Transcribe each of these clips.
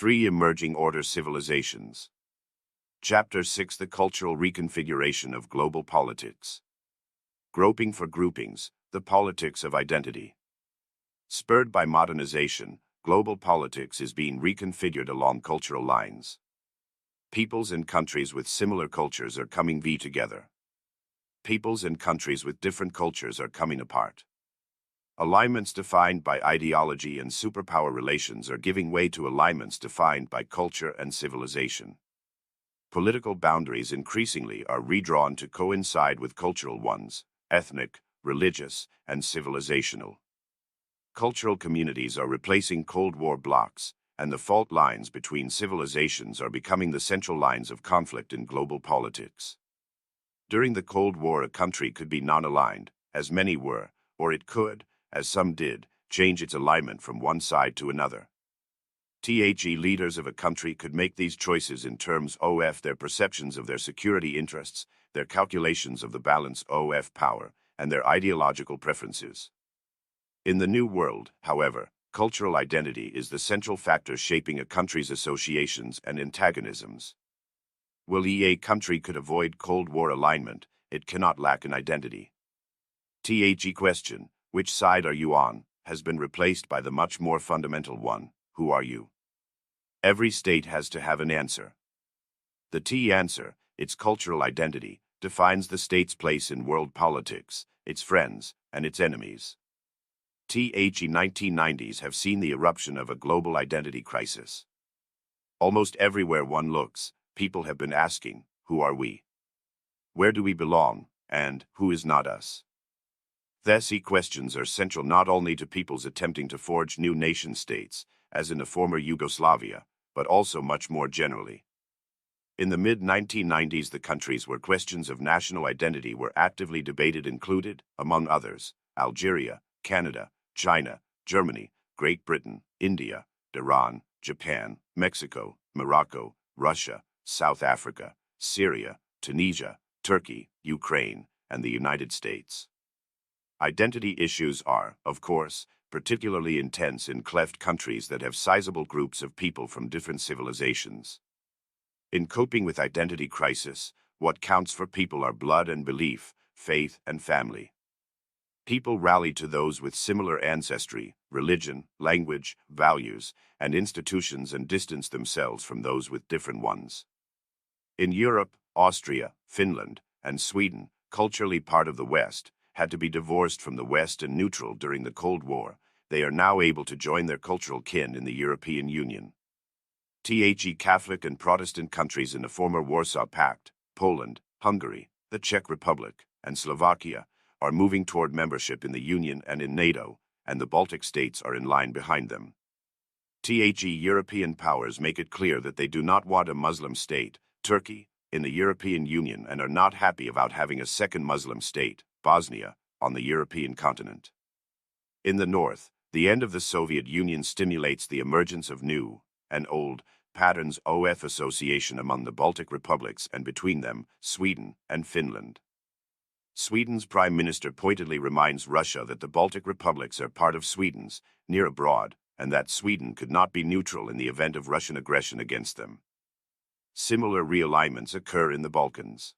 Three Emerging Order Civilizations. Chapter 6: The Cultural Reconfiguration of Global Politics. Groping for Groupings, the Politics of Identity. Spurred by modernization, global politics is being reconfigured along cultural lines. Peoples and countries with similar cultures are coming together. Peoples and countries with different cultures are coming apart. Alignments defined by ideology and superpower relations are giving way to alignments defined by culture and civilization. Political boundaries increasingly are redrawn to coincide with cultural ones: ethnic, religious, and civilizational. Cultural communities are replacing Cold War blocs, and the fault lines between civilizations are becoming the central lines of conflict in global politics. During the Cold War, a country could be non-aligned, as many were, or it could, as some did, change its alignment from one side to another. Leaders of a country could make these choices in terms of their perceptions of their security interests, their calculations of the balance of power, and their ideological preferences. In the New World, however, cultural identity is the central factor shaping a country's associations and antagonisms. While a country could avoid Cold War alignment, it cannot lack an identity. Question: which side are you on, has been replaced by the much more fundamental one: who are you? Every state has to have an answer. The answer, its cultural identity, defines the state's place in world politics, its friends, and its enemies. 1990s have seen the eruption of a global identity crisis. Almost everywhere one looks, people have been asking, who are we? Where do we belong, and who is not us? These questions are central not only to peoples attempting to forge new nation-states, as in the former Yugoslavia, but also much more generally. In the mid-1990s, the countries where questions of national identity were actively debated included, among others, Algeria, Canada, China, Germany, Great Britain, India, Iran, Japan, Mexico, Morocco, Russia, South Africa, Syria, Tunisia, Turkey, Ukraine, and the United States. Identity issues are, of course, particularly intense in cleft countries that have sizable groups of people from different civilizations. In coping with identity crisis, what counts for people are blood and belief, faith and family. People rally to those with similar ancestry, religion, language, values, and institutions and distance themselves from those with different ones. In Europe, Austria, Finland, and Sweden, culturally part of the West, had to be divorced from the West and neutral during the Cold War. They are now able to join their cultural kin in the European Union. Catholic and Protestant countries in the former Warsaw Pact, Poland, Hungary, the Czech Republic, and Slovakia, are moving toward membership in the Union and in NATO, and the Baltic states are in line behind them. European powers make it clear that they do not want a Muslim state, Turkey, in the European Union, and are not happy about having a second Muslim state, Bosnia, on the European continent. In the north, the end of the Soviet Union stimulates the emergence of new and old patterns of association among the Baltic republics and between them, Sweden and Finland. Sweden's prime minister pointedly reminds Russia that the Baltic republics are part of Sweden's, near abroad, and that Sweden could not be neutral in the event of Russian aggression against them. Similar realignments occur in the Balkans.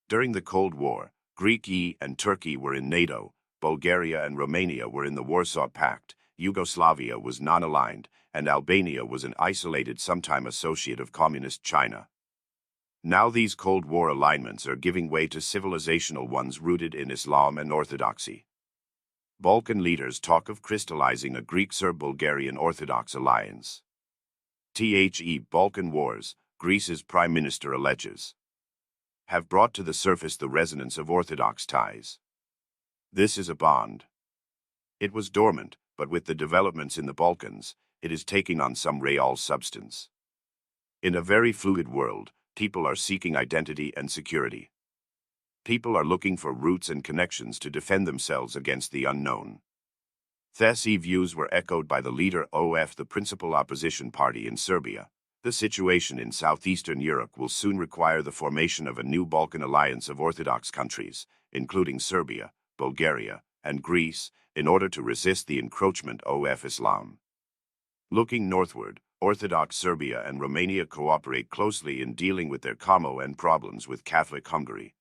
During the Cold War, Greece and Turkey were in NATO, Bulgaria and Romania were in the Warsaw Pact, Yugoslavia was non-aligned, and Albania was an isolated sometime associate of Communist China. Now these Cold War alignments are giving way to civilizational ones rooted in Islam and Orthodoxy. Balkan leaders talk of crystallizing a Greek-Serb-Bulgarian Orthodox alliance. Balkan Wars, Greece's prime minister alleges, have brought to the surface the resonance of Orthodox ties. This is a bond. It was dormant, but with the developments in the Balkans, it is taking on some real substance. In a very fluid world, people are seeking identity and security. People are looking for roots and connections to defend themselves against the unknown. These views were echoed by the leader of the principal opposition party in Serbia. The situation in southeastern Europe will soon require the formation of a new Balkan alliance of Orthodox countries, including Serbia, Bulgaria, and Greece, in order to resist the encroachment of Islam. Looking northward, Orthodox Serbia and Romania cooperate closely in dealing with their common problems with Catholic Hungary.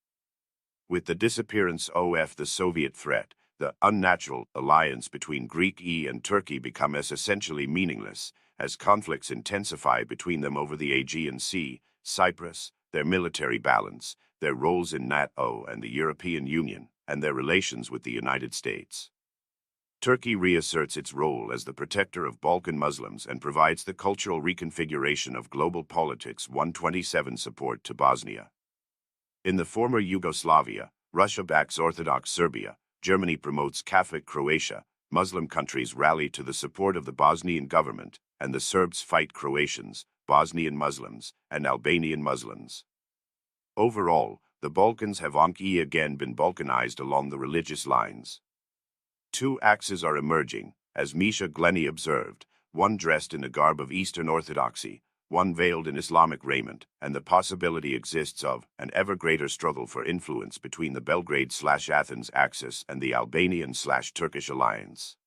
With the disappearance of the Soviet threat, the unnatural alliance between Greek and Turkey becomes essentially meaningless, as conflicts intensify between them over the Aegean Sea, Cyprus, their military balance, their roles in NATO and the European Union, and their relations with the United States. Turkey reasserts its role as the protector of Balkan Muslims and provides the cultural reconfiguration of global politics. 127 support to Bosnia. In the former Yugoslavia, Russia backs Orthodox Serbia, Germany promotes Catholic Croatia, Muslim countries rally to the support of the Bosnian government, and the Serbs fight Croatians, Bosnian Muslims, and Albanian Muslims. Overall, the Balkans have again been Balkanized along the religious lines. Two axes are emerging, as Misha Glenny observed, one dressed in the garb of Eastern Orthodoxy, one veiled in Islamic raiment, and the possibility exists of an ever greater struggle for influence between the Belgrade/Athens axis and the Albanian/Turkish alliance.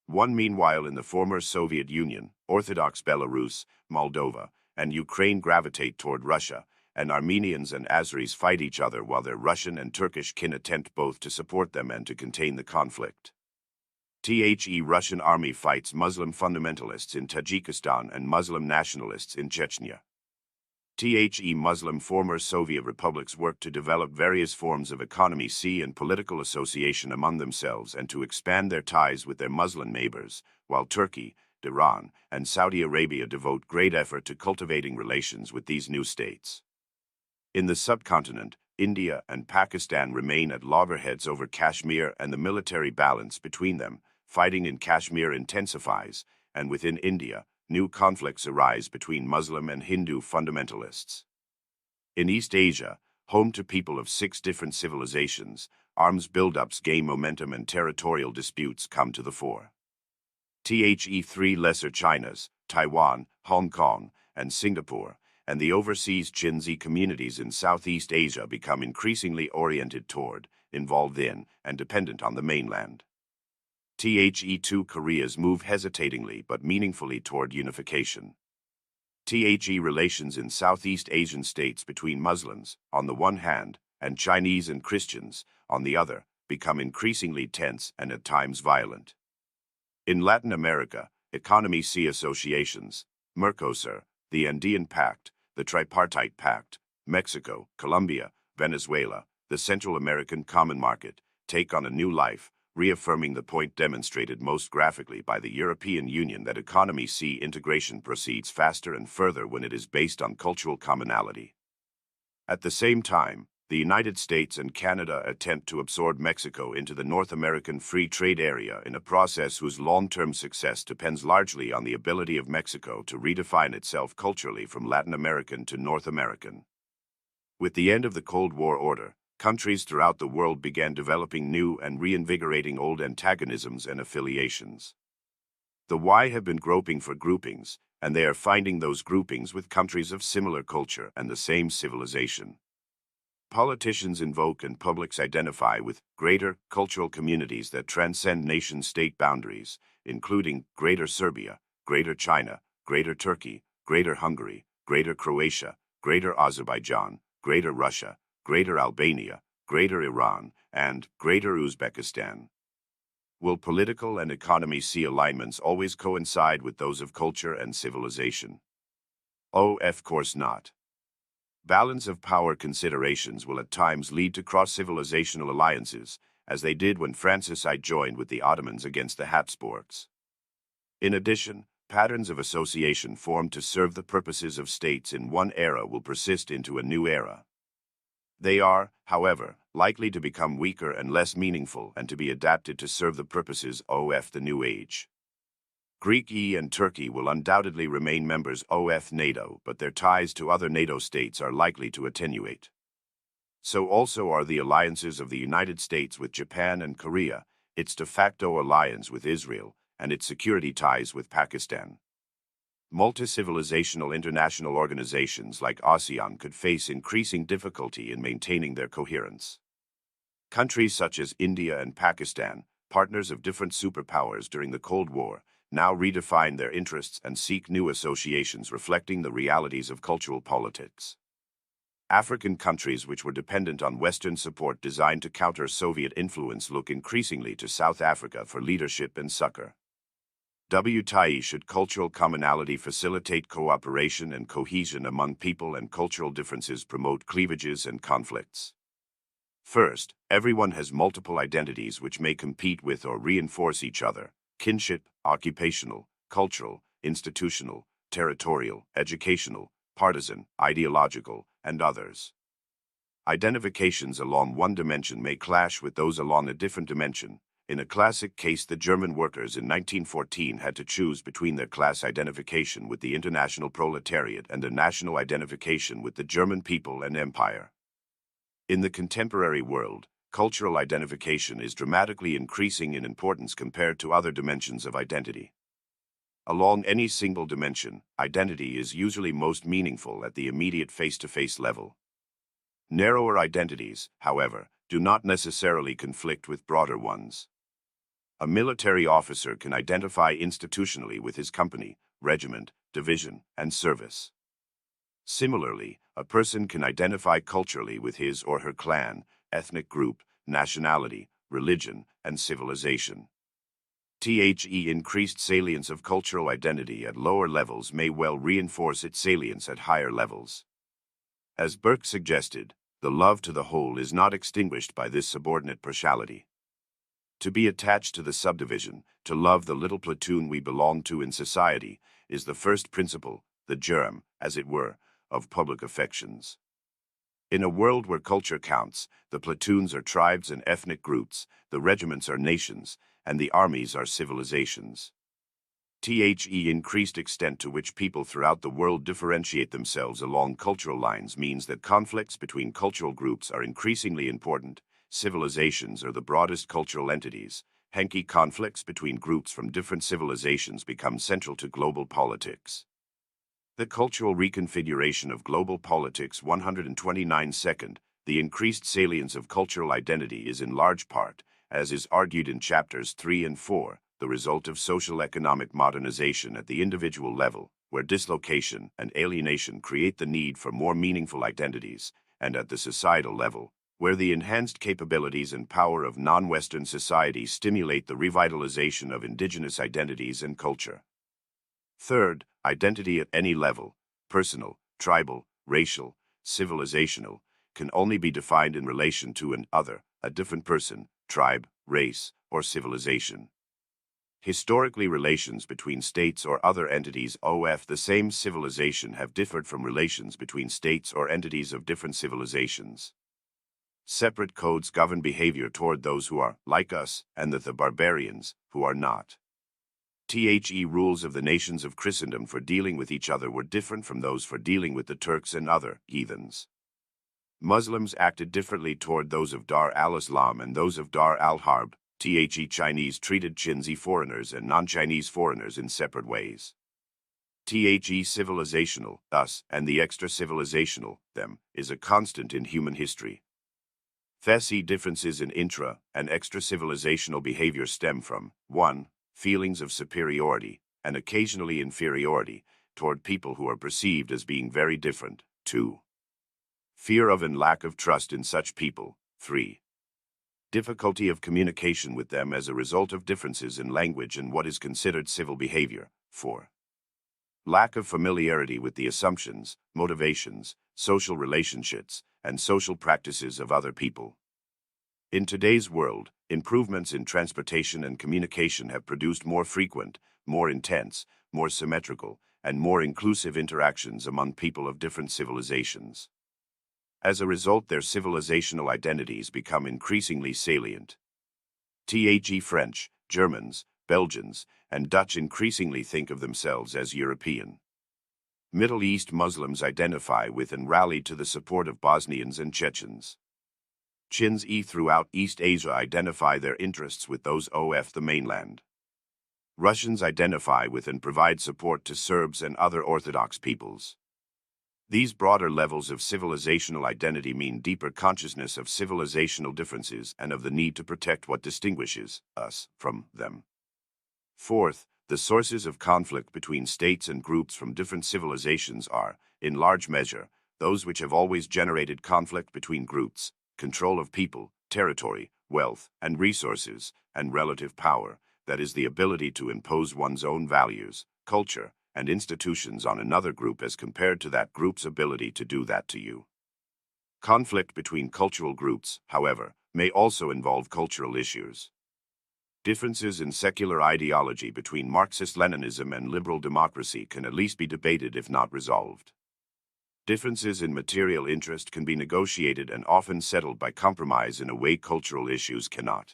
One meanwhile in the former Soviet Union, Orthodox Belarus, Moldova, and Ukraine gravitate toward Russia, and Armenians and Azeris fight each other while their Russian and Turkish kin attempt both to support them and to contain the conflict. Russian army fights Muslim fundamentalists in Tajikistan and Muslim nationalists in Chechnya. Muslim former Soviet republics work to develop various forms of economy and political association among themselves and to expand their ties with their Muslim neighbors, while Turkey, Iran, and Saudi Arabia devote great effort to cultivating relations with these new states. In the subcontinent, India and Pakistan remain at loggerheads over Kashmir, and the military balance between them, fighting in Kashmir intensifies, and within India, new conflicts arise between Muslim and Hindu fundamentalists. In East Asia, home to people of 6 different civilizations, arms buildups gain momentum and territorial disputes come to the fore. 3 lesser Chinas, Taiwan, Hong Kong, and Singapore, and the overseas Chinese communities in Southeast Asia become increasingly oriented toward, involved in, and dependent on the mainland. 2 Koreas move hesitatingly but meaningfully toward unification. Relations in Southeast Asian states between Muslims, on the one hand, and Chinese and Christians, on the other, become increasingly tense and at times violent. In Latin America, economy associations, Mercosur, the Andean Pact, the Tripartite Pact, Mexico, Colombia, Venezuela, the Central American Common Market, take on a new life, reaffirming the point demonstrated most graphically by the European Union that economy integration proceeds faster and further when it is based on cultural commonality. At the same time, the United States and Canada attempt to absorb Mexico into the North American Free Trade Area in a process whose long-term success depends largely on the ability of Mexico to redefine itself culturally from Latin American to North American. With the end of the Cold War order, countries throughout the world began developing new and reinvigorating old antagonisms and affiliations. The Y have been groping for groupings, and they are finding those groupings with countries of similar culture and the same civilization. Politicians invoke and publics identify with greater cultural communities that transcend nation-state boundaries, including Greater Serbia, Greater China, Greater Turkey, Greater Hungary, Greater Croatia, Greater Azerbaijan, Greater Russia, Greater Albania, Greater Iran, and Greater Uzbekistan. Will political and economy alignments always coincide with those of culture and civilization? Of course not. Balance of power considerations will at times lead to cross-civilizational alliances, as they did when Francis I joined with the Ottomans against the Habsburgs. In addition, patterns of association formed to serve the purposes of states in one era will persist into a new era. They are, however, likely to become weaker and less meaningful and to be adapted to serve the purposes of the new age. Greek and Turkey will undoubtedly remain members of NATO, but their ties to other NATO states are likely to attenuate. So also are the alliances of the United States with Japan and Korea, its de facto alliance with Israel, and its security ties with Pakistan. Multi-civilizational international organizations like ASEAN could face increasing difficulty in maintaining their coherence. Countries such as India and Pakistan, partners of different superpowers during the Cold War, now redefine their interests and seek new associations reflecting the realities of cultural politics. African countries which were dependent on Western support designed to counter Soviet influence look increasingly to South Africa for leadership and succor. Should cultural commonality facilitate cooperation and cohesion among people, and cultural differences promote cleavages and conflicts? First, everyone has multiple identities which may compete with or reinforce each other: kinship, occupational, cultural, institutional, territorial, educational, partisan, ideological, and others. Identifications along one dimension may clash with those along a different dimension. In a classic case, the German workers in 1914 had to choose between their class identification with the international proletariat and a national identification with the German people and empire. In the contemporary world, cultural identification is dramatically increasing in importance compared to other dimensions of identity. Along any single dimension, identity is usually most meaningful at the immediate face-to-face level. Narrower identities, however, do not necessarily conflict with broader ones. A military officer can identify institutionally with his company, regiment, division, and service. Similarly, a person can identify culturally with his or her clan, ethnic group, nationality, religion, and civilization. Increased salience of cultural identity at lower levels may well reinforce its salience at higher levels. As Burke suggested, the love to the whole is not extinguished by this subordinate partiality. To be attached to the subdivision, to love the little platoon we belong to in society, is the first principle, the germ, as it were, of public affections. In a world where culture counts, the platoons are tribes and ethnic groups, the regiments are nations, and the armies are civilizations. Increased extent to which people throughout the world differentiate themselves along cultural lines means that conflicts between cultural groups are increasingly important. Civilizations are the broadest cultural entities. Hence, conflicts between groups from different civilizations become central to global politics. The cultural reconfiguration of global politics 129 second, the increased salience of cultural identity is in large part, as is argued in chapters 3 and 4, the result of social economic modernization at the individual level, where dislocation and alienation create the need for more meaningful identities, and at the societal level, where the enhanced capabilities and power of non-Western society stimulate the revitalization of indigenous identities and culture. Third, identity at any level, personal, tribal, racial, civilizational, can only be defined in relation to an other, a different person, tribe, race, or civilization. Historically, relations between states or other entities of the same civilization have differed from relations between states or entities of different civilizations. Separate codes govern behavior toward those who are like us and the barbarians who are not. Rules of the nations of Christendom for dealing with each other were different from those for dealing with the Turks and other heathens. Muslims acted differently toward those of Dar al-Islam and those of Dar al-Harb. Chinese treated Chinese foreigners and non-Chinese foreigners in separate ways. Civilizational, us, and the extra-civilizational, them, is a constant in human history. Differences in intra- and extra-civilizational behavior stem from 1. Feelings of superiority, and occasionally inferiority, toward people who are perceived as being very different. 2. Fear of and lack of trust in such people. 3. Difficulty of communication with them as a result of differences in language and what is considered civil behavior. 4. Lack of familiarity with the assumptions, motivations, social relationships, and social practices of other people. In today's world, improvements in transportation and communication have produced more frequent, more intense, more symmetrical, and more inclusive interactions among people of different civilizations. As a result, their civilizational identities become increasingly salient. French, Germans, Belgians, and Dutch increasingly think of themselves as European. Middle East Muslims identify with and rally to the support of Bosnians and Chechens. Chinese throughout East Asia identify their interests with those of the mainland. Russians identify with and provide support to Serbs and other Orthodox peoples. These broader levels of civilizational identity mean deeper consciousness of civilizational differences and of the need to protect what distinguishes us from them. Fourth, The sources of conflict between states and groups from different civilizations are, in large measure, those which have always generated conflict between groups: control of people, territory, wealth, and resources, and relative power, that is, the ability to impose one's own values, culture, and institutions on another group as compared to that group's ability to do that to you. Conflict between cultural groups, however, may also involve cultural issues. Differences in secular ideology between Marxist-Leninism and liberal democracy can at least be debated if not resolved. Differences in material interest can be negotiated and often settled by compromise in a way cultural issues cannot.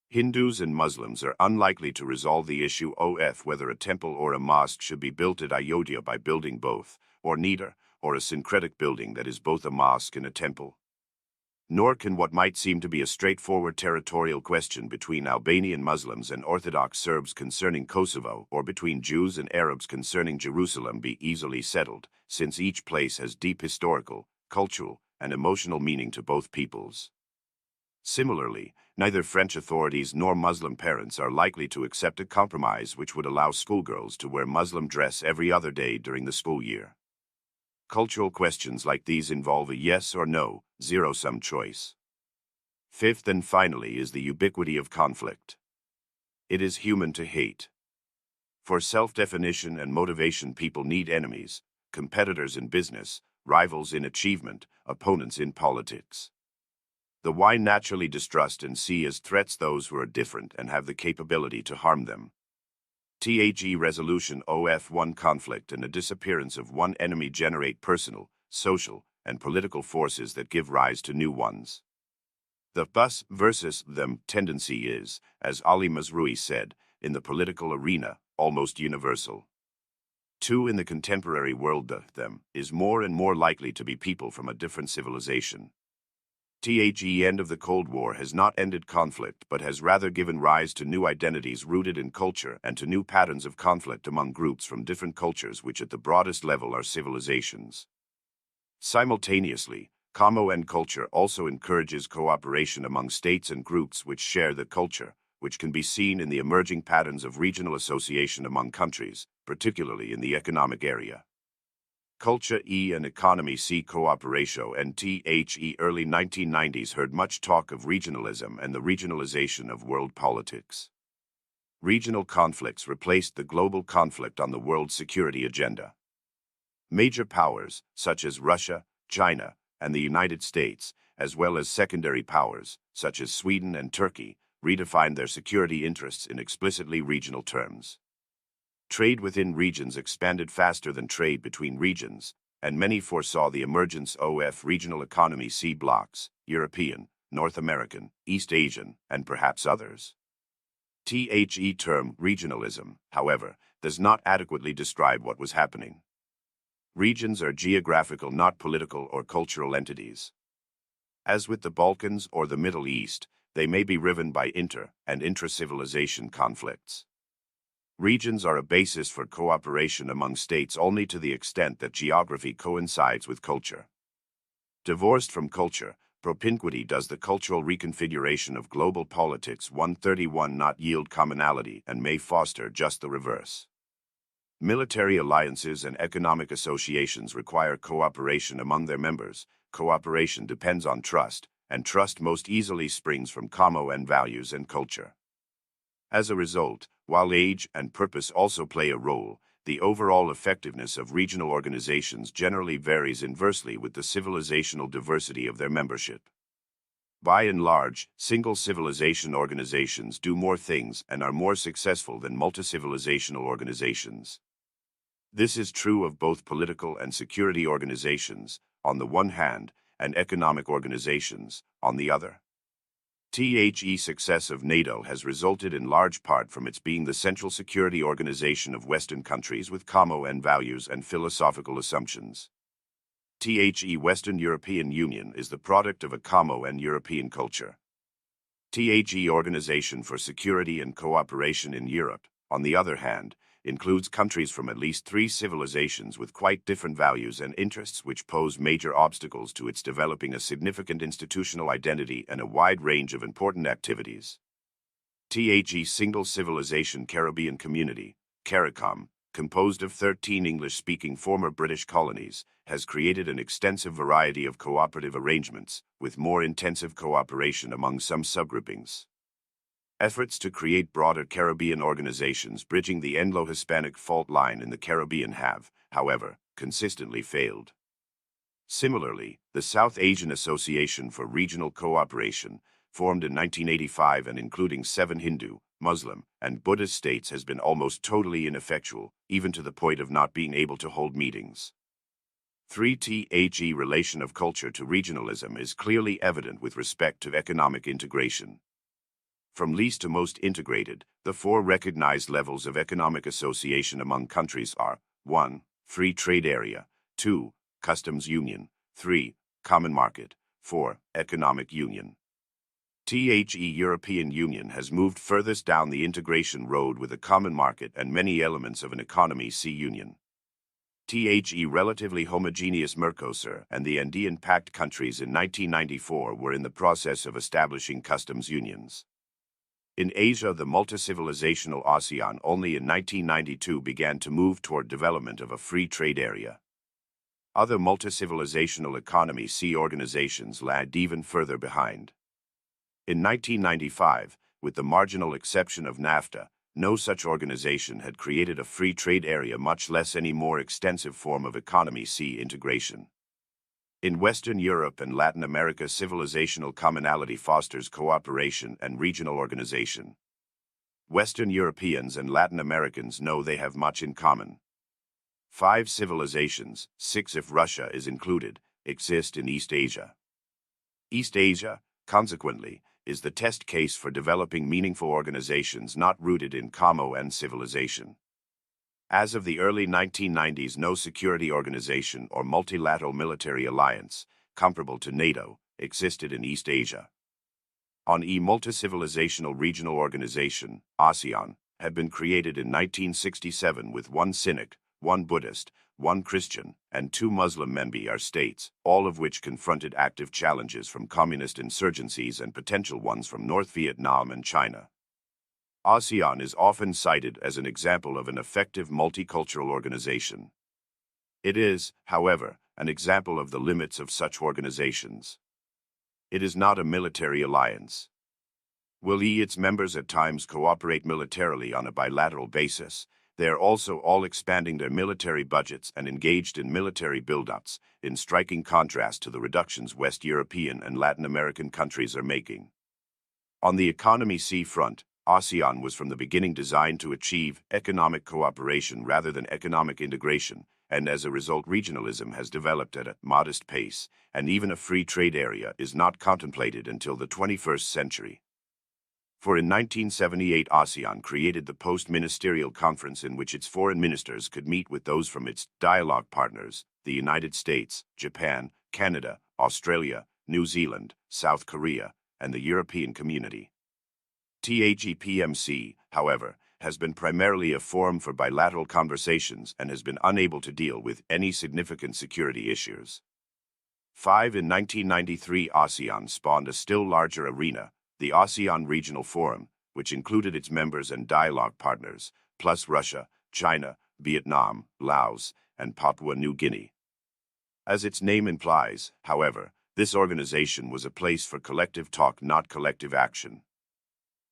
Hindus and Muslims are unlikely to resolve the issue of whether a temple or a mosque should be built at Ayodhya by building both, or neither, or a syncretic building that is both a mosque and a temple. Nor can what might seem to be a straightforward territorial question between Albanian Muslims and Orthodox Serbs concerning Kosovo or between Jews and Arabs concerning Jerusalem be easily settled, since each place has deep historical, cultural, and emotional meaning to both peoples. Similarly, neither French authorities nor Muslim parents are likely to accept a compromise which would allow schoolgirls to wear Muslim dress every other day during the school year. Cultural questions like these involve a yes or no, zero-sum choice. Fifth and finally is the ubiquity of conflict. It is human to hate. For self-definition and motivation, people need enemies, competitors in business, rivals in achievement, opponents in politics. The why naturally distrust and see as threats those who are different and have the capability to harm them. The resolution of one conflict and the disappearance of one enemy generate personal, social, and political forces that give rise to new ones. The us versus them tendency is, as Ali Mazrui said, in the political arena, almost universal. Two, in the contemporary world, the them is more and more likely to be people from a different civilization. The end of the Cold War has not ended conflict but has rather given rise to new identities rooted in culture and to new patterns of conflict among groups from different cultures which at the broadest level are civilizations. Simultaneously, common culture also encourages cooperation among states and groups which share the culture, which can be seen in the emerging patterns of regional association among countries, particularly in the economic area. Culture and economy see cooperation and the early 1990s heard much talk of regionalism and the regionalization of world politics. Regional conflicts replaced the global conflict on the world security agenda. Major powers, such as Russia, China, and the United States, as well as secondary powers, such as Sweden and Turkey, redefined their security interests in explicitly regional terms. Trade within regions expanded faster than trade between regions, and many foresaw the emergence of regional economy C blocks, European, North American, East Asian, and perhaps others. The term regionalism, however, does not adequately describe what was happening. Regions are geographical, not political or cultural entities. As with the Balkans or the Middle East, they may be riven by inter- and intra-civilization conflicts. Regions are a basis for cooperation among states only to the extent that geography coincides with culture. Divorced from culture, propinquity does the cultural reconfiguration of global politics 131 not yield commonality and may foster just the reverse. Military alliances and economic associations require cooperation among their members. Cooperation depends on trust, and trust most easily springs from common values and culture. As a result, while age and purpose also play a role, the overall effectiveness of regional organizations generally varies inversely with the civilizational diversity of their membership. By and large, single civilization organizations do more things and are more successful than multi-civilizational organizations. This is true of both political and security organizations, on the one hand, and economic organizations, on the other. The success of NATO has resulted in large part from its being the central security organization of Western countries with common values and philosophical assumptions. The Western European Union is the product of a common European culture. The Organization for Security and Cooperation in Europe, on the other hand, includes countries from at least three civilizations with quite different values and interests which pose major obstacles to its developing a significant institutional identity and a wide range of important activities. THE Single Civilization Caribbean Community, CARICOM, composed of 13 English-speaking former British colonies, has created an extensive variety of cooperative arrangements, with more intensive cooperation among some subgroupings. Efforts to create broader Caribbean organizations bridging the Anglo-Hispanic fault line in the Caribbean have, however, consistently failed. Similarly, the South Asian Association for Regional Cooperation, formed in 1985 and including 7 Hindu, Muslim, and Buddhist states, has been almost totally ineffectual, even to the point of not being able to hold meetings. 3THE relation of culture to regionalism is clearly evident with respect to economic integration. From least to most integrated, the 4 recognized levels of economic association among countries are 1. Free trade area, 2. Customs union, 3. Common market, 4. Economic union. THE European Union has moved furthest down the integration road with a common market and many elements of an economy C union. THE relatively homogeneous Mercosur and the Andean Pact countries in 1994 were in the process of establishing customs unions. In Asia, the multi-civilizational ASEAN only in 1992 began to move toward development of a free trade area. Other multi-civilizational economy C organizations lagged even further behind. In 1995, with the marginal exception of NAFTA, no such organization had created a free trade area, much less any more extensive form of economy C integration. In Western Europe and Latin America, civilizational commonality fosters cooperation and regional organization. Western Europeans and Latin Americans know they have much in common. 5 civilizations, 6 if Russia is included, exist in East Asia. East Asia, consequently, is the test case for developing meaningful organizations not rooted in commo and civilization. As of the early 1990s, no security organization or multilateral military alliance, comparable to NATO, existed in East Asia. A multi-civilizational regional organization, ASEAN, had been created in 1967 with 1 Sinic, 1 Buddhist, 1 Christian, and 2 Muslim member states, all of which confronted active challenges from communist insurgencies and potential ones from North Vietnam and China. ASEAN is often cited as an example of an effective multicultural organization. It is, however, an example of the limits of such organizations. It is not a military alliance. Will its members at times cooperate militarily on a bilateral basis? They are also all expanding their military budgets and engaged in military build-ups, in striking contrast to the reductions West European and Latin American countries are making. On the economy C front, ASEAN was from the beginning designed to achieve economic cooperation rather than economic integration, and as a result regionalism has developed at a modest pace, and even a free trade area is not contemplated until the 21st century. For in 1978 ASEAN created the post-ministerial conference in which its foreign ministers could meet with those from its dialogue partners, the United States, Japan, Canada, Australia, New Zealand, South Korea, and the European Community. THEPMC, however, has been primarily a forum for bilateral conversations and has been unable to deal with any significant security issues. 5 In 1993 ASEAN spawned a still larger arena, the ASEAN Regional Forum, which included its members and dialogue partners, plus Russia, China, Vietnam, Laos, and Papua New Guinea. As its name implies, however, this organization was a place for collective talk, not collective action.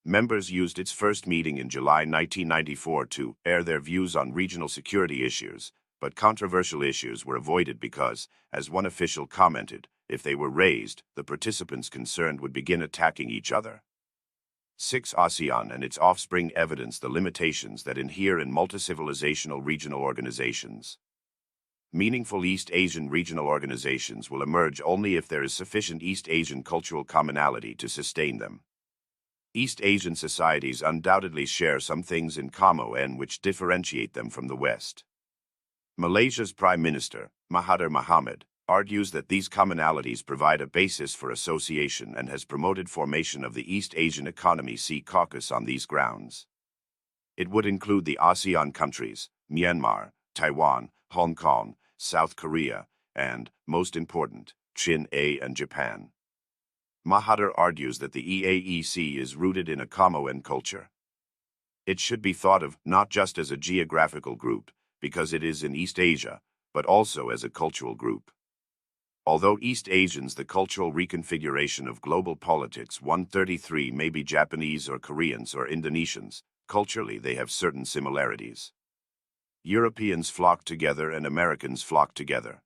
Members used its first meeting in July 1994 to air their views on regional security issues, but controversial issues were avoided because, as one official commented, if they were raised, the participants concerned would begin attacking each other. 6 ASEAN and its offspring evidence the limitations that inhere in multi-civilizational regional organizations. Meaningful East Asian regional organizations will emerge only if there is sufficient East Asian cultural commonality to sustain them. East Asian societies undoubtedly share some things in common which differentiate them from the West. Malaysia's Prime Minister, Mahathir Mohamad, argues that these commonalities provide a basis for association and has promoted formation of the East Asian Economy C Caucus on these grounds. It would include the ASEAN countries, Myanmar, Taiwan, Hong Kong, South Korea, and, most important, China and Japan. Mahathir argues that the EAEC is rooted in a Comoen culture. It should be thought of not just as a geographical group, because it is in East Asia, but also as a cultural group. Although East Asians, the cultural reconfiguration of global politics 133 may be Japanese or Koreans or Indonesians, culturally they have certain similarities. Europeans flock together and Americans flock together.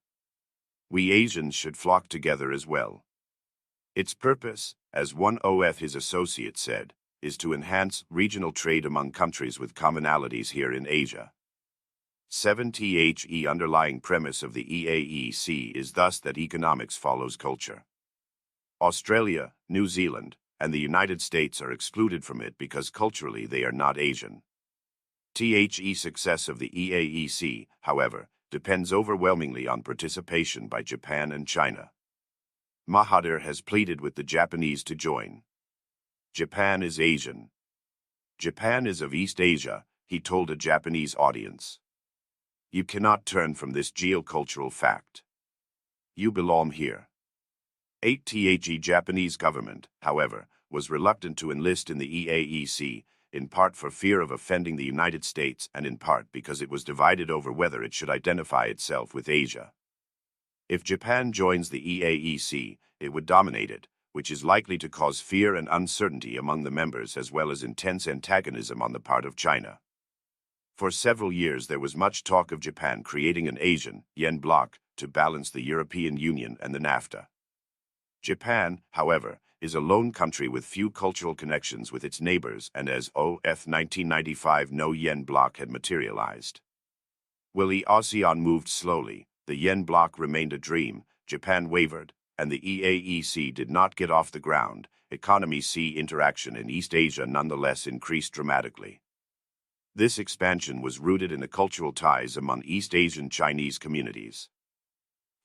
We Asians should flock together as well. Its purpose, as one of his associates said, is to enhance regional trade among countries with commonalities here in Asia. 7th underlying premise of the EAEC is thus that economics follows culture. Australia, New Zealand, and the United States are excluded from it because culturally they are not Asian. The success of the EAEC, however, depends overwhelmingly on participation by Japan and China. Mahathir has pleaded with the Japanese to join. Japan is Asian. Japan is of East Asia, he told a Japanese audience. You cannot turn from this geocultural fact. You belong here. 8th Japanese government, however, was reluctant to enlist in the EAEC, in part for fear of offending the United States and in part because it was divided over whether it should identify itself with Asia. If Japan joins the EAEC, it would dominate it, which is likely to cause fear and uncertainty among the members as well as intense antagonism on the part of China. For several years there was much talk of Japan creating an Asian yen bloc to balance the European Union and the NAFTA. Japan, however, is a lone country with few cultural connections with its neighbors and as of 1995 no yen bloc had materialized. While the ASEAN moved slowly, the yen bloc remained a dream, Japan wavered, and the EAEC did not get off the ground. Economy C interaction in East Asia nonetheless increased dramatically. This expansion was rooted in the cultural ties among East Asian Chinese communities.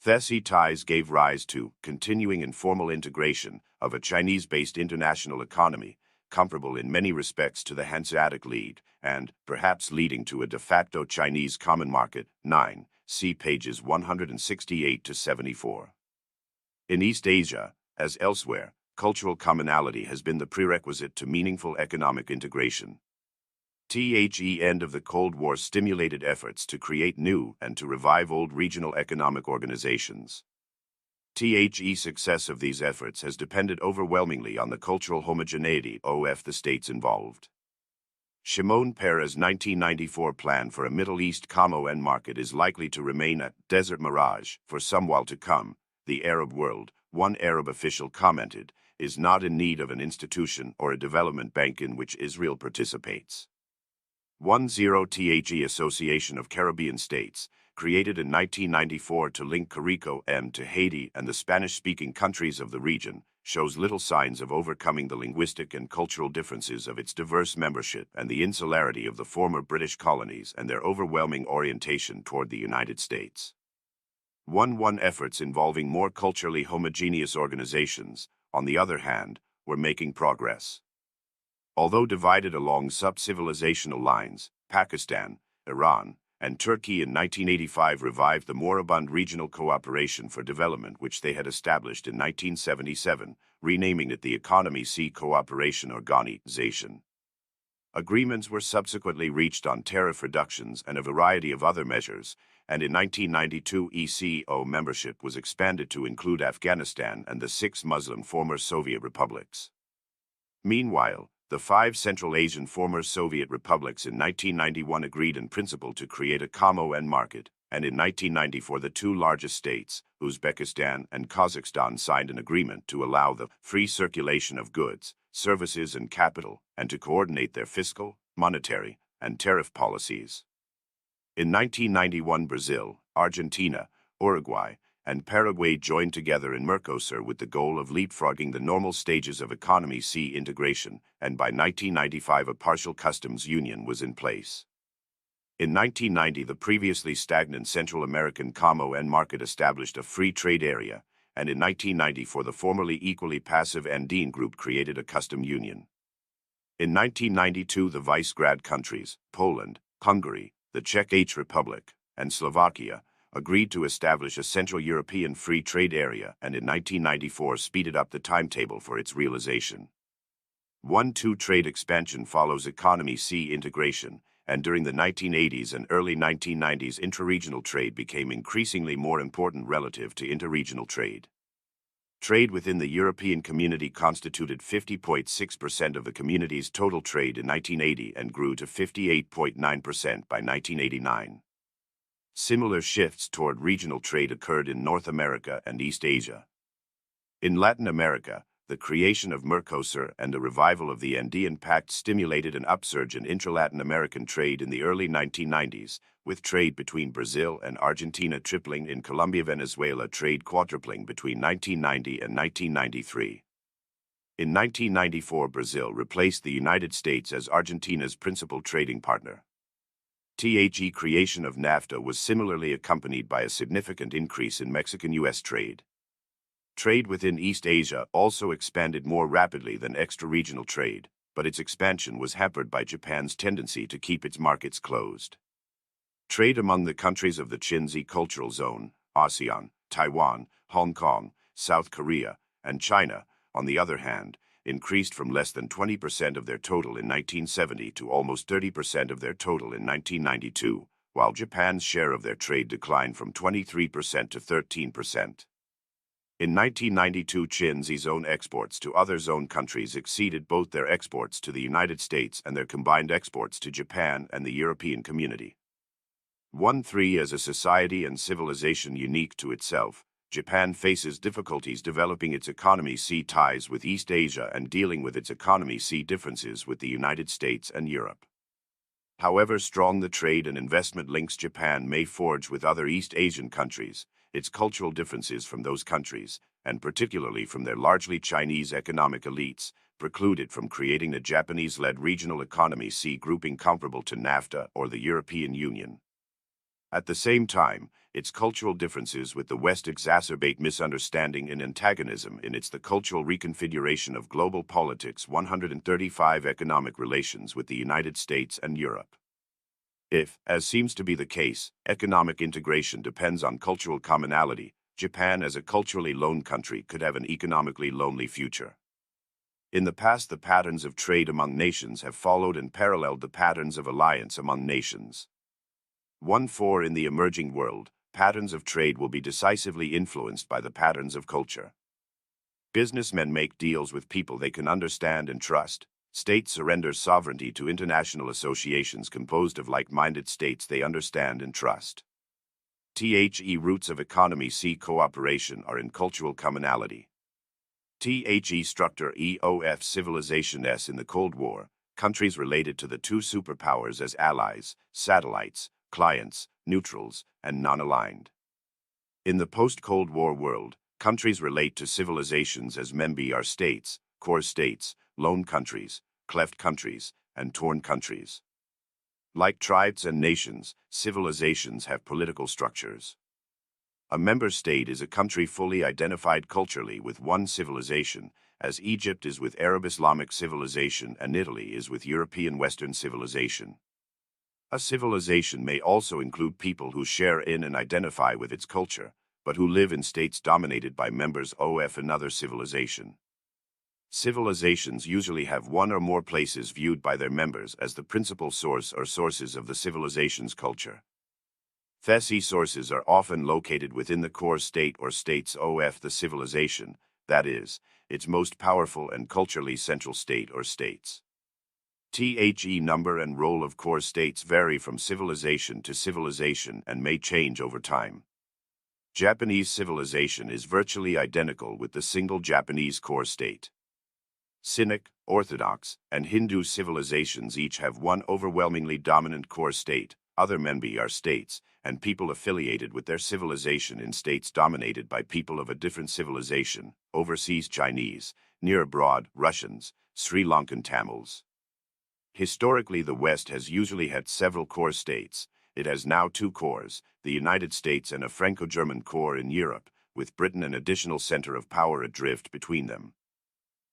These ties gave rise to continuing informal integration of a Chinese-based international economy, comparable in many respects to the Hanseatic League, and perhaps leading to a de facto Chinese common market. 9. See pages 168 to 74. In East Asia, as elsewhere, cultural commonality has been the prerequisite to meaningful economic integration. The end of the Cold War stimulated efforts to create new and to revive old regional economic organizations. The success of these efforts has depended overwhelmingly on the cultural homogeneity of the states involved. Shimon Peres' 1994 plan for a Middle East Comoen market is likely to remain a desert mirage for some while to come. The Arab world, one Arab official commented, is not in need of an institution or a development bank in which Israel participates. 10th Association of Caribbean States, created in 1994 to link CARICOM to Haiti and the Spanish-speaking countries of the region, shows little signs of overcoming the linguistic and cultural differences of its diverse membership and the insularity of the former British colonies and their overwhelming orientation toward the United States. 1 efforts involving more culturally homogeneous organizations, on the other hand, were making progress. Although divided along sub-civilizational lines, Pakistan, Iran, and Turkey in 1985 revived the moribund regional cooperation for development which they had established in 1977, renaming it the Economy C Cooperation Organization. Agreements were subsequently reached on tariff reductions and a variety of other measures, and in 1992 ECO membership was expanded to include Afghanistan and the 6 Muslim former Soviet republics. Meanwhile, the 5 Central Asian former Soviet republics in 1991 agreed in principle to create a Comoen market, and in 1994 the 2 largest states, Uzbekistan and Kazakhstan, signed an agreement to allow the free circulation of goods, services and capital, and to coordinate their fiscal, monetary, and tariff policies. In 1991 Brazil, Argentina, Uruguay, and Paraguay joined together in Mercosur with the goal of leapfrogging the normal stages of Economy C integration, and by 1995 a partial customs union was in place. In 1990 the previously stagnant Central American Comoen market established a free trade area, and in 1994 the formerly equally passive Andine group created a custom union. In 1992 the Visegrad countries, Poland, Hungary, the Czech Republic, and Slovakia, agreed to establish a Central European Free Trade Area and in 1994 speeded up the timetable for its realization. 1-2 trade expansion follows Economy C integration, and during the 1980s and early 1990s intraregional trade became increasingly more important relative to interregional trade. Trade within the European Community constituted 50.6% of the community's total trade in 1980 and grew to 58.9% by 1989. Similar shifts toward regional trade occurred in North America and East Asia. In Latin America, the creation of Mercosur and the revival of the Andean Pact stimulated an upsurge in intra-Latin American trade in the early 1990s, with trade between Brazil and Argentina tripling and Colombia-Venezuela trade quadrupling between 1990 and 1993. In 1994, Brazil replaced the United States as Argentina's principal trading partner. The creation of NAFTA was similarly accompanied by a significant increase in Mexican-U.S. trade. Trade within East Asia also expanded more rapidly than extra-regional trade, but its expansion was hampered by Japan's tendency to keep its markets closed. Trade among the countries of the Chinese Cultural Zone, ASEAN, Taiwan, Hong Kong, South Korea, and China, on the other hand, increased from less than 20% of their total in 1970 to almost 30% of their total in 1992, while Japan's share of their trade declined from 23% to 13%. In 1992, Chinese zone exports to other zone countries exceeded both their exports to the United States and their combined exports to Japan and the European Community. 1-3 As a society and civilization unique to itself, Japan faces difficulties developing its economy C ties with East Asia and dealing with its economy C differences with the United States and Europe. However strong the trade and investment links Japan may forge with other East Asian countries, its cultural differences from those countries, and particularly from their largely Chinese economic elites, preclude it from creating a Japanese-led regional economy C grouping comparable to NAFTA or the European Union. At the same time, its cultural differences with the West exacerbate misunderstanding and antagonism in the cultural reconfiguration of global politics. 135 Economic relations with the United States and Europe. If, as seems to be the case, economic integration depends on cultural commonality, Japan as a culturally lone country could have an economically lonely future. In the past, the patterns of trade among nations have followed and paralleled the patterns of alliance among nations. 1-4 In the emerging world, patterns of trade will be decisively influenced by the patterns of culture. Businessmen make deals with people they can understand and trust. States surrender sovereignty to international associations composed of like-minded states they understand and trust. The roots of economy C cooperation are in cultural commonality. The structure EOF civilization S in the Cold War, countries related to the two superpowers as allies, satellites, clients, neutrals, and non-aligned. In the post-Cold War world, countries relate to civilizations as membi are states, core states, lone countries, cleft countries, and torn countries. Like tribes and nations, civilizations have political structures. A member state is a country fully identified culturally with one civilization, as Egypt is with Arab Islamic civilization and Italy is with European Western civilization. A civilization may also include people who share in and identify with its culture, but who live in states dominated by members of another civilization. Civilizations usually have one or more places viewed by their members as the principal source or sources of the civilization's culture. These sources are often located within the core state or states of the civilization, that is, its most powerful and culturally central state or states. The number and role of core states vary from civilization to civilization and may change over time. Japanese civilization is virtually identical with the single Japanese core state. Sinic, Orthodox, and Hindu civilizations each have one overwhelmingly dominant core state, other membi are states, and people affiliated with their civilization in states dominated by people of a different civilization, overseas Chinese, near abroad Russians, Sri Lankan Tamils. Historically, the West has usually had several core states. It has now two cores, the United States and a Franco-German core in Europe, with Britain an additional center of power adrift between them.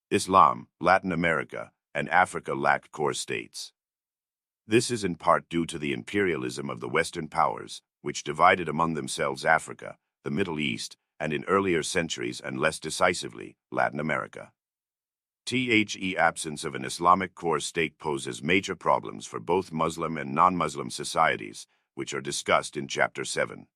Islam, Latin America, and Africa lacked core states. This is in part due to the imperialism of the Western powers, which divided among themselves Africa, the Middle East, and in earlier centuries and less decisively, Latin America. The absence of an Islamic core state poses major problems for both Muslim and non-Muslim societies, which are discussed in Chapter 7.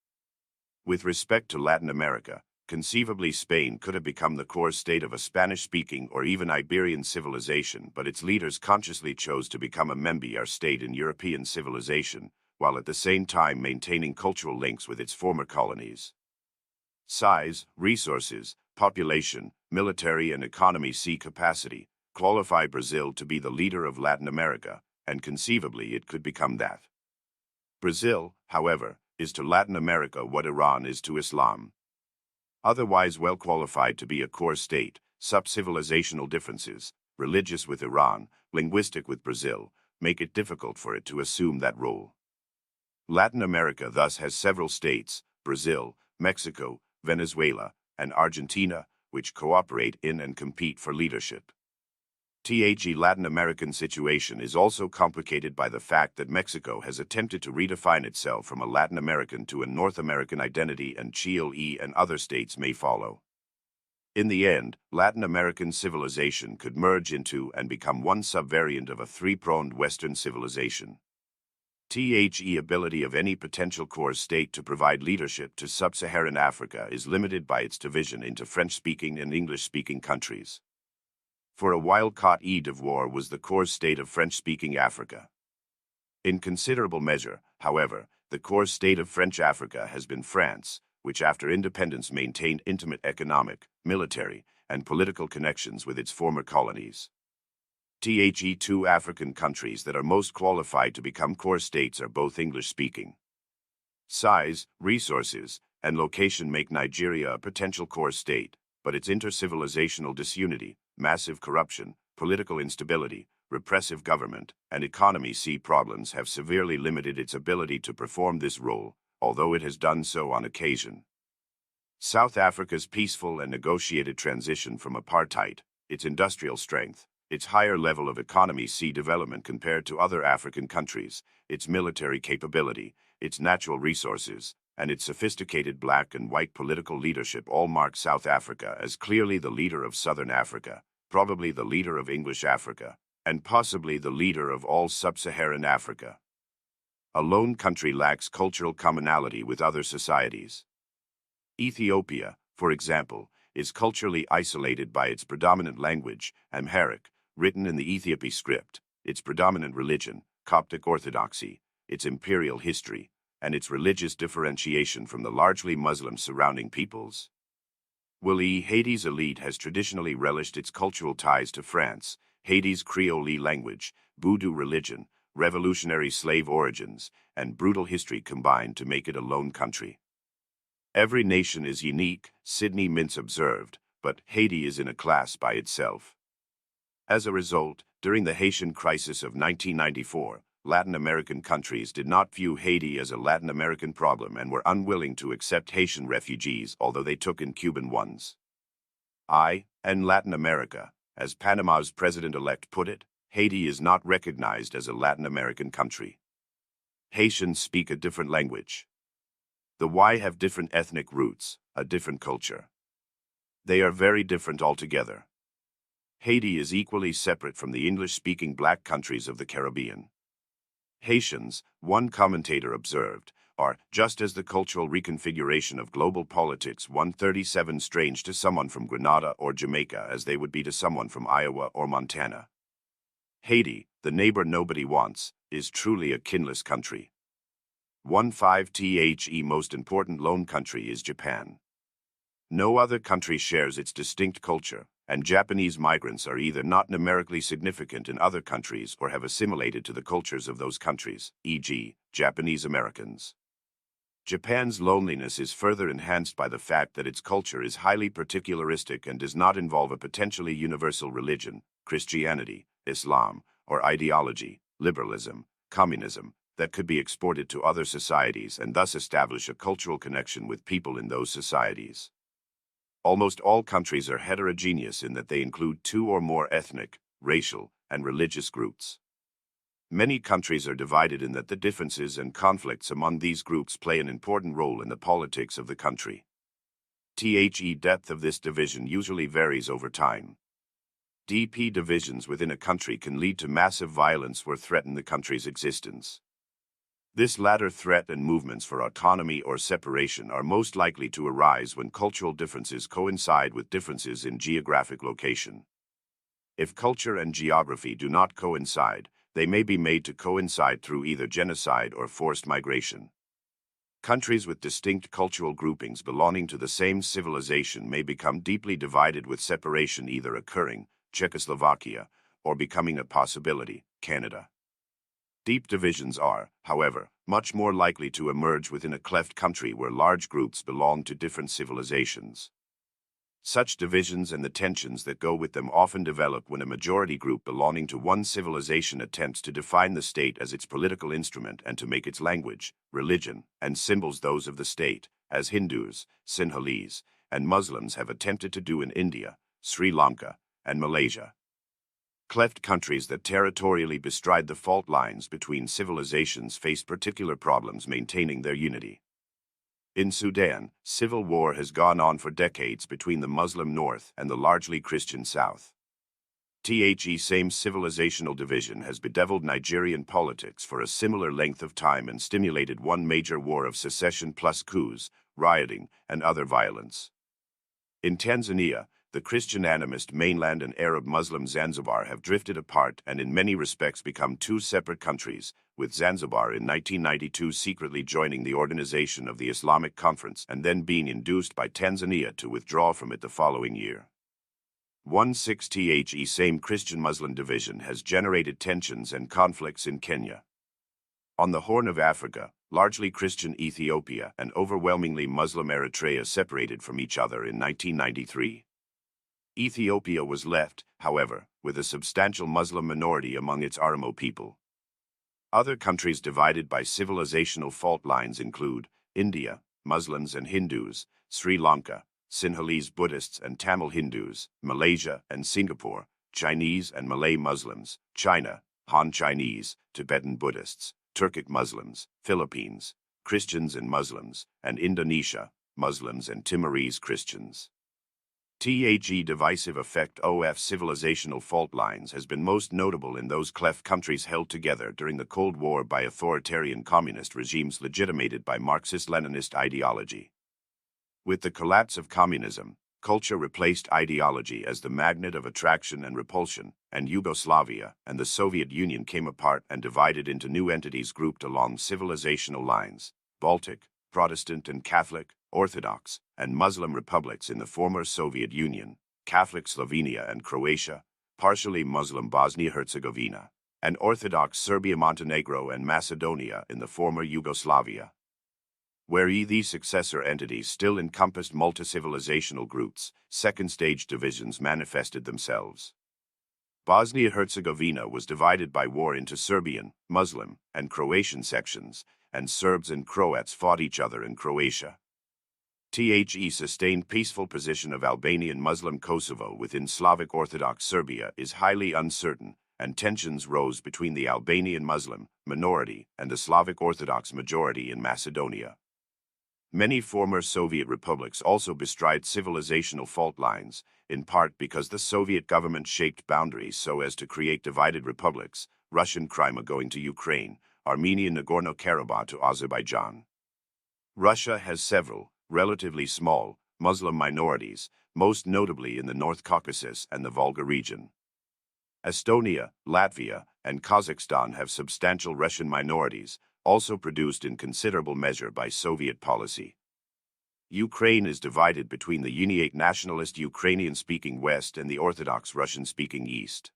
With respect to Latin America, conceivably Spain could have become the core state of a Spanish-speaking or even Iberian civilization, but its leaders consciously chose to become a member state in European civilization, while at the same time maintaining cultural links with its former colonies. Size, resources, population, military and economy capacity qualify Brazil to be the leader of Latin America, and conceivably it could become that. Brazil, however, is to Latin America what Iran is to Islam. Otherwise well qualified to be a core state, sub-civilizational differences, religious with Iran, linguistic with Brazil, make it difficult for it to assume that role. Latin America thus has several states, Brazil, Mexico, Venezuela, and Argentina, which cooperate in and compete for leadership. The Latin American situation is also complicated by the fact that Mexico has attempted to redefine itself from a Latin American to a North American identity, and Chile and other states may follow. In the end, Latin American civilization could merge into and become one subvariant of a three-pronged Western civilization. The ability of any potential core state to provide leadership to sub-Saharan Africa is limited by its division into French-speaking and English-speaking countries. For a while, Côte d'Ivoire was the core state of French-speaking Africa. In considerable measure, however, the core state of French Africa has been France, which after independence maintained intimate economic, military, and political connections with its former colonies. The two African countries that are most qualified to become core states are both English-speaking. Size, resources, and location make Nigeria a potential core state, but its inter-civilizational disunity, massive corruption, political instability, repressive government, and economy problems have severely limited its ability to perform this role, although it has done so on occasion. South Africa's peaceful and negotiated transition from apartheid, its industrial strength, its higher level of economy development compared to other African countries, its military capability, its natural resources, and its sophisticated black and white political leadership all mark South Africa as clearly the leader of Southern Africa, probably the leader of English Africa, and possibly the leader of all sub-Saharan Africa. A lone country lacks cultural commonality with other societies. Ethiopia, for example, is culturally isolated by its predominant language, Amharic, written in the Ethiopi script, its predominant religion, Coptic Orthodoxy, its imperial history, and its religious differentiation from the largely Muslim surrounding peoples. While Haiti's elite has traditionally relished its cultural ties to France, Haiti's Creole language, Vodou religion, revolutionary slave origins, and brutal history combined to make it a lone country. Every nation is unique, Sidney Mintz observed, but Haiti is in a class by itself. As a result, during the Haitian crisis of 1994, Latin American countries did not view Haiti as a Latin American problem and were unwilling to accept Haitian refugees, although they took in Cuban ones. In Latin America, as Panama's president-elect put it, Haiti is not recognized as a Latin American country. Haitians speak a different language. The Y have different ethnic roots, a different culture. They are very different altogether. Haiti is equally separate from the English-speaking black countries of the Caribbean. Haitians, one commentator observed, are, just as the cultural reconfiguration of global politics 137 strange to someone from Grenada or Jamaica as they would be to someone from Iowa or Montana. Haiti, the neighbor nobody wants, is truly a kinless country. 15 most important lone country is Japan. No other country shares its distinct culture, and Japanese migrants are either not numerically significant in other countries or have assimilated to the cultures of those countries, e.g., Japanese Americans. Japan's loneliness is further enhanced by the fact that its culture is highly particularistic and does not involve a potentially universal religion, Christianity, Islam, or ideology, liberalism, communism, that could be exported to other societies and thus establish a cultural connection with people in those societies. Almost all countries are heterogeneous in that they include two or more ethnic, racial, and religious groups. Many countries are divided in that the differences and conflicts among these groups play an important role in the politics of the country. The depth of this division usually varies over time. Deep divisions within a country can lead to massive violence or threaten the country's existence. This latter threat and movements for autonomy or separation are most likely to arise when cultural differences coincide with differences in geographic location. If culture and geography do not coincide, they may be made to coincide through either genocide or forced migration. Countries with distinct cultural groupings belonging to the same civilization may become deeply divided, with separation either occurring, Czechoslovakia, or becoming a possibility, Canada. Deep divisions are, however, much more likely to emerge within a cleft country where large groups belong to different civilizations. Such divisions and the tensions that go with them often develop when a majority group belonging to one civilization attempts to define the state as its political instrument and to make its language, religion, and symbols those of the state, as Hindus, Sinhalese, and Muslims have attempted to do in India, Sri Lanka, and Malaysia. Cleft countries that territorially bestride the fault lines between civilizations face particular problems maintaining their unity. In Sudan, civil war has gone on for decades between the Muslim North and the largely Christian South. The same civilizational division has bedeviled Nigerian politics for a similar length of time and stimulated one major war of secession plus coups, rioting, and other violence. In Tanzania, the Christian animist mainland and Arab Muslim Zanzibar have drifted apart and in many respects become two separate countries, with Zanzibar in 1992 secretly joining the Organization of the Islamic Conference and then being induced by Tanzania to withdraw from it the following year. The same Christian-Muslim division has generated tensions and conflicts in Kenya. On the Horn of Africa, largely Christian Ethiopia and overwhelmingly Muslim Eritrea separated from each other in 1993. Ethiopia was left, however, with a substantial Muslim minority among its Oromo people. Other countries divided by civilizational fault lines include India, Muslims and Hindus, Sri Lanka, Sinhalese Buddhists and Tamil Hindus, Malaysia and Singapore, Chinese and Malay Muslims, China, Han Chinese, Tibetan Buddhists, Turkic Muslims, Philippines, Christians and Muslims, and Indonesia, Muslims and Timorese Christians. The divisive effect of civilizational fault lines has been most notable in those cleft countries held together during the Cold War by authoritarian communist regimes legitimated by Marxist-Leninist ideology. With the collapse of communism, culture replaced ideology as the magnet of attraction and repulsion, and Yugoslavia and the Soviet Union came apart and divided into new entities grouped along civilizational lines: Baltic, Protestant and Catholic, Orthodox, and Muslim republics in the former Soviet Union, Catholic Slovenia and Croatia, partially Muslim Bosnia-Herzegovina, and Orthodox Serbia, Montenegro, and Macedonia in the former Yugoslavia. Where these successor entities still encompassed multi-civilizational groups, second-stage divisions manifested themselves. Bosnia-Herzegovina was divided by war into Serbian, Muslim, and Croatian sections, and Serbs and Croats fought each other in Croatia. The sustained peaceful position of Albanian Muslim Kosovo within Slavic Orthodox Serbia is highly uncertain, and tensions rose between the Albanian Muslim minority and the Slavic Orthodox majority in Macedonia. Many former Soviet republics also bestride civilizational fault lines, in part because the Soviet government shaped boundaries so as to create divided republics, Russian Crimea going to Ukraine, Armenian Nagorno-Karabakh to Azerbaijan. Russia has several, relatively small, Muslim minorities, most notably in the North Caucasus and the Volga region. Estonia, Latvia, and Kazakhstan have substantial Russian minorities, also produced in considerable measure by Soviet policy. Ukraine is divided between the Uniate nationalist Ukrainian-speaking West and the Orthodox Russian-speaking East.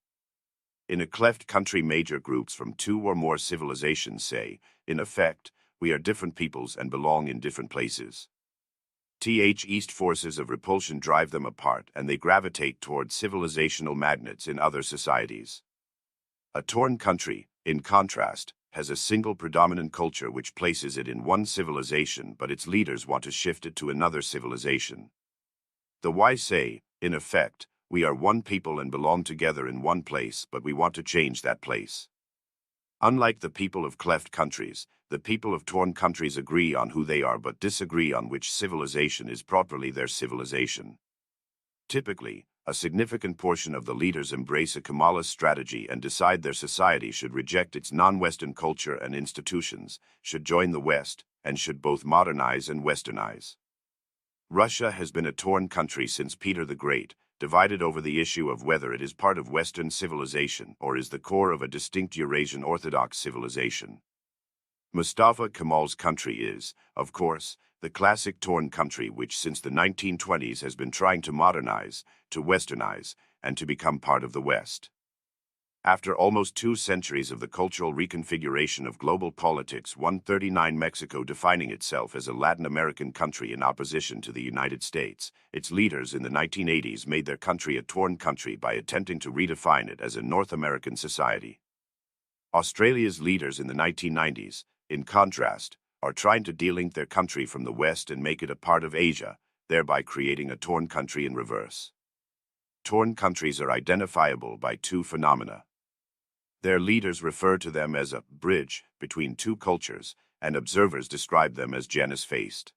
In a cleft country, major groups from two or more civilizations say, in effect, we are different peoples and belong in different places. East forces of repulsion drive them apart and they gravitate toward civilizational magnets in other societies. A torn country, in contrast, has a single predominant culture which places it in one civilization, but its leaders want to shift it to another civilization. The Y say, in effect, we are one people and belong together in one place, but we want to change that place. Unlike the people of cleft countries, the people of torn countries agree on who they are but disagree on which civilization is properly their civilization. Typically, a significant portion of the leaders embrace a Kemalist strategy and decide their society should reject its non-Western culture and institutions, should join the West, and should both modernize and westernize. Russia has been a torn country since Peter the Great, divided over the issue of whether it is part of Western civilization or is the core of a distinct Eurasian Orthodox civilization. Mustafa Kemal's country is, of course, the classic torn country which since the 1920s has been trying to modernize, to westernize, and to become part of the West. After almost 2 centuries of the cultural reconfiguration of global politics, 139 Mexico defining itself as a Latin American country in opposition to the United States, its leaders in the 1980s made their country a torn country by attempting to redefine it as a North American society. Australia's leaders in the 1990s, in contrast, are trying to delink their country from the West and make it a part of Asia, thereby creating a torn country in reverse. Torn countries are identifiable by 2 phenomena. Their leaders refer to them as a bridge between 2 cultures, and observers describe them as Janus-faced.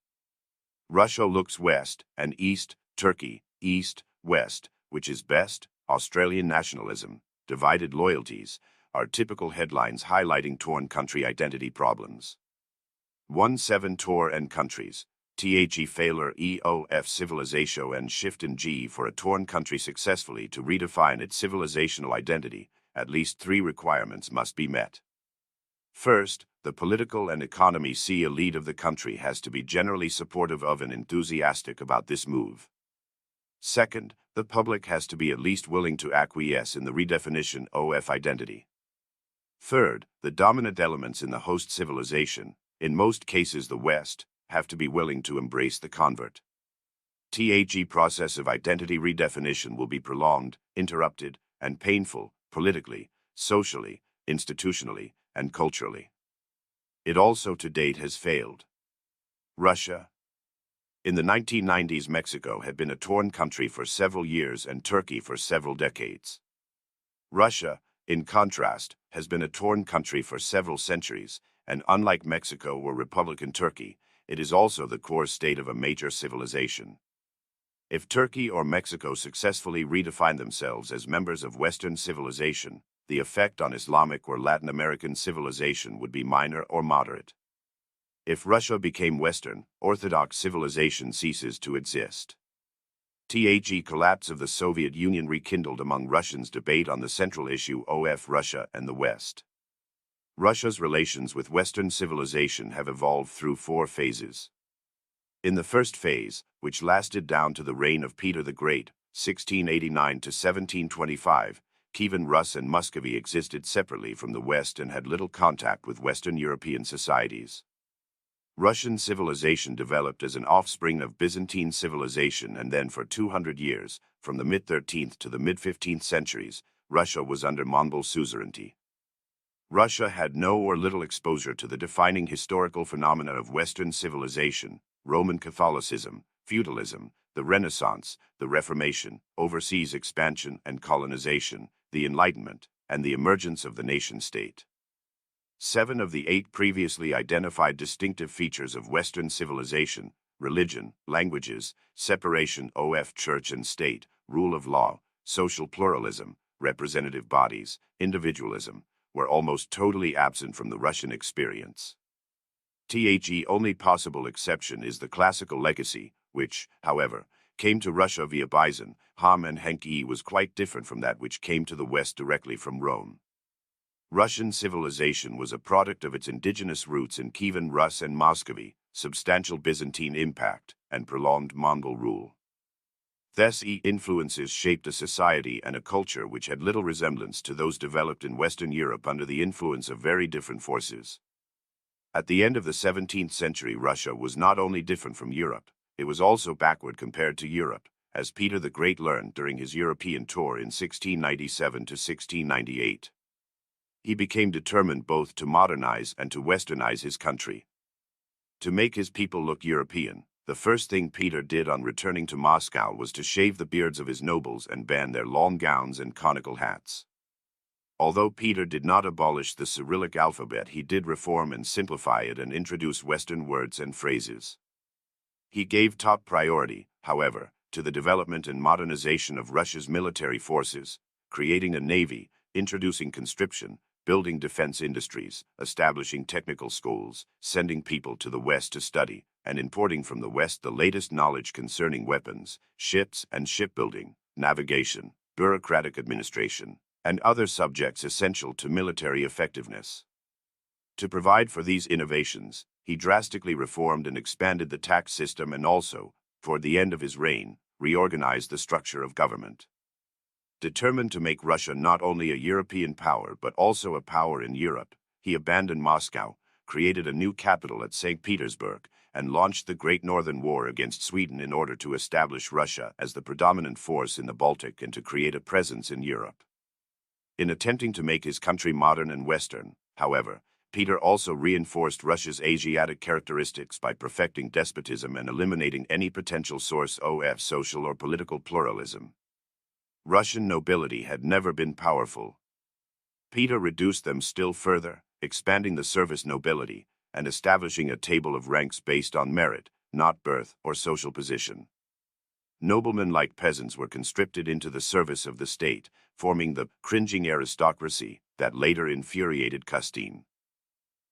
Russia looks west and east, Turkey, east, west, which is best, Australian nationalism, divided loyalties, are typical headlines highlighting torn country identity problems. 17 Tor and countries, The failure of civilization and shift in G for a torn country successfully to redefine its civilizational identity, at least 3 requirements must be met. First, the political and economy elite of the country has to be generally supportive of and enthusiastic about this move. Second, the public has to be at least willing to acquiesce in the redefinition of identity. Third, the dominant elements in the host civilization, in most cases the West, have to be willing to embrace the convert. The process of identity redefinition will be prolonged, interrupted, and painful, politically, socially, institutionally, and culturally. It also to date has failed. Russia. In the 1990s, Mexico had been a torn country for several years and Turkey for several decades. Russia, in contrast, has been a torn country for several centuries, and unlike Mexico or Republican Turkey, it is also the core state of a major civilization. If Turkey or Mexico successfully redefine themselves as members of Western civilization, the effect on Islamic or Latin American civilization would be minor or moderate. If Russia became Western, Orthodox civilization ceases to exist. The collapse of the Soviet Union rekindled among Russians debate on the central issue of Russia and the West. Russia's relations with Western civilization have evolved through 4 phases. In the first phase, which lasted down to the reign of Peter the Great, 1689 to 1725, Kievan Rus and Muscovy existed separately from the West and had little contact with Western European societies. Russian civilization developed as an offspring of Byzantine civilization, and then for 200 years, from the mid-13th to the mid-15th centuries, Russia was under Mongol suzerainty. Russia had no or little exposure to the defining historical phenomena of Western civilization, Roman Catholicism, feudalism, the Renaissance, the Reformation, overseas expansion and colonization, the Enlightenment, and the emergence of the nation-state. 7 of the 8 previously identified distinctive features of Western civilization, religion, languages, separation of church and state, rule of law, social pluralism, representative bodies, individualism, were almost totally absent from the Russian experience. The only possible exception is the classical legacy, which, however, came to Russia via Bison, Ham and Henke was quite different from that which came to the West directly from Rome. Russian civilization was a product of its indigenous roots in Kievan Rus and Muscovy, substantial Byzantine impact, and prolonged Mongol rule. These influences shaped a society and a culture which had little resemblance to those developed in Western Europe under the influence of very different forces. At the end of the 17th century, Russia was not only different from Europe, it was also backward compared to Europe, as Peter the Great learned during his European tour in 1697 to 1698. He became determined both to modernize and to westernize his country. To make his people look European, the first thing Peter did on returning to Moscow was to shave the beards of his nobles and ban their long gowns and conical hats. Although Peter did not abolish the Cyrillic alphabet, he did reform and simplify it and introduce Western words and phrases. He gave top priority, however, to the development and modernization of Russia's military forces, creating a navy, introducing conscription, building defense industries, establishing technical schools, sending people to the West to study, and importing from the West the latest knowledge concerning weapons, ships and shipbuilding, navigation, bureaucratic administration, and other subjects essential to military effectiveness. To provide for these innovations, he drastically reformed and expanded the tax system and also, toward the end of his reign, reorganized the structure of government. Determined to make Russia not only a European power but also a power in Europe, he abandoned Moscow, created a new capital at St. Petersburg, and launched the Great Northern War against Sweden in order to establish Russia as the predominant force in the Baltic and to create a presence in Europe. In attempting to make his country modern and Western, however, Peter also reinforced Russia's Asiatic characteristics by perfecting despotism and eliminating any potential source of social or political pluralism. Russian nobility had never been powerful. Peter reduced them still further, expanding the service nobility and establishing a table of ranks based on merit, not birth or social position. Noblemen like peasants were conscripted into the service of the state, forming the cringing aristocracy that later infuriated Custine.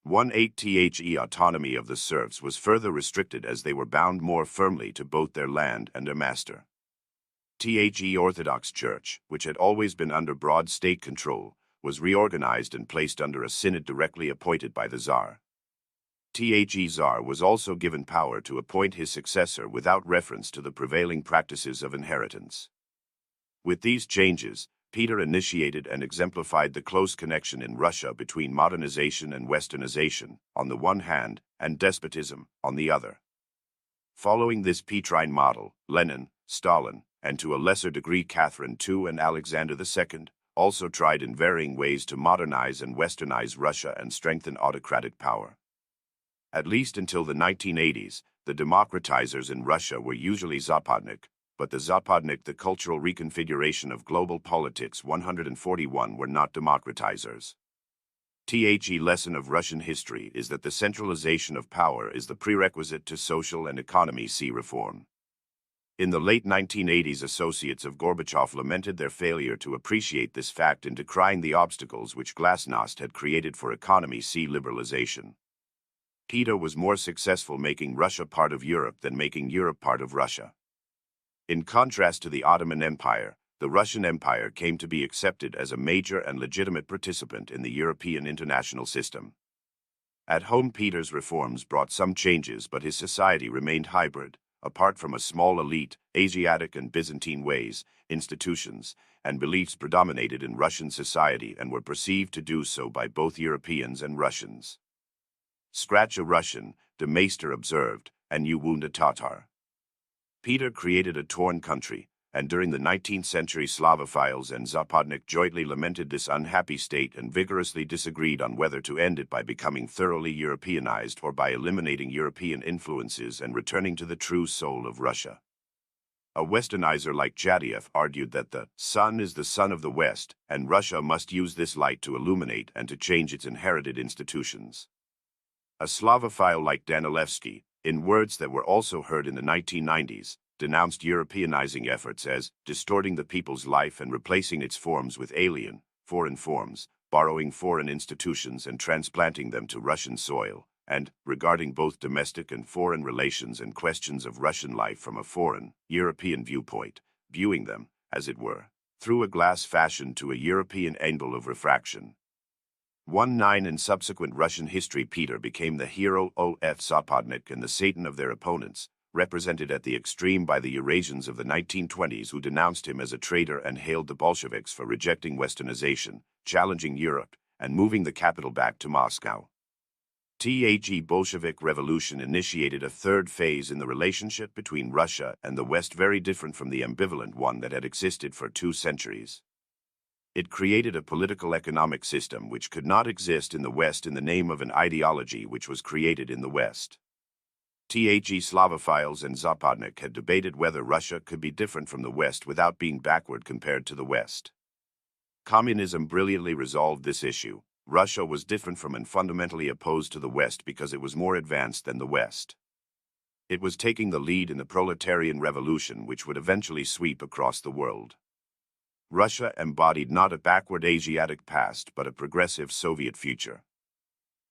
1/8 autonomy of the serfs was further restricted as they were bound more firmly to both their land and their master. The Orthodox Church, which had always been under broad state control, was reorganized and placed under a synod directly appointed by the Tsar. The Tsar was also given power to appoint his successor without reference to the prevailing practices of inheritance. With these changes, Peter initiated and exemplified the close connection in Russia between modernization and westernization, on the one hand, and despotism, on the other. Following this Petrine model, Lenin, Stalin, and to a lesser degree Catherine II and Alexander II, also tried in varying ways to modernize and westernize Russia and strengthen autocratic power. At least until the 1980s, the democratizers in Russia were usually Zapadnik, but the Zapadnik, the cultural reconfiguration of global politics 141, were not democratizers. The lesson of Russian history is that the centralization of power is the prerequisite to social and economy reform. In the late 1980s, associates of Gorbachev lamented their failure to appreciate this fact in decrying the obstacles which Glasnost had created for economy liberalization. Peter was more successful making Russia part of Europe than making Europe part of Russia. In contrast to the Ottoman Empire, the Russian Empire came to be accepted as a major and legitimate participant in the European international system. At home, Peter's reforms brought some changes, but his society remained hybrid. Apart from a small elite, Asiatic and Byzantine ways, institutions, and beliefs predominated in Russian society and were perceived to do so by both Europeans and Russians. Scratch a Russian, de Maester observed, and you wound a Tatar. Peter created a torn country, and during the 19th century Slavophiles and Zapadnik jointly lamented this unhappy state and vigorously disagreed on whether to end it by becoming thoroughly Europeanized or by eliminating European influences and returning to the true soul of Russia. A Westernizer like Jadiev argued that the sun is the sun of the West, and Russia must use this light to illuminate and to change its inherited institutions. A Slavophile like Danilevsky, in words that were also heard in the 1990s, denounced Europeanizing efforts as distorting the people's life and replacing its forms with alien, foreign forms, borrowing foreign institutions and transplanting them to Russian soil, and regarding both domestic and foreign relations and questions of Russian life from a foreign, European viewpoint, viewing them, as it were, through a glass fashioned to a European angle of refraction. 19 in subsequent Russian history, Peter became the hero of Zapadnik and the Satan of their opponents, represented at the extreme by the Eurasians of the 1920s who denounced him as a traitor and hailed the Bolsheviks for rejecting westernization, challenging Europe, and moving the capital back to Moscow. The Bolshevik Revolution initiated a third phase in the relationship between Russia and the West, very different from the ambivalent one that had existed for 2 centuries. It created a political economic system which could not exist in the West in the name of an ideology which was created in the West. The Slavophiles and Zapadnik had debated whether Russia could be different from the West without being backward compared to the West. Communism brilliantly resolved this issue. Russia was different from and fundamentally opposed to the West because it was more advanced than the West. It was taking the lead in the proletarian revolution which would eventually sweep across the world. Russia embodied not a backward Asiatic past but a progressive Soviet future.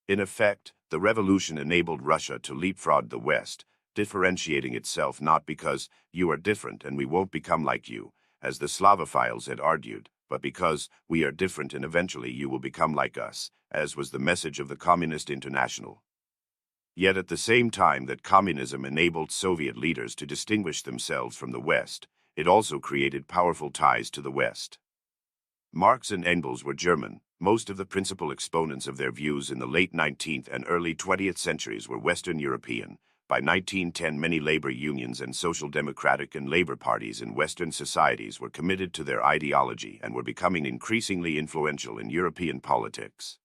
In effect, the revolution enabled Russia to leapfrog the West, differentiating itself not because you are different and we won't become like you, as the Slavophiles had argued, but because we are different and eventually you will become like us, as was the message of the Communist International. Yet at the same time that communism enabled Soviet leaders to distinguish themselves from the West, it also created powerful ties to the West. Marx and Engels were German. Most of the principal exponents of their views in the late 19th and early 20th centuries were Western European. By 1910, many labor unions and social democratic and labor parties in Western societies were committed to their ideology and were becoming increasingly influential in European politics.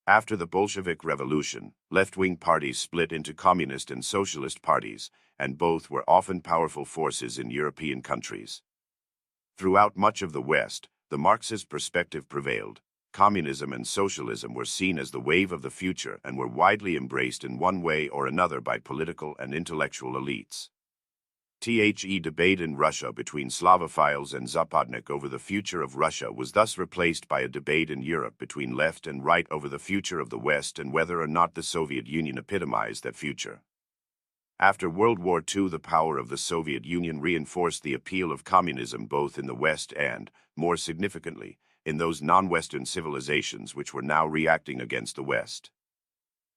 After the Bolshevik Revolution, left-wing parties split into communist and socialist parties, and both were often powerful forces in European countries. Throughout much of the West, the Marxist perspective prevailed. Communism and socialism were seen as the wave of the future and were widely embraced in one way or another by political and intellectual elites. The debate in Russia between Slavophiles and Zapadnik over the future of Russia was thus replaced by a debate in Europe between left and right over the future of the West and whether or not the Soviet Union epitomized that future. After World War II, the power of the Soviet Union reinforced the appeal of communism both in the West and, more significantly, in those non-Western civilizations which were now reacting against the West.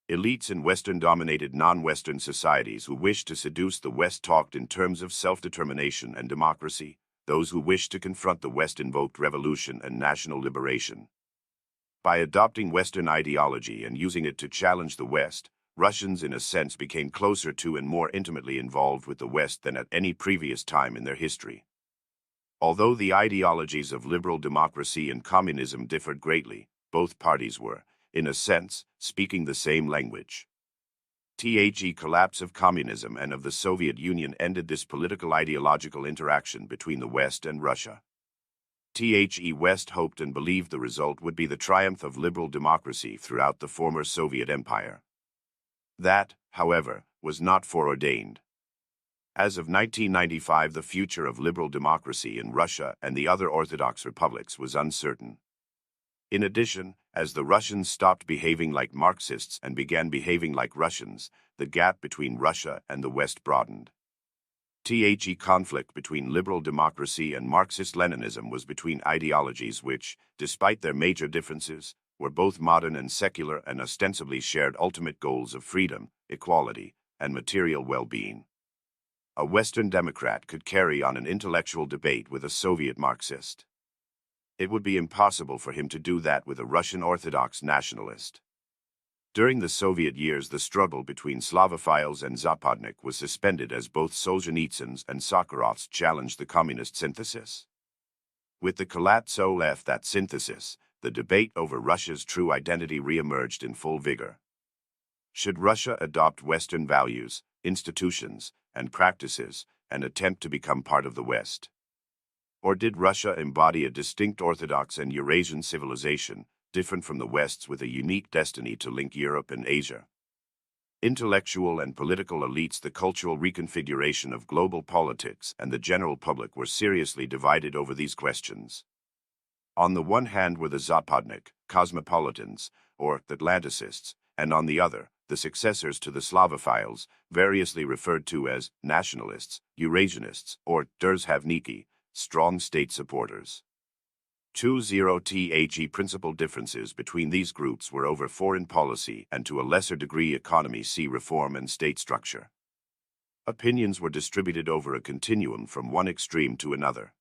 Elites in Western-dominated non-Western societies who wished to seduce the West talked in terms of self-determination and democracy. Those who wished to confront the West invoked revolution and national liberation. By adopting Western ideology and using it to challenge the West, Russians in a sense became closer to and more intimately involved with the West than at any previous time in their history. Although the ideologies of liberal democracy and communism differed greatly, both parties were, in a sense, speaking the same language. The collapse of communism and of the Soviet Union ended this political ideological interaction between the West and Russia. The West hoped and believed the result would be the triumph of liberal democracy throughout the former Soviet Empire. That, however, was not foreordained. As of 1995, the future of liberal democracy in Russia and the other Orthodox republics was uncertain. In addition, as the Russians stopped behaving like Marxists and began behaving like Russians, the gap between Russia and the West broadened. The conflict between liberal democracy and Marxist-Leninism was between ideologies which, despite their major differences, were both modern and secular and ostensibly shared ultimate goals of freedom, equality, and material well-being. A Western Democrat could carry on an intellectual debate with a Soviet Marxist. It would be impossible for him to do that with a Russian Orthodox nationalist. During the Soviet years, the struggle between Slavophiles and Zapadnik was suspended as both Solzhenitsyn's and Sakharov's challenged the communist synthesis. With the collapse of that synthesis, the debate over Russia's true identity re-emerged in full vigor. Should Russia adopt Western values, institutions, and practices and attempt to become part of the West? Or did Russia embody a distinct Orthodox and Eurasian civilization, different from the West's with a unique destiny to link Europe and Asia? Intellectual and political elites, the cultural reconfiguration of global politics, and the general public were seriously divided over these questions. On the one hand were the Zapadnik, cosmopolitans, or Atlanticists, and on the other, the successors to the Slavophiles, variously referred to as nationalists, Eurasianists, or Državniki, strong state supporters. 20 principal differences between these groups were over foreign policy and to a lesser degree economy, see reform and state structure. Opinions were distributed over a continuum from one extreme to another.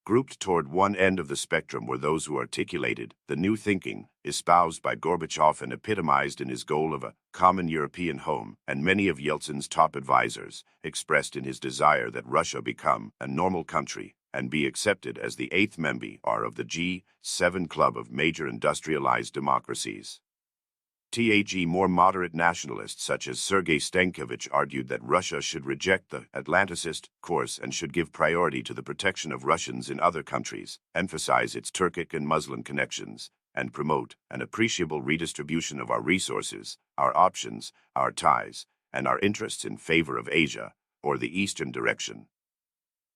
Grouped toward one end of the spectrum were those who articulated the new thinking espoused by Gorbachev and epitomized in his goal of a common European home, and many of Yeltsin's top advisors expressed in his desire that Russia become a normal country and be accepted as the eighth member of the G7 club of major industrialized democracies. More moderate nationalists such as Sergei Stankovic argued that Russia should reject the Atlanticist course and should give priority to the protection of Russians in other countries, emphasize its Turkic and Muslim connections, and promote an appreciable redistribution of our resources, our options, our ties, and our interests in favor of Asia, or the Eastern direction.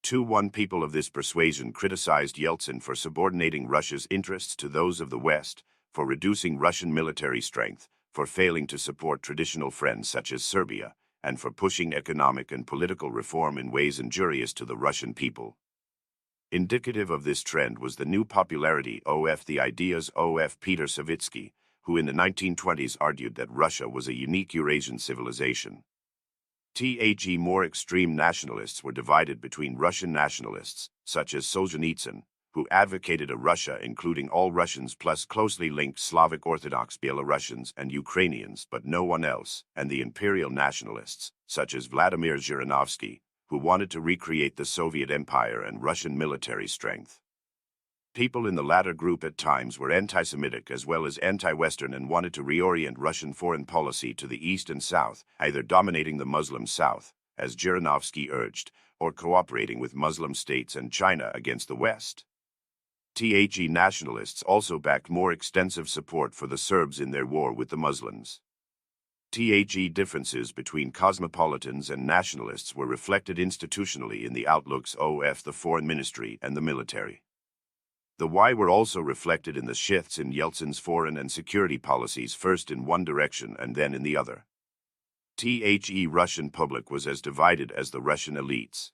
2-1 People of this persuasion criticized Yeltsin for subordinating Russia's interests to those of the West, for reducing Russian military strength, for failing to support traditional friends such as Serbia, and for pushing economic and political reform in ways injurious to the Russian people. Indicative of this trend was the new popularity of the ideas of Peter Savitsky, who in the 1920s argued that Russia was a unique Eurasian civilization. More extreme nationalists were divided between Russian nationalists, such as Solzhenitsyn, who advocated a Russia including all Russians plus closely linked Slavic Orthodox Belarusians and Ukrainians but no one else, and the imperial nationalists, such as Vladimir Zhirinovsky, who wanted to recreate the Soviet Empire and Russian military strength. People in the latter group at times were anti-Semitic as well as anti-Western and wanted to reorient Russian foreign policy to the East and South, either dominating the Muslim South, as Zhirinovsky urged, or cooperating with Muslim states and China against the West. Nationalists also backed more extensive support for the Serbs in their war with the Muslims. Differences between cosmopolitans and nationalists were reflected institutionally in the outlooks of the foreign ministry and the military. The why were also reflected in the shifts in Yeltsin's foreign and security policies, first in one direction and then in the other. Russian public was as divided as the Russian elites.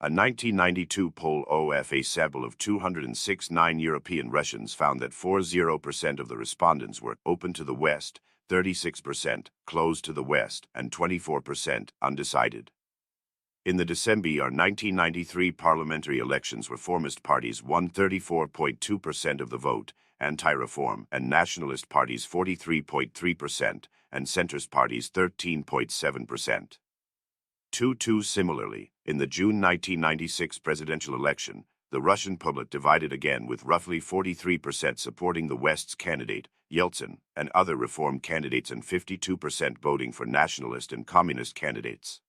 A 1992 poll of a sample of 206 European Russians found that 40% of the respondents were open to the West, 36% closed to the West, and 24% undecided. In the December 1993 parliamentary elections, reformist parties won 34.2% of the vote, anti-reform and nationalist parties 43.3%, and centrist parties 13.7%. Similarly, in the June 1996 presidential election, the Russian public divided again, with roughly 43% supporting the West's candidate, Yeltsin, and other reform candidates, and 52% voting for nationalist and communist candidates.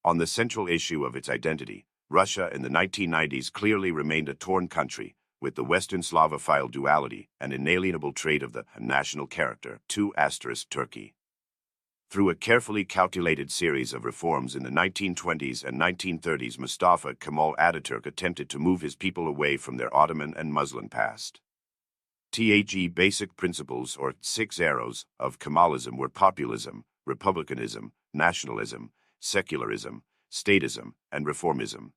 On the central issue of its identity, Russia in the 1990s clearly remained a torn country, with the Western Slavophile duality, an inalienable trait of the national character, Turkey. Through a carefully calculated series of reforms in the 1920s and 1930s, Mustafa Kemal Ataturk attempted to move his people away from their Ottoman and Muslim past. Basic principles, or 6 arrows, of Kemalism were populism, republicanism, nationalism, secularism, statism, and reformism.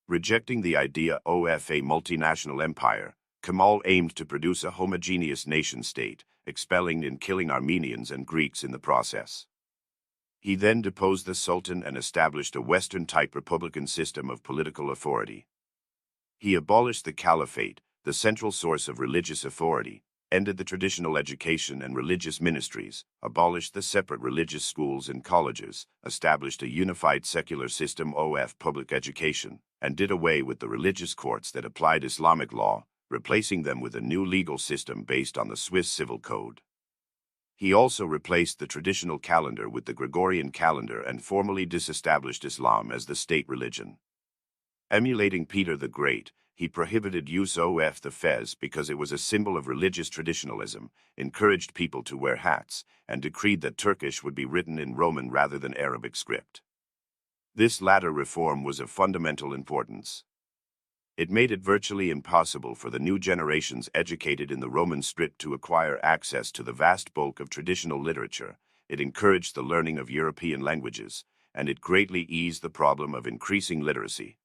Rejecting the idea of a multinational empire, Kemal aimed to produce a homogeneous nation-state, expelling and killing Armenians and Greeks in the process. He then deposed the Sultan and established a Western-type republican system of political authority. He abolished the caliphate, the central source of religious authority, ended the traditional education and religious ministries, abolished the separate religious schools and colleges, established a unified secular system of public education, and did away with the religious courts that applied Islamic law, replacing them with a new legal system based on the Swiss Civil Code. He also replaced the traditional calendar with the Gregorian calendar and formally disestablished Islam as the state religion. Emulating Peter the Great, he prohibited use of the fez because it was a symbol of religious traditionalism, encouraged people to wear hats, and decreed that Turkish would be written in Roman rather than Arabic script. This latter reform was of fundamental importance. It made it virtually impossible for the new generations educated in the Roman script to acquire access to the vast bulk of traditional literature. It encouraged the learning of European languages, and it greatly eased the problem of increasing literacy.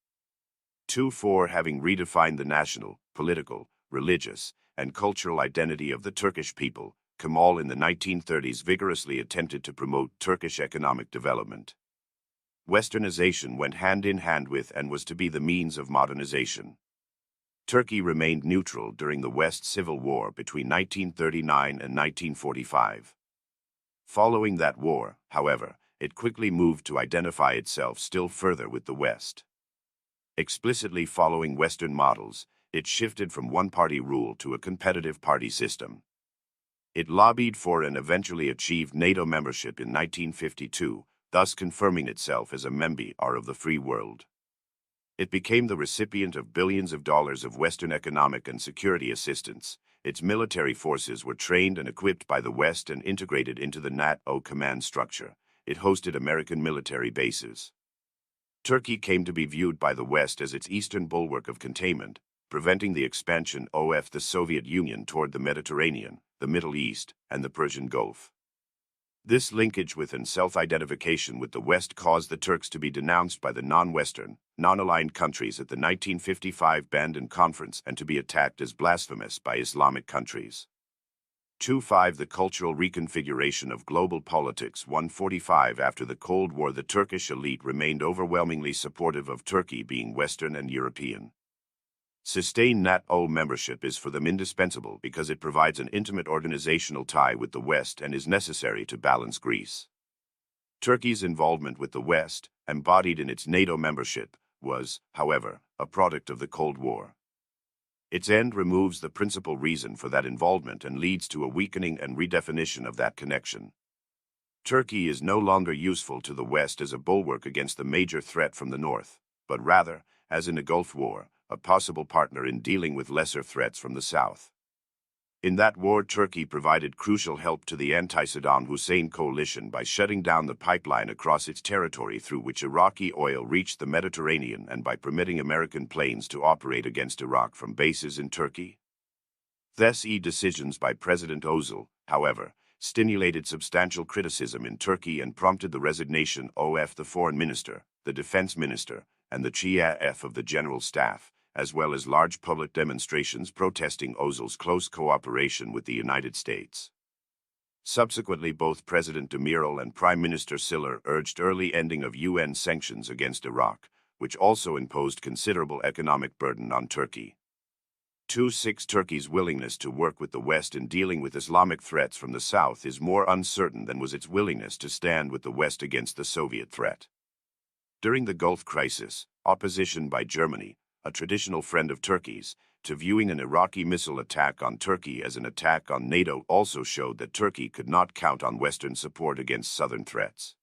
4 Having redefined the national, political, religious, and cultural identity of the Turkish people, Kemal in the 1930s vigorously attempted to promote Turkish economic development. Westernization went hand in hand with and was to be the means of modernization. Turkey remained neutral during the West Civil War between 1939 and 1945. Following that war, however, it quickly moved to identify itself still further with the West. Explicitly following Western models, it shifted from one-party rule to a competitive party system. It lobbied for and eventually achieved NATO membership in 1952, thus confirming itself as a member of the free world. It became the recipient of billions of dollars of Western economic and security assistance. Its military forces were trained and equipped by the West and integrated into the NATO command structure. It hosted American military bases. Turkey came to be viewed by the West as its eastern bulwark of containment, preventing the expansion of the Soviet Union toward the Mediterranean, the Middle East, and the Persian Gulf. This linkage with and self-identification with the West caused the Turks to be denounced by the non-Western, non-aligned countries at the 1955 Bandung Conference and to be attacked as blasphemous by Islamic countries. 2.5 The cultural reconfiguration of global politics. 145 After the Cold War, the Turkish elite remained overwhelmingly supportive of Turkey being Western and European. Sustained NATO membership is for them indispensable because it provides an intimate organizational tie with the West and is necessary to balance Greece. Turkey's involvement with the West, embodied in its NATO membership, was, however, a product of the Cold War. Its end removes the principal reason for that involvement and leads to a weakening and redefinition of that connection. Turkey is no longer useful to the West as a bulwark against the major threat from the North, but rather, as in the Gulf War, a possible partner in dealing with lesser threats from the South. In that war, Turkey provided crucial help to the anti-Saddam Hussein coalition by shutting down the pipeline across its territory through which Iraqi oil reached the Mediterranean and by permitting American planes to operate against Iraq from bases in Turkey. Thus, decisions by President Özal, however, stimulated substantial criticism in Turkey and prompted the resignation of the foreign minister, the defense minister, and the chief of the general staff, as well as large public demonstrations protesting Özal's close cooperation with the United States. Subsequently, both President Demirel and Prime Minister Siller urged early ending of UN sanctions against Iraq, which also imposed considerable economic burden on Turkey. 2.6 Turkey's willingness to work with the West in dealing with Islamic threats from the South is more uncertain than was its willingness to stand with the West against the Soviet threat. During the Gulf crisis, opposition by Germany, a traditional friend of Turkey's, to viewing an Iraqi missile attack on Turkey as an attack on NATO also showed that Turkey could not count on Western support against Southern threats.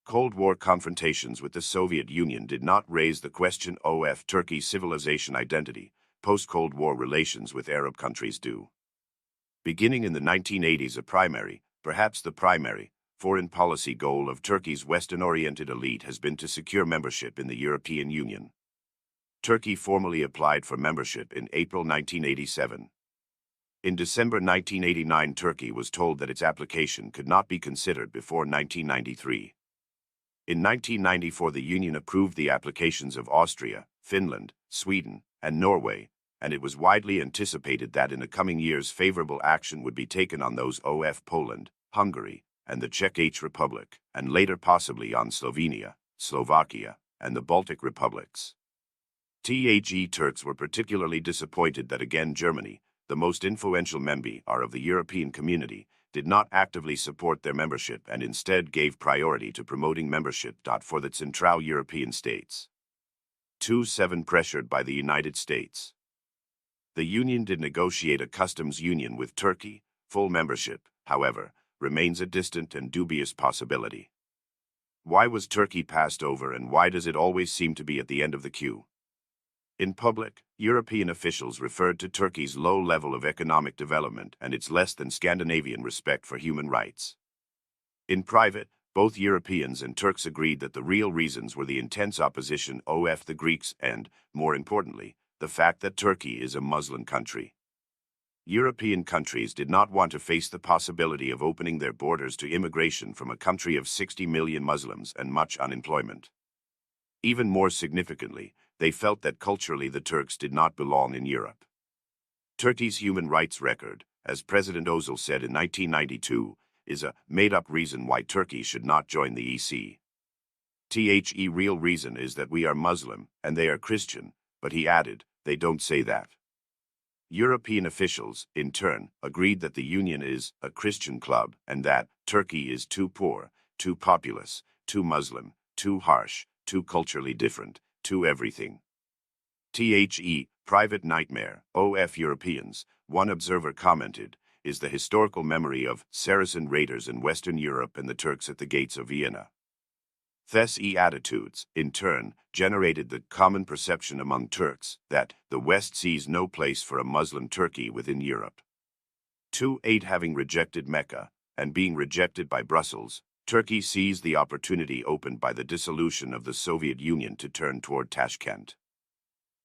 Cold War confrontations with the Soviet Union did not raise the question of Turkey's civilization identity. Post-Cold War relations with Arab countries do. Beginning in the 1980s, perhaps the primary, foreign policy goal of Turkey's Western-oriented elite has been to secure membership in the European Union. Turkey formally applied for membership in April 1987. In December 1989, Turkey was told that its application could not be considered before 1993. In 1994, the Union approved the applications of Austria, Finland, Sweden, and Norway, and it was widely anticipated that in the coming years favorable action would be taken on those of Poland, Hungary, and the Czech Republic, and later possibly on Slovenia, Slovakia, and the Baltic republics. Turks were particularly disappointed that again Germany, the most influential member of the European community, did not actively support their membership and instead gave priority to promoting membership for the Central European states. 2.7 Pressured by the United States. The Union did negotiate a customs union with Turkey. Full membership, however, remains a distant and dubious possibility. Why was Turkey passed over, and why does it always seem to be at the end of the queue? In public, European officials referred to Turkey's low level of economic development and its less than Scandinavian respect for human rights. In private, both Europeans and Turks agreed that the real reasons were the intense opposition of the Greeks and, more importantly, the fact that Turkey is a Muslim country. European countries did not want to face the possibility of opening their borders to immigration from a country of 60 million Muslims and much unemployment. Even more significantly, they felt that culturally the Turks did not belong in Europe. Turkey's human rights record, as President Özal said in 1992, is a made-up reason why Turkey should not join the EC. The real reason is that we are Muslim and they are Christian, but he added, they don't say that. European officials, in turn, agreed that the Union is a Christian club and that Turkey is too poor, too populous, too Muslim, too harsh, too culturally different, too everything. Private nightmare, of Europeans, one observer commented, is the historical memory of Saracen raiders in Western Europe and the Turks at the gates of Vienna. These attitudes, in turn, generated the common perception among Turks that the West sees no place for a Muslim Turkey within Europe. 2-8 Having rejected Mecca, and being rejected by Brussels, Turkey seized the opportunity opened by the dissolution of the Soviet Union to turn toward Tashkent.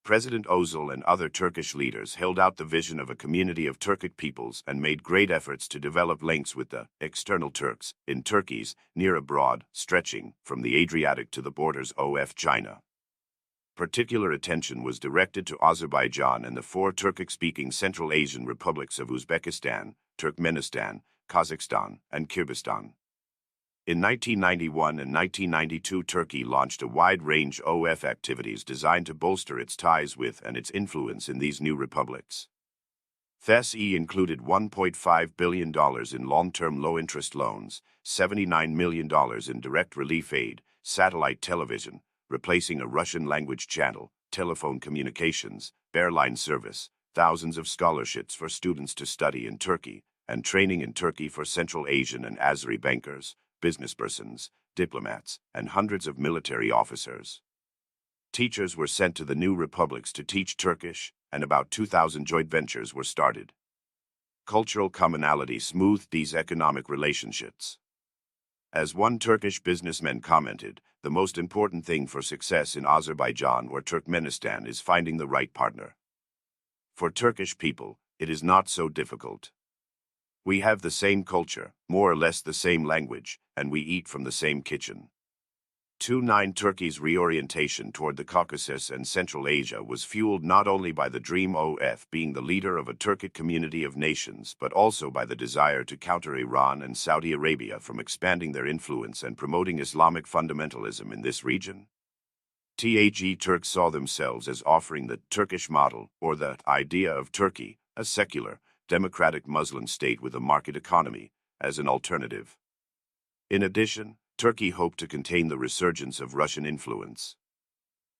President Özal and other Turkish leaders held out the vision of a community of Turkic peoples and made great efforts to develop links with the external Turks in Turkeys near abroad, stretching from the Adriatic to the borders of China. Particular attention was directed to Azerbaijan and the 4 Turkic-speaking Central Asian republics of Uzbekistan, Turkmenistan, Kazakhstan, and Kyrgyzstan. In 1991 and 1992, Turkey launched a wide range of activities designed to bolster its ties with and its influence in these new republics. These included $1.5 billion in long-term low-interest loans, $79 million in direct relief aid, satellite television, replacing a Russian-language channel, telephone communications, airline service, thousands of scholarships for students to study in Turkey, and training in Turkey for Central Asian and Azeri bankers, businesspersons, diplomats, and hundreds of military officers. Teachers were sent to the new republics to teach Turkish, and about 2,000 joint ventures were started. Cultural commonality smoothed these economic relationships. As one Turkish businessman commented, the most important thing for success in Azerbaijan or Turkmenistan is finding the right partner. For Turkish people, it is not so difficult. We have the same culture, more or less the same language, and we eat from the same kitchen. 2-9 Turkey's reorientation toward the Caucasus and Central Asia was fueled not only by the dream of being the leader of a Turkic community of nations, but also by the desire to counter Iran and Saudi Arabia from expanding their influence and promoting Islamic fundamentalism in this region. Turks saw themselves as offering the Turkish model, or the idea of Turkey, a secular, democratic Muslim state with a market economy, as an alternative. In addition, Turkey hoped to contain the resurgence of Russian influence.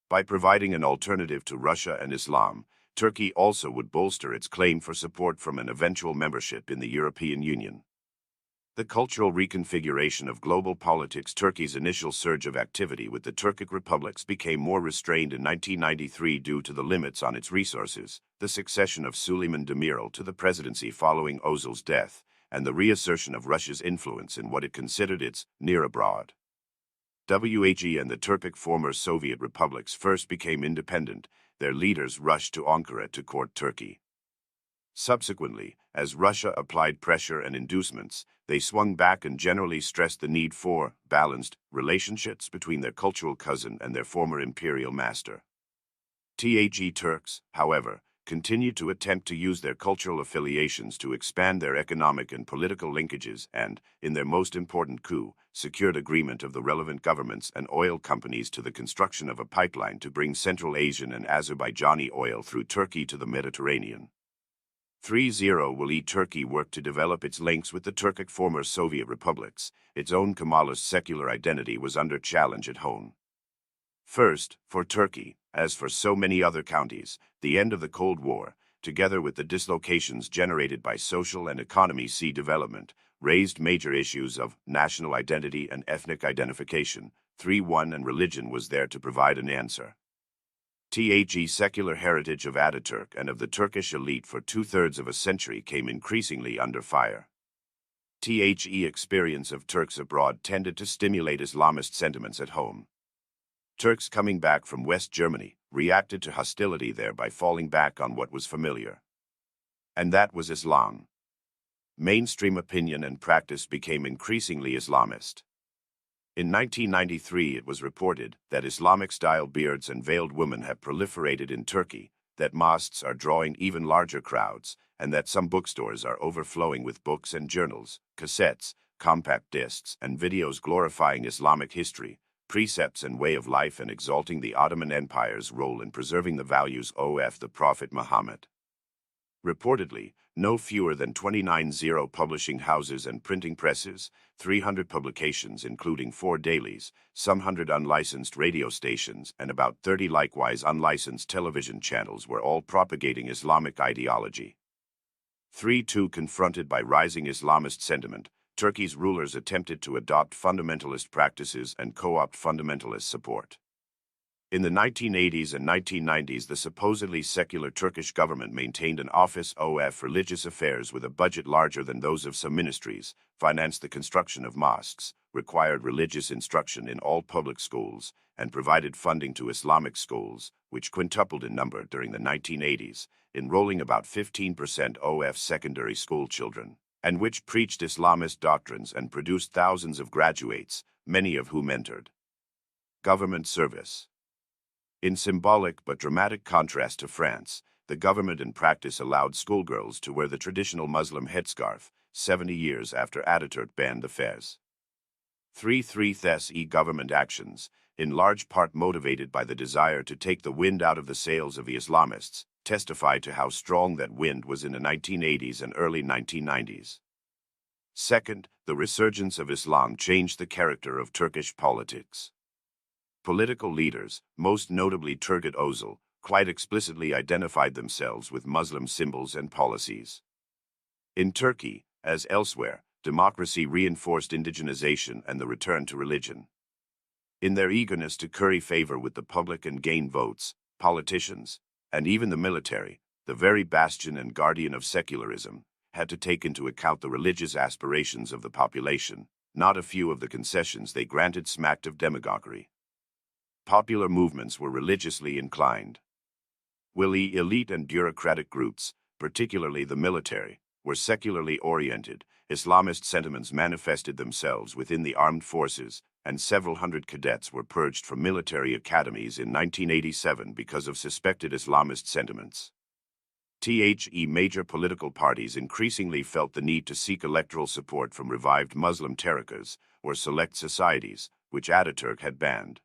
By providing an alternative to Russia and Islam, Turkey also would bolster its claim for support from an eventual membership in the European Union. The cultural reconfiguration of global politics. Turkey's initial surge of activity with the Turkic republics became more restrained in 1993 due to the limits on its resources, the succession of Süleyman Demirel to the presidency following Özal's death, and the reassertion of Russia's influence in what it considered its near abroad. WHE and the Turkic former Soviet republics first became independent, their leaders rushed to Ankara to court Turkey. Subsequently, as Russia applied pressure and inducements, they swung back and generally stressed the need for balanced relationships between their cultural cousin and their former imperial master. Turks, however, continued to attempt to use their cultural affiliations to expand their economic and political linkages and, in their most important coup, secured agreement of the relevant governments and oil companies to the construction of a pipeline to bring Central Asian and Azerbaijani oil through Turkey to the Mediterranean. 3-0 Turkey worked to develop its links with the Turkic former Soviet republics. Its own Kemalist secular identity was under challenge at home. First, for Turkey, as for so many other countries, the end of the Cold War, together with the dislocations generated by social and economic development, raised major issues of national identity and ethnic identification. 3-1 and religion was there to provide an answer. Secular heritage of Ataturk and of the Turkish elite for 2/3 of a century came increasingly under fire. Experience of Turks abroad tended to stimulate Islamist sentiments at home. Turks coming back from West Germany reacted to hostility there by falling back on what was familiar. And that was Islam. Mainstream opinion and practice became increasingly Islamist. In 1993 it was reported that Islamic-style beards and veiled women have proliferated in Turkey, that mosques are drawing even larger crowds, and that some bookstores are overflowing with books and journals, cassettes, compact discs, and videos glorifying Islamic history, precepts and way of life and exalting the Ottoman Empire's role in preserving the values of the Prophet Muhammad. Reportedly, no fewer than 29 publishing houses and printing presses, 300 publications including 4 dailies, some 100 unlicensed radio stations, and about 30 likewise unlicensed television channels were all propagating Islamic ideology. 3-2 Confronted by rising Islamist sentiment, Turkey's rulers attempted to adopt fundamentalist practices and co-opt fundamentalist support. In the 1980s and 1990s, the supposedly secular Turkish government maintained an Office of Religious Affairs with a budget larger than those of some ministries, financed the construction of mosques, required religious instruction in all public schools, and provided funding to Islamic schools, which quintupled in number during the 1980s, enrolling about 15% of secondary school children, and which preached Islamist doctrines and produced thousands of graduates, many of whom entered government service. In symbolic but dramatic contrast to France, the government in practice allowed schoolgirls to wear the traditional Muslim headscarf, 70 years after Ataturk banned the fez. 3-3 THES government actions, in large part motivated by the desire to take the wind out of the sails of the Islamists, testify to how strong that wind was in the 1980s and early 1990s. Second, the resurgence of Islam changed the character of Turkish politics. Political leaders, most notably Turgut Özal, quite explicitly identified themselves with Muslim symbols and policies. In Turkey, as elsewhere, democracy reinforced indigenization and the return to religion. In their eagerness to curry favor with the public and gain votes, politicians, and even the military, the very bastion and guardian of secularism, had to take into account the religious aspirations of the population. Not a few of the concessions they granted smacked of demagoguery. Popular movements were religiously inclined. While the elite and bureaucratic groups, particularly the military, were secularly oriented, Islamist sentiments manifested themselves within the armed forces, and several hundred cadets were purged from military academies in 1987 because of suspected Islamist sentiments. Major political parties increasingly felt the need to seek electoral support from revived Muslim tariqas, or select societies, which Ataturk had banned.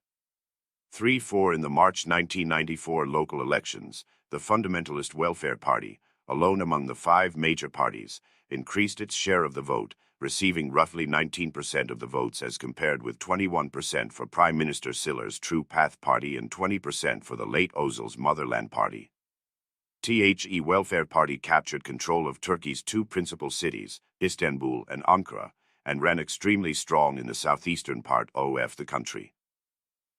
3-4 In the March 1994 local elections, the Fundamentalist Welfare Party, alone among the 5 major parties, increased its share of the vote, receiving roughly 19% of the votes as compared with 21% for Prime Minister Siller's True Path Party and 20% for the late Özal's Motherland Party. The Welfare Party captured control of Turkey's 2 principal cities, Istanbul and Ankara, and ran extremely strong in the southeastern part of the country.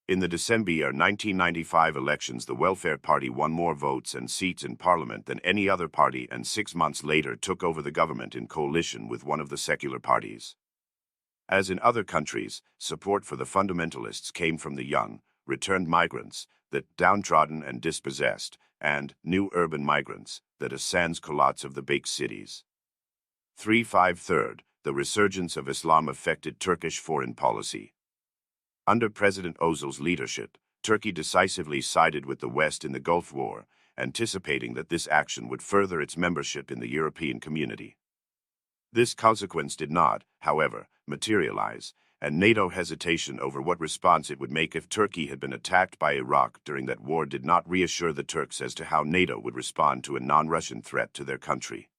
In the December 1995 elections, the Welfare Party won more votes and seats in parliament than any other party, and 6 months later took over the government in coalition with one of the secular parties. As in other countries, support for the fundamentalists came from the young, returned migrants, the downtrodden and dispossessed, and new urban migrants, the sans-culottes of the big cities. 3-5 Third, the resurgence of Islam affected Turkish foreign policy. Under President Özal's leadership, Turkey decisively sided with the West in the Gulf War, anticipating that this action would further its membership in the European community. This consequence did not, however, materialize, and NATO hesitation over what response it would make if Turkey had been attacked by Iraq during that war did not reassure the Turks as to how NATO would respond to a non-Russian threat to their country.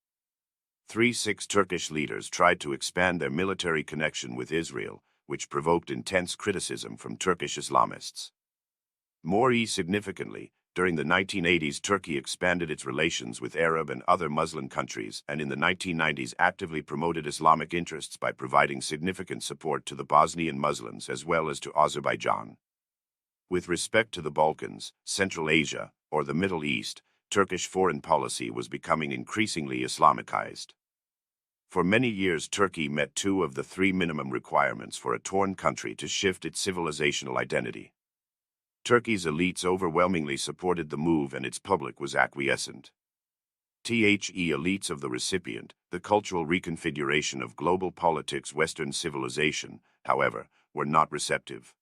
3-6 Turkish leaders tried to expand their military connection with Israel, which provoked intense criticism from Turkish Islamists. More significantly, during the 1980s, Turkey expanded its relations with Arab and other Muslim countries, and in the 1990s actively promoted Islamic interests by providing significant support to the Bosnian Muslims as well as to Azerbaijan. With respect to the Balkans, Central Asia, or the Middle East, Turkish foreign policy was becoming increasingly Islamicized. For many years, Turkey met 2 of the 3 minimum requirements for a torn country to shift its civilizational identity. Turkey's elites overwhelmingly supported the move and its public was acquiescent. The elites of the recipient, the cultural reconfiguration of global politics, Western civilization, however, were not receptive.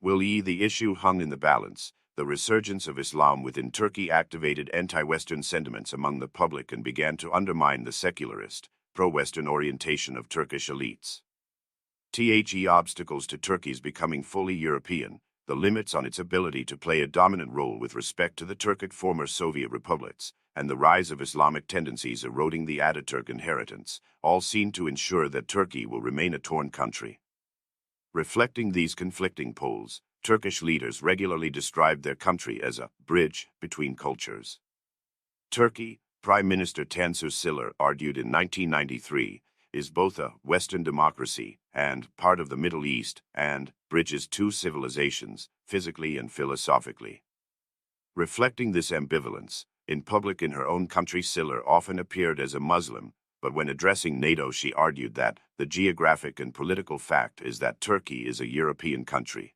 While the issue hung in the balance, the resurgence of Islam within Turkey activated anti-Western sentiments among the public and began to undermine the secularist, pro-Western orientation of Turkish elites. Obstacles to Turkey's becoming fully European, the limits on its ability to play a dominant role with respect to the Turkic former Soviet republics, and the rise of Islamic tendencies eroding the Ataturk inheritance, all seem to ensure that Turkey will remain a torn country. Reflecting these conflicting poles, Turkish leaders regularly described their country as a bridge between cultures. Turkey, Prime Minister Tansu Çiller argued in 1993, is both a Western democracy and part of the Middle East and bridges two civilizations, physically and philosophically. Reflecting this ambivalence, in public in her own country Çiller often appeared as a Muslim, but when addressing NATO she argued that the geographic and political fact is that Turkey is a European country.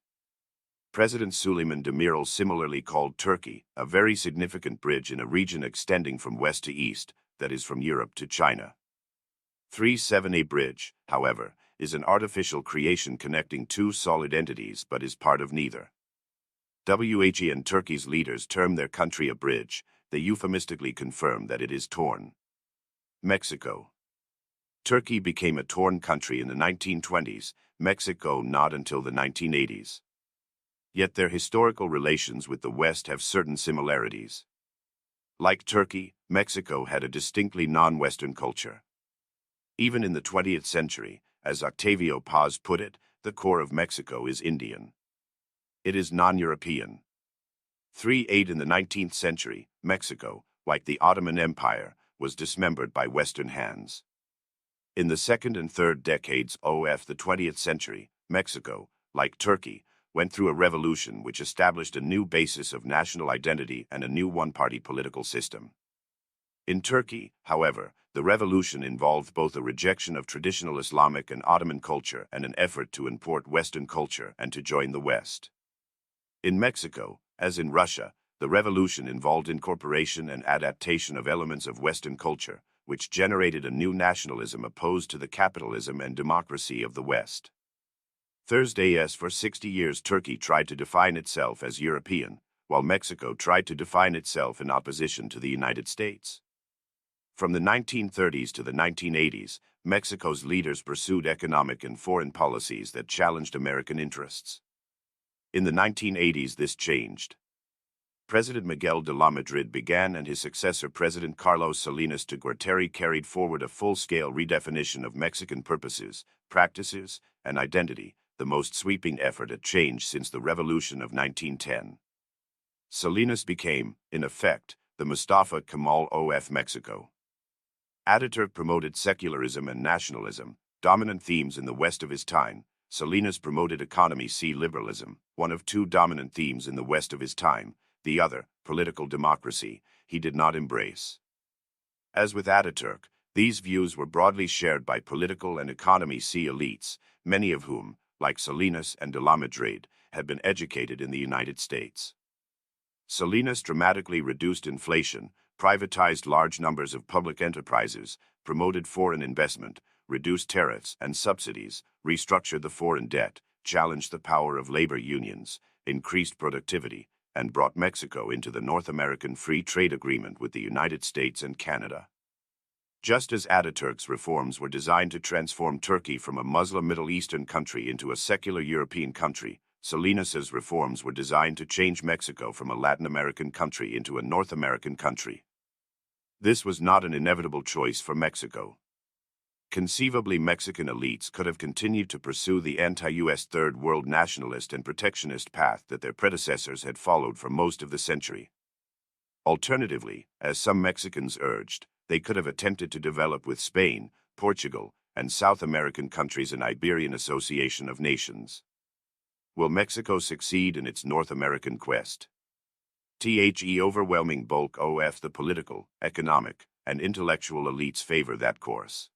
President Süleyman Demirel similarly called Turkey a very significant bridge in a region extending from west to east, that is from Europe to China. 37A Bridge, however, is an artificial creation connecting two solid entities but is part of neither. WHE and Turkey's leaders term their country a bridge, they euphemistically confirm that it is torn. Mexico. Turkey became a torn country in the 1920s, Mexico not until the 1980s. Yet their historical relations with the West have certain similarities. Like Turkey, Mexico had a distinctly non-Western culture. Even in the 20th century, as Octavio Paz put it, the core of Mexico is Indian. It is non-European. 3/8 in the 19th century, Mexico, like the Ottoman Empire, was dismembered by Western hands. In the second and third decades of the 20th century, Mexico, like Turkey, went through a revolution which established a new basis of national identity and a new one-party political system. In Turkey, however, the revolution involved both a rejection of traditional Islamic and Ottoman culture and an effort to import Western culture and to join the West. In Mexico, as in Russia, the revolution involved incorporation and adaptation of elements of Western culture, which generated a new nationalism opposed to the capitalism and democracy of the West. For 60 years Turkey tried to define itself as European, while Mexico tried to define itself in opposition to the United States. From the 1930s to the 1980s, Mexico's leaders pursued economic and foreign policies that challenged American interests. In the 1980s this changed. President Miguel de la Madrid began and his successor President Carlos Salinas de Gortari carried forward a full-scale redefinition of Mexican purposes, practices, and identity, the most sweeping effort at change since the Revolution of 1910. Salinas became, in effect, the Mustafa Kemal of Mexico. Ataturk promoted secularism and nationalism, dominant themes in the West of his time. Salinas promoted economy liberalism, one of two dominant themes in the West of his time, the other, political democracy, he did not embrace. As with Ataturk, these views were broadly shared by political and economy elites, many of whom, like Salinas and de la Madrid, had been educated in the United States. Salinas dramatically reduced inflation, privatized large numbers of public enterprises, promoted foreign investment, reduced tariffs and subsidies, restructured the foreign debt, challenged the power of labor unions, increased productivity, and brought Mexico into the North American Free Trade Agreement with the United States and Canada. Just as Ataturk's reforms were designed to transform Turkey from a Muslim Middle Eastern country into a secular European country, Salinas's reforms were designed to change Mexico from a Latin American country into a North American country. This was not an inevitable choice for Mexico. Conceivably, Mexican elites could have continued to pursue the anti-U.S. Third World nationalist and protectionist path that their predecessors had followed for most of the century. Alternatively, as some Mexicans urged, they could have attempted to develop with Spain, Portugal, and South American countries an Iberian Association of Nations. Will Mexico succeed in its North American quest? The overwhelming bulk of the political, economic, and intellectual elites favor that course.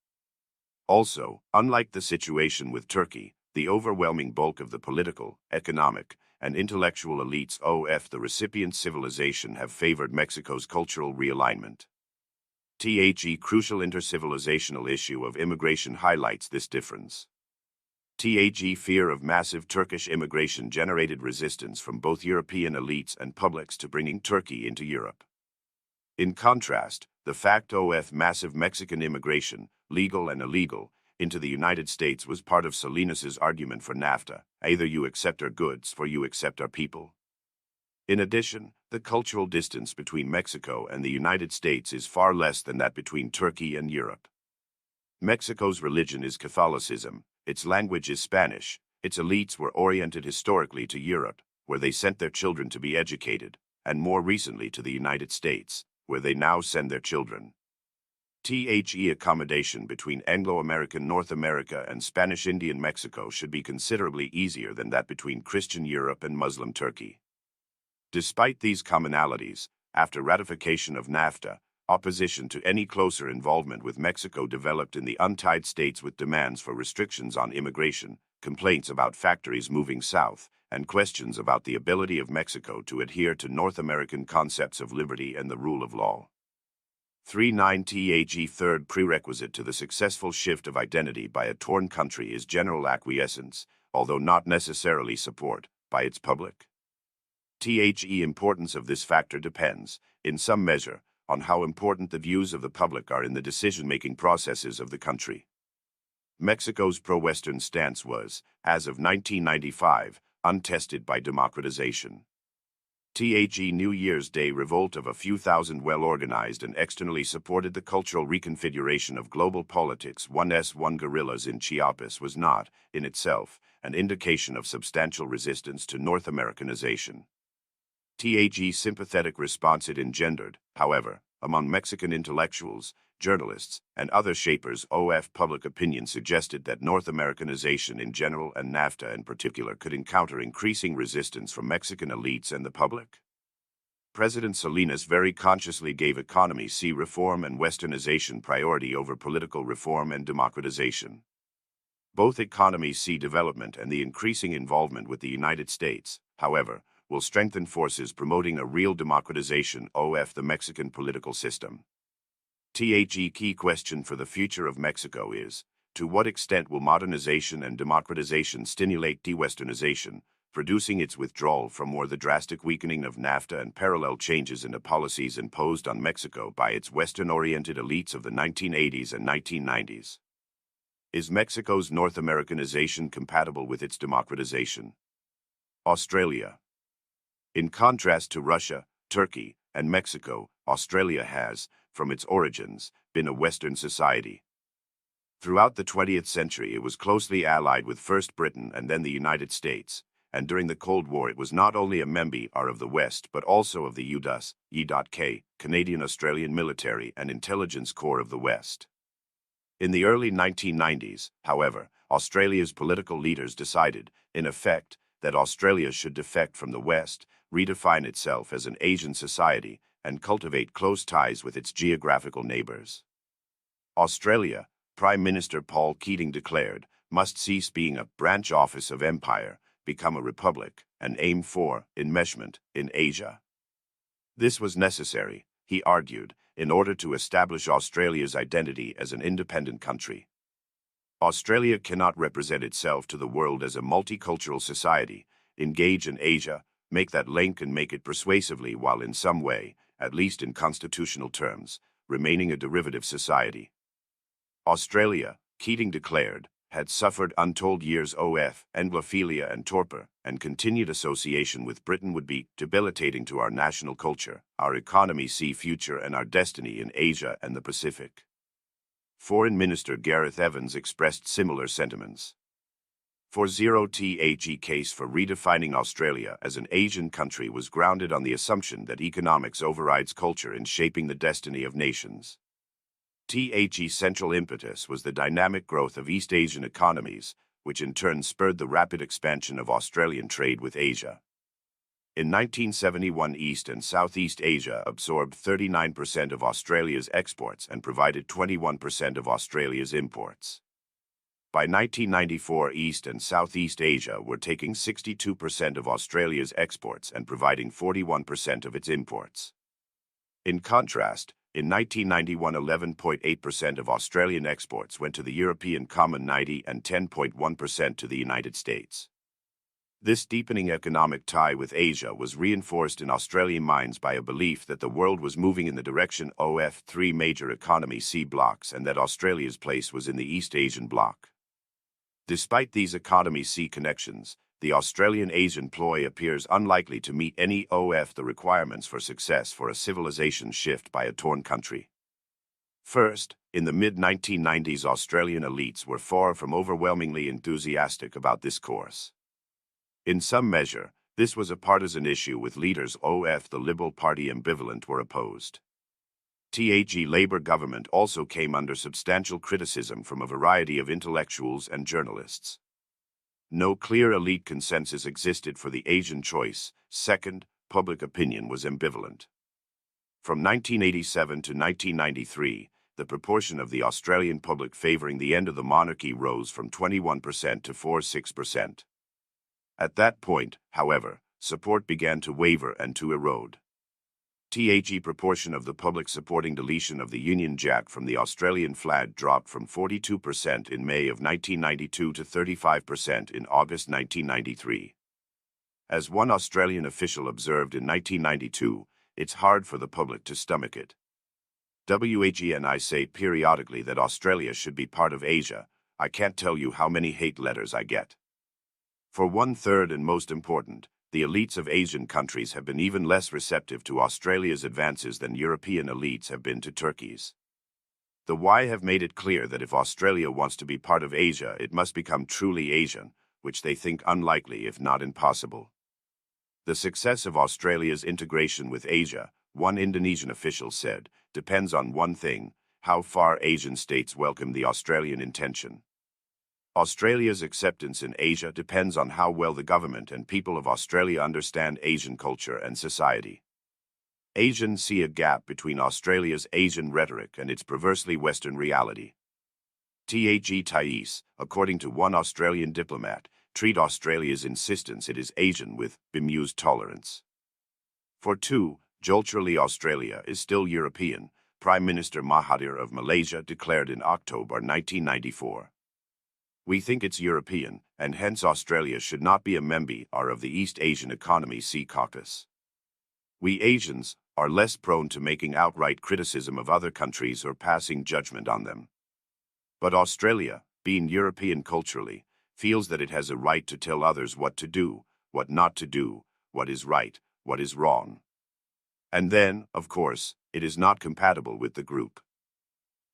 Also, unlike the situation with Turkey, the overwhelming bulk of the political, economic, and intellectual elites of the recipient civilization have favored Mexico's cultural realignment. The crucial intercivilizational issue of immigration highlights this difference. The fear of massive Turkish immigration generated resistance from both European elites and publics to bringing Turkey into Europe. In contrast, the fact of massive Mexican immigration, legal and illegal, into the United States was part of Salinas's argument for NAFTA, either you accept our goods or you accept our people. In addition, the cultural distance between Mexico and the United States is far less than that between Turkey and Europe. Mexico's religion is Catholicism, its language is Spanish, its elites were oriented historically to Europe, where they sent their children to be educated, and more recently to the United States, where they now send their children. The accommodation between Anglo-American North America and Spanish Indian Mexico should be considerably easier than that between Christian Europe and Muslim Turkey. Despite these commonalities, after ratification of NAFTA, opposition to any closer involvement with Mexico developed in the untied states with demands for restrictions on immigration, complaints about factories moving south, and questions about the ability of Mexico to adhere to North American concepts of liberty and the rule of law. 39th third prerequisite to the successful shift of identity by a torn country is general acquiescence, although not necessarily support, by its public. The importance of this factor depends, in some measure, on how important the views of the public are in the decision-making processes of the country. Mexico's pro-Western stance was, as of 1995, untested by democratization. The New Year's Day revolt of a few thousand well-organized and externally supported the cultural reconfiguration of global politics. 1 guerrillas in Chiapas was not, in itself, an indication of substantial resistance to North Americanization. The sympathetic response it engendered, however, among Mexican intellectuals, journalists, and other shapers of public opinion suggested that North Americanization in general and NAFTA in particular could encounter increasing resistance from Mexican elites and the public. President Salinas very consciously gave economy reform and westernization priority over political reform and democratization. Both economy development and the increasing involvement with the United States, however, will strengthen forces promoting a real democratization of the Mexican political system. The key question for the future of Mexico is, to what extent will modernization and democratization stimulate de-Westernization, producing its withdrawal from the drastic weakening of NAFTA and parallel changes in the policies imposed on Mexico by its Western-oriented elites of the 1980s and 1990s? Is Mexico's North Americanization compatible with its democratization? Australia. In contrast to Russia, Turkey, and Mexico, Australia has, from its origins, been a Western society. Throughout the 20th century it was closely allied with first Britain and then the United States, and during the Cold War it was not only a member of the West but also of the UDAS, Canadian-Australian Military and Intelligence Corps of the West. In the early 1990s, however, Australia's political leaders decided, in effect, that Australia should defect from the West, redefine itself as an Asian society, and cultivate close ties with its geographical neighbors. Australia, Prime Minister Paul Keating declared, must cease being a branch office of empire, become a republic, and aim for enmeshment in Asia. This was necessary, he argued, in order to establish Australia's identity as an independent country. Australia cannot represent itself to the world as a multicultural society, engage in Asia, make that link and make it persuasively while in some way, at least in constitutional terms, remaining a derivative society. Australia, Keating declared, had suffered untold years of Anglophilia and torpor, and continued association with Britain would be debilitating to our national culture, our economy, future and our destiny in Asia and the Pacific. Foreign Minister Gareth Evans expressed similar sentiments. The case for redefining Australia as an Asian country was grounded on the assumption that economics overrides culture in shaping the destiny of nations. The central impetus was the dynamic growth of East Asian economies, which in turn spurred the rapid expansion of Australian trade with Asia. In 1971, East and Southeast Asia absorbed 39% of Australia's exports and provided 21% of Australia's imports. By 1994, East and Southeast Asia were taking 62% of Australia's exports and providing 41% of its imports. In contrast, in 1991, 11.8% of Australian exports went to the European Common 90 and 10.1% to the United States. This deepening economic tie with Asia was reinforced in Australian minds by a belief that the world was moving in the direction of three major economy blocks and that Australia's place was in the East Asian bloc. Despite these economy connections, the Australian-Asian ploy appears unlikely to meet any of the requirements for success for a civilization shift by a torn country. First, in the mid-1990s, Australian elites were far from overwhelmingly enthusiastic about this course. In some measure, this was a partisan issue with leaders of the Liberal Party ambivalent or opposed. The Labour government also came under substantial criticism from a variety of intellectuals and journalists. No clear elite consensus existed for the Asian choice. Second, public opinion was ambivalent. From 1987 to 1993, the proportion of the Australian public favouring the end of the monarchy rose from 21% to 46%. At that point, however, support began to waver and to erode. The proportion of the public supporting deletion of the Union Jack from the Australian flag dropped from 42% in May of 1992 to 35% in August 1993. As one Australian official observed in 1992, it's hard for the public to stomach it. And I say periodically that Australia should be part of Asia. I can't tell you how many hate letters I get. For one-third and most important, the elites of Asian countries have been even less receptive to Australia's advances than European elites have been to Turkey's. The Y have made it clear that if Australia wants to be part of Asia, it must become truly Asian, which they think unlikely if not impossible. The success of Australia's integration with Asia, one Indonesian official said, depends on one thing: how far Asian states welcome the Australian intention. Australia's acceptance in Asia depends on how well the government and people of Australia understand Asian culture and society. Asians see a gap between Australia's Asian rhetoric and its perversely Western reality. Thais, according to one Australian diplomat, treat Australia's insistence it is Asian with bemused tolerance. For two, culturally Australia is still European, Prime Minister Mahathir of Malaysia declared in October 1994. We think it's European, and hence Australia should not be a member of the East Asian Economy Sea Caucus. We Asians are less prone to making outright criticism of other countries or passing judgment on them. But Australia, being European culturally, feels that it has a right to tell others what to do, what not to do, what is right, what is wrong. And then, of course, it is not compatible with the group.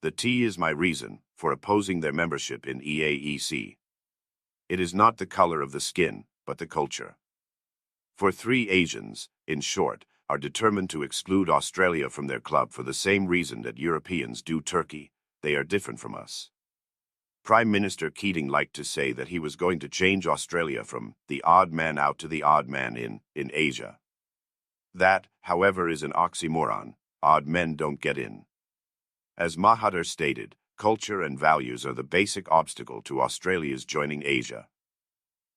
The T is my reason for opposing their membership in EAEC. It is not the color of the skin, but the culture. For three, Asians, in short, are determined to exclude Australia from their club for the same reason that Europeans do Turkey: they are different from us. Prime Minister Keating liked to say that he was going to change Australia from the odd man out to the odd man in Asia. That, however, is an oxymoron. Odd men don't get in. As Mahathir stated, culture and values are the basic obstacle to Australia's joining Asia.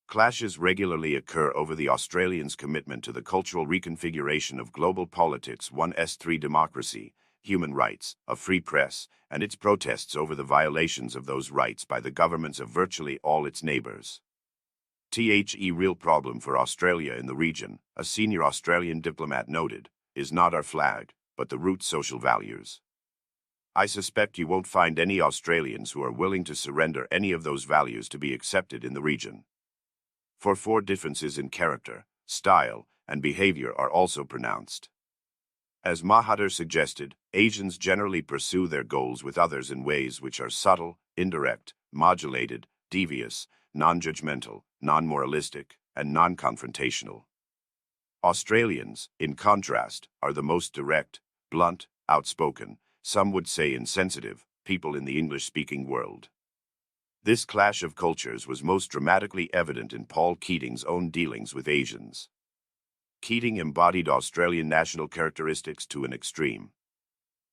Clashes regularly occur over the Australians' commitment to the cultural reconfiguration of global politics, 1s3 democracy, human rights, a free press, and its protests over the violations of those rights by the governments of virtually all its neighbours. The real problem for Australia in the region, a senior Australian diplomat noted, is not our flag, but the root social values. I suspect you won't find any Australians who are willing to surrender any of those values to be accepted in the region. For four, differences in character, style, and behavior are also pronounced. As Mahathir suggested, Asians generally pursue their goals with others in ways which are subtle, indirect, modulated, devious, non-judgmental, non-moralistic, and non-confrontational. Australians, in contrast, are the most direct, blunt, outspoken, some would say insensitive, people in the English-speaking world. This clash of cultures was most dramatically evident in Paul Keating's own dealings with Asians. Keating embodied Australian national characteristics to an extreme.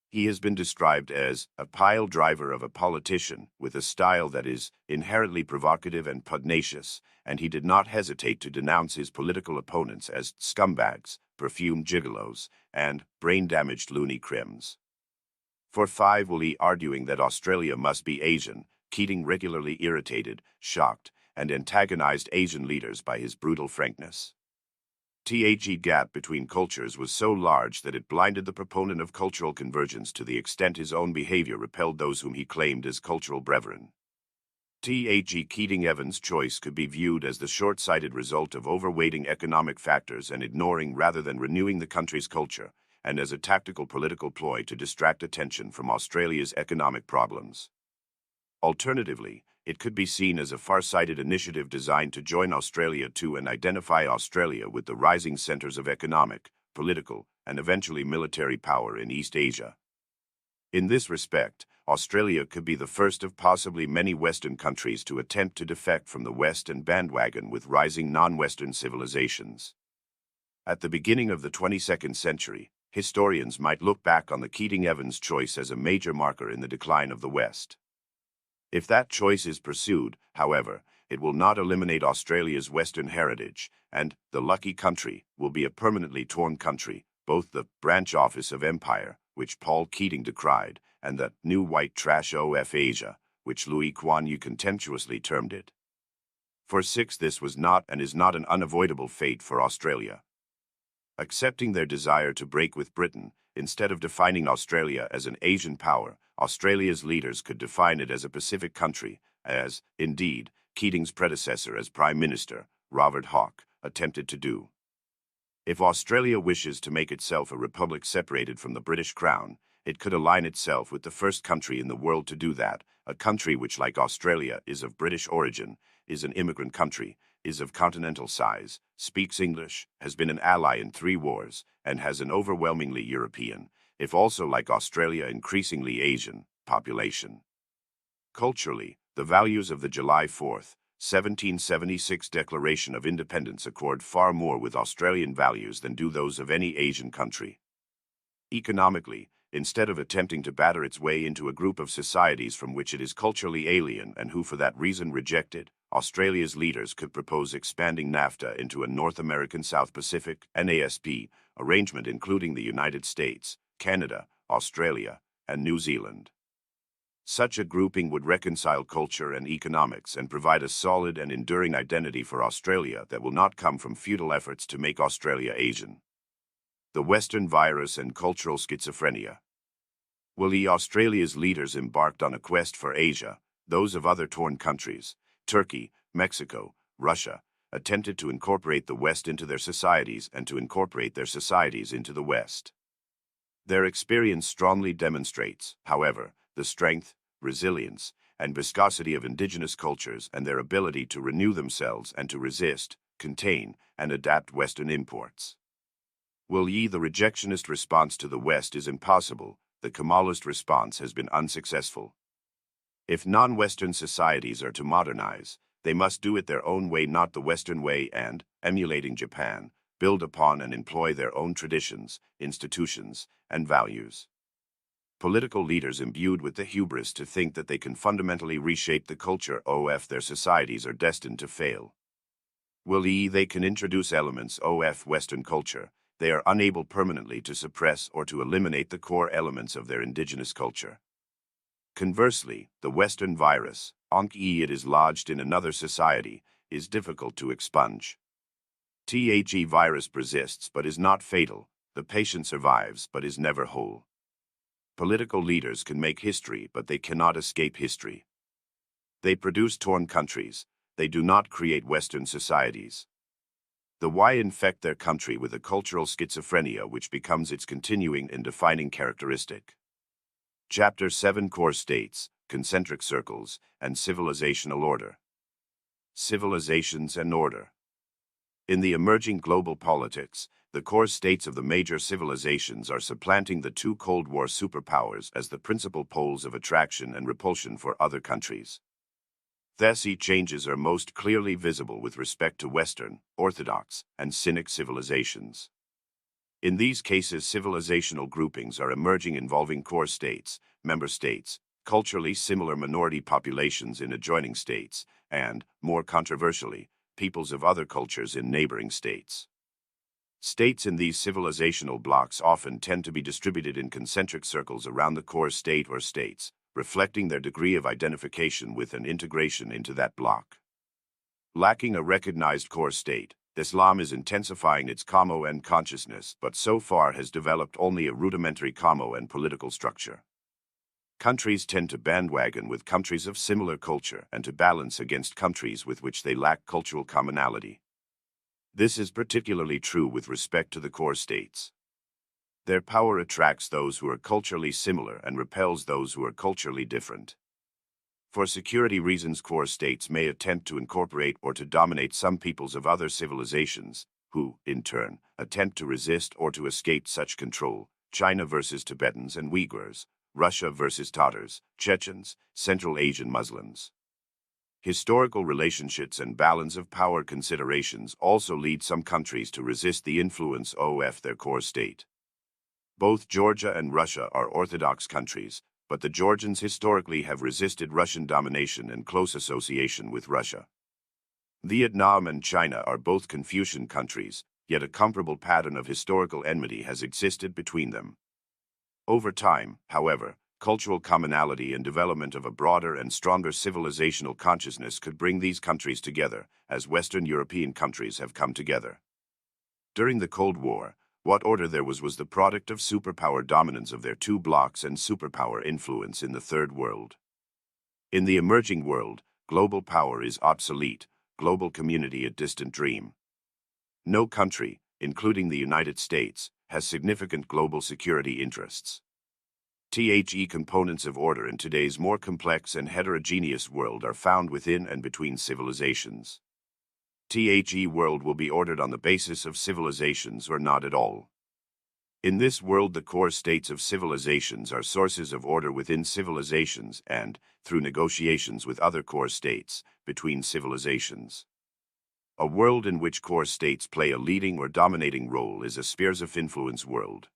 He has been described as a pile driver of a politician with a style that is inherently provocative and pugnacious, and he did not hesitate to denounce his political opponents as scumbags, perfumed gigolos, and brain-damaged loony crims. For five, arguing that Australia must be Asian, Keating regularly irritated, shocked, and antagonized Asian leaders by his brutal frankness. The gap between cultures was so large that it blinded the proponent of cultural convergence to the extent his own behavior repelled those whom he claimed as cultural brethren. Keating-Evans' choice could be viewed as the short-sighted result of overweighting economic factors and ignoring rather than renewing the country's culture, and as a tactical political ploy to distract attention from Australia's economic problems. Alternatively, it could be seen as a far-sighted initiative designed to join Australia to and identify Australia with the rising centers of economic, political, and eventually military power in East Asia. In this respect, Australia could be the first of possibly many Western countries to attempt to defect from the West and bandwagon with rising non-Western civilizations. At the beginning of the 22nd century, historians might look back on the Keating-Evans choice as a major marker in the decline of the West. If that choice is pursued, however, it will not eliminate Australia's Western heritage, and the lucky country will be a permanently torn country, both the branch office of empire, which Paul Keating decried, and the new white trash of Asia, which Louis Kuan Yew contemptuously termed it. For six, this was not and is not an unavoidable fate for Australia. Accepting their desire to break with Britain, instead of defining Australia as an Asian power, Australia's leaders could define it as a Pacific country, as, indeed, Keating's predecessor as Prime Minister, Robert Hawke, attempted to do. If Australia wishes to make itself a republic separated from the British Crown, it could align itself with the first country in the world to do that, a country which, like Australia, is of British origin, is an immigrant country, is of continental size, speaks English, has been an ally in 3 wars, and has an overwhelmingly European, if also like Australia increasingly Asian, population. Culturally, the values of the July 4, 1776 Declaration of Independence accord far more with Australian values than do those of any Asian country. Economically, instead of attempting to batter its way into a group of societies from which it is culturally alien and who for that reason reject it, Australia's leaders could propose expanding NAFTA into a North American South Pacific NASP arrangement including the United States, Canada, Australia, and New Zealand. Such a grouping would reconcile culture and economics and provide a solid and enduring identity for Australia that will not come from futile efforts to make Australia Asian. The Western virus and cultural schizophrenia. Will Australia's leaders embarked on a quest for Asia, those of other torn countries, Turkey, Mexico, Russia, attempted to incorporate the West into their societies and to incorporate their societies into the West. Their experience strongly demonstrates, however, the strength, resilience, and viscosity of indigenous cultures and their ability to renew themselves and to resist, contain, and adapt Western imports. The rejectionist response to the West is impossible, the Kemalist response has been unsuccessful. If non-Western societies are to modernize, they must do it their own way, not the Western way, and, emulating Japan, build upon and employ their own traditions, institutions, and values. Political leaders imbued with the hubris to think that they can fundamentally reshape the culture of their societies are destined to fail. They can introduce elements of Western culture, they are unable permanently to suppress or to eliminate the core elements of their indigenous culture. Conversely, the Western virus, it is lodged in another society, is difficult to expunge. The virus persists but is not fatal, the patient survives but is never whole. Political leaders can make history but they cannot escape history. They produce torn countries, they do not create Western societies. Why infect their country with a cultural schizophrenia which becomes its continuing and defining characteristic. Chapter 7 Core States, Concentric Circles, and Civilizational Order. Civilizations and Order. In the emerging global politics, the core states of the major civilizations are supplanting the 2 Cold War superpowers as the principal poles of attraction and repulsion for other countries. These changes are most clearly visible with respect to Western, Orthodox, and Cynic civilizations. In these cases, civilizational groupings are emerging involving core states, member states, culturally similar minority populations in adjoining states, and, more controversially, peoples of other cultures in neighboring states. States in these civilizational blocks often tend to be distributed in concentric circles around the core state or states, reflecting their degree of identification with and integration into that block. Lacking a recognized core state, Islam is intensifying its Common consciousness but so far has developed only a rudimentary Common political structure. Countries tend to bandwagon with countries of similar culture and to balance against countries with which they lack cultural commonality. This is particularly true with respect to the core states. Their power attracts those who are culturally similar and repels those who are culturally different. For security reasons, core states may attempt to incorporate or to dominate some peoples of other civilizations, who, in turn, attempt to resist or to escape such control, China versus Tibetans and Uyghurs, Russia versus Tatars, Chechens, Central Asian Muslims. Historical relationships and balance of power considerations also lead some countries to resist the influence of their core state. Both Georgia and Russia are Orthodox countries, but the Georgians historically have resisted Russian domination and close association with Russia. Vietnam and China are both Confucian countries, yet a comparable pattern of historical enmity has existed between them. Over time, however, cultural commonality and development of a broader and stronger civilizational consciousness could bring these countries together, as Western European countries have come together. During the Cold War, what order there was the product of superpower dominance of their two blocs and superpower influence in the Third World. In the emerging world, global power is obsolete, global community a distant dream. No country, including the United States, has significant global security interests. The components of order in today's more complex and heterogeneous world are found within and between civilizations. The world will be ordered on the basis of civilizations or not at all. In this world, the core states of civilizations are sources of order within civilizations and, through negotiations with other core states, between civilizations. A world in which core states play a leading or dominating role is a spheres of influence world.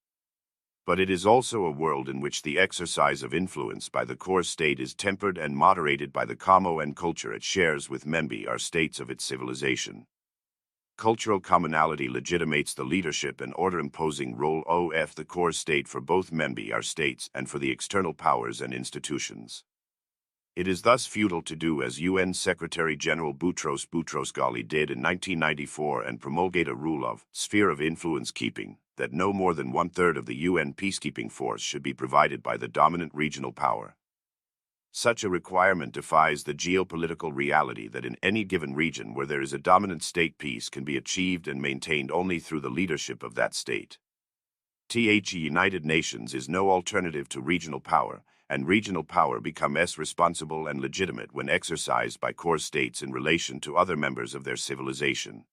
But it is also a world in which the exercise of influence by the core state is tempered and moderated by the commo and culture it shares with membi or states of its civilization. Cultural commonality legitimates the leadership and order-imposing role of the core state for both membi or states and for the external powers and institutions. It is thus futile to do as UN Secretary-General Boutros Boutros-Ghali did in 1994 and promulgate a rule of sphere of influence keeping, that no more than one-third of the UN peacekeeping force should be provided by the dominant regional power. Such a requirement defies the geopolitical reality that in any given region where there is a dominant state, peace can be achieved and maintained only through the leadership of that state. The United Nations is no alternative to regional power, and regional power becomes responsible and legitimate when exercised by core states in relation to other members of their civilization.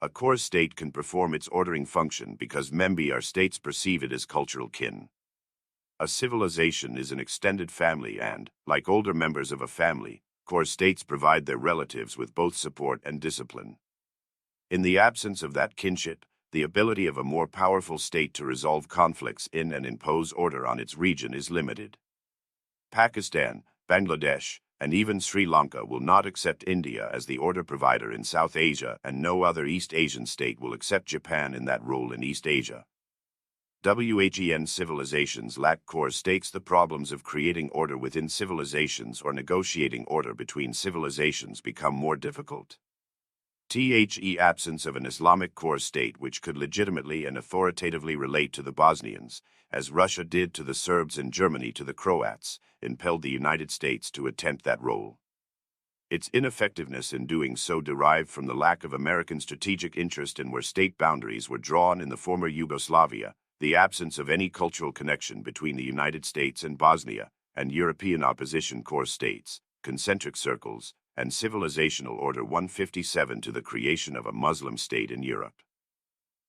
A core state can perform its ordering function because membi or states perceive it as cultural kin. A civilization is an extended family and, like older members of a family, core states provide their relatives with both support and discipline. In the absence of that kinship, the ability of a more powerful state to resolve conflicts in and impose order on its region is limited. Pakistan, Bangladesh, and even Sri Lanka will not accept India as the order provider in South Asia, and no other East Asian state will accept Japan in that role in East Asia. WHEN civilizations lack core states. The problems of creating order within civilizations or negotiating order between civilizations become more difficult. The absence of an Islamic core state which could legitimately and authoritatively relate to the Bosnians, as Russia did to the Serbs and Germany to the Croats, impelled the United States to attempt that role. Its ineffectiveness in doing so derived from the lack of American strategic interest in where state boundaries were drawn in the former Yugoslavia, the absence of any cultural connection between the United States and Bosnia, and European opposition core states, concentric circles, and Civilizational Order 157 to the creation of a Muslim state in Europe.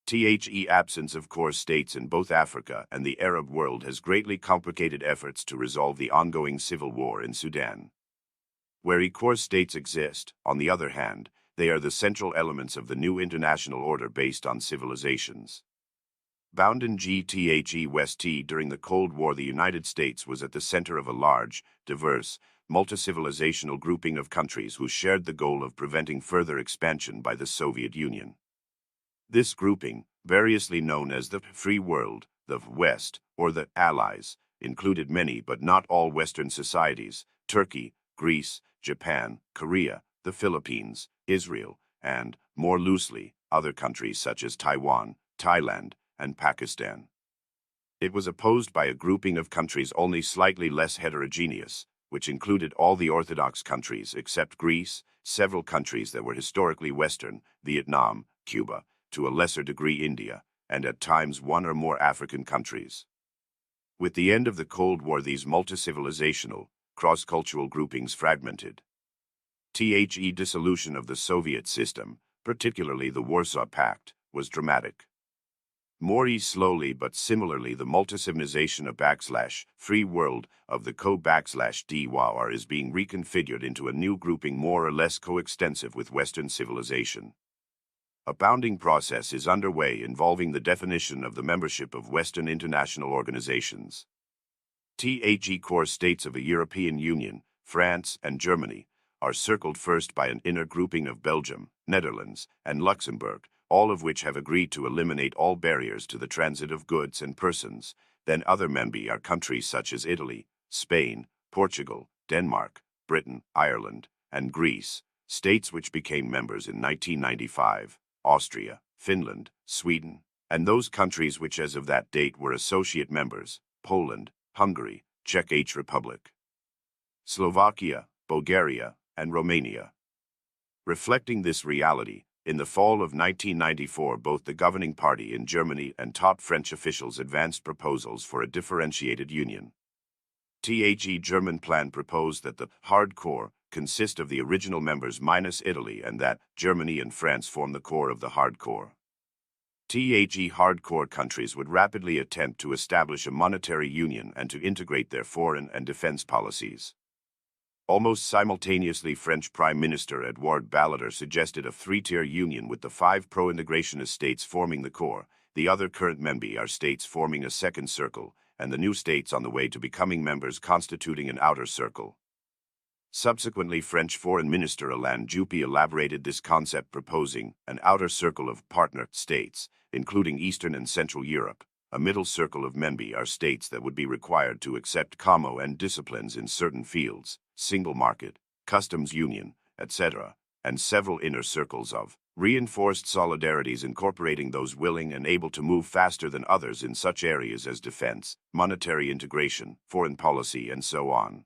The absence of core states in both Africa and the Arab world has greatly complicated efforts to resolve the ongoing civil war in Sudan. Where core states exist, on the other hand, they are the central elements of the new international order based on civilizations. Bound in GTHE West T during the Cold War, the United States was at the center of a large, diverse, multi-civilizational grouping of countries who shared the goal of preventing further expansion by the Soviet Union. This grouping, variously known as the Free World, the West, or the Allies, included many but not all Western societies: Turkey, Greece, Japan, Korea, the Philippines, Israel, and, more loosely, other countries such as Taiwan, Thailand, and Pakistan. It was opposed by a grouping of countries only slightly less heterogeneous, which included all the Orthodox countries except Greece, several countries that were historically Western, Vietnam, Cuba, to a lesser degree India, and at times one or more African countries. With the end of the Cold War, these multi-civilizational, cross-cultural groupings fragmented. The dissolution of the Soviet system, particularly the Warsaw Pact, was dramatic. More slowly but similarly, the multi-civilization of \free world of the co-DWAR is being reconfigured into a new grouping more or less coextensive with Western civilization. A bounding process is underway involving the definition of the membership of Western international organizations. core states of the European Union, France, and Germany are circled first by an inner grouping of Belgium, Netherlands, and Luxembourg, all of which have agreed to eliminate all barriers to the transit of goods and persons. Then other members are countries such as Italy, Spain, Portugal, Denmark, Britain, Ireland, and Greece, states which became members in 1995, Austria, Finland, Sweden, and those countries which as of that date were associate members, Poland, Hungary, Czech Republic, Slovakia, Bulgaria, and Romania. Reflecting this reality, in the fall of 1994, both the governing party in Germany and top French officials advanced proposals for a differentiated union. German plan proposed that the hard core consist of the original members minus Italy and that Germany and France form the core of the hard core. Hardcore countries would rapidly attempt to establish a monetary union and to integrate their foreign and defense policies. Almost simultaneously, French Prime Minister Edouard Balladur suggested a three-tier union with the 5 pro-integrationist states forming the core, the other current member states forming a second circle, and the new states on the way to becoming members constituting an outer circle. Subsequently, French Foreign Minister Alain Juppé elaborated this concept, proposing an outer circle of partner states, including Eastern and Central Europe, a middle circle of member states that would be required to accept common and disciplines in certain fields, single market, customs union, etc., and several inner circles of reinforced solidarities incorporating those willing and able to move faster than others in such areas as defense, monetary integration, foreign policy, and so on.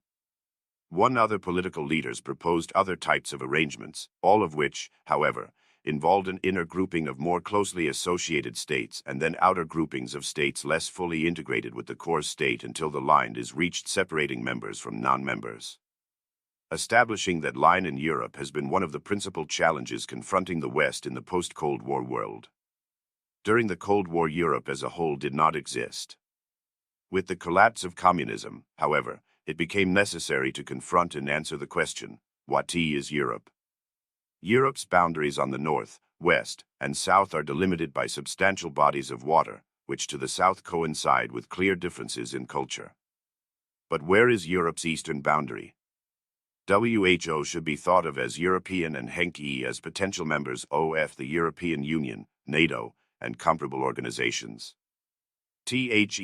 Other political leaders proposed other types of arrangements, all of which, however, involved an inner grouping of more closely associated states and then outer groupings of states less fully integrated with the core state until the line is reached separating members from non-members. Establishing that line in Europe has been one of the principal challenges confronting the West in the post-Cold War world. During the Cold War, Europe as a whole did not exist. With the collapse of communism, however, it became necessary to confront and answer the question, what is Europe? Europe's boundaries on the north, west, and south are delimited by substantial bodies of water, which to the south coincide with clear differences in culture. But where is Europe's eastern boundary? WHO should be thought of as European and HENC as potential members of the European Union, NATO, and comparable organizations.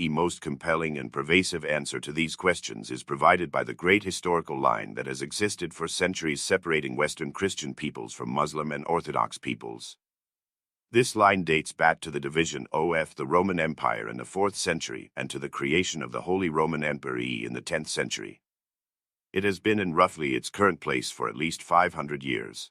Most compelling and pervasive answer to these questions is provided by the great historical line that has existed for centuries separating Western Christian peoples from Muslim and Orthodox peoples. This line dates back to the division of the Roman Empire in the 4th century and to the creation of the Holy Roman Empire in the 10th century. It has been in roughly its current place for at least 500 years.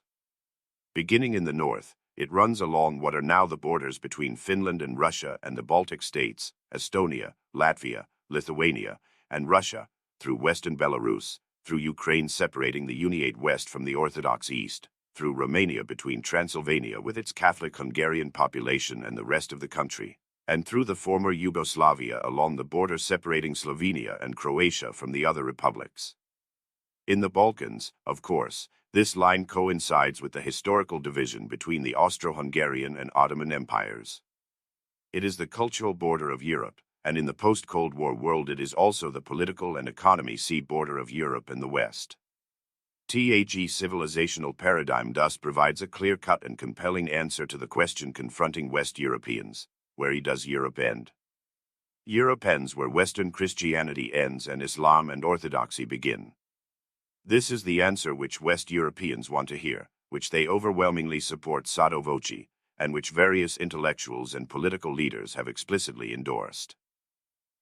Beginning in the north, it runs along what are now the borders between Finland and Russia and the Baltic states, Estonia, Latvia, Lithuania, and Russia, through western Belarus, through Ukraine separating the Uniate West from the Orthodox East, through Romania between Transylvania with its Catholic Hungarian population and the rest of the country, and through the former Yugoslavia along the border separating Slovenia and Croatia from the other republics. In the Balkans, of course, this line coincides with the historical division between the Austro-Hungarian and Ottoman empires. It is the cultural border of Europe, and in the post-Cold War world it is also the political and economy border of Europe and the West. Civilizational paradigm thus provides a clear-cut and compelling answer to the question confronting West Europeans: where does Europe end? Europe ends where Western Christianity ends and Islam and Orthodoxy begin. This is the answer which West Europeans want to hear, which they overwhelmingly support sotto voce, and which various intellectuals and political leaders have explicitly endorsed.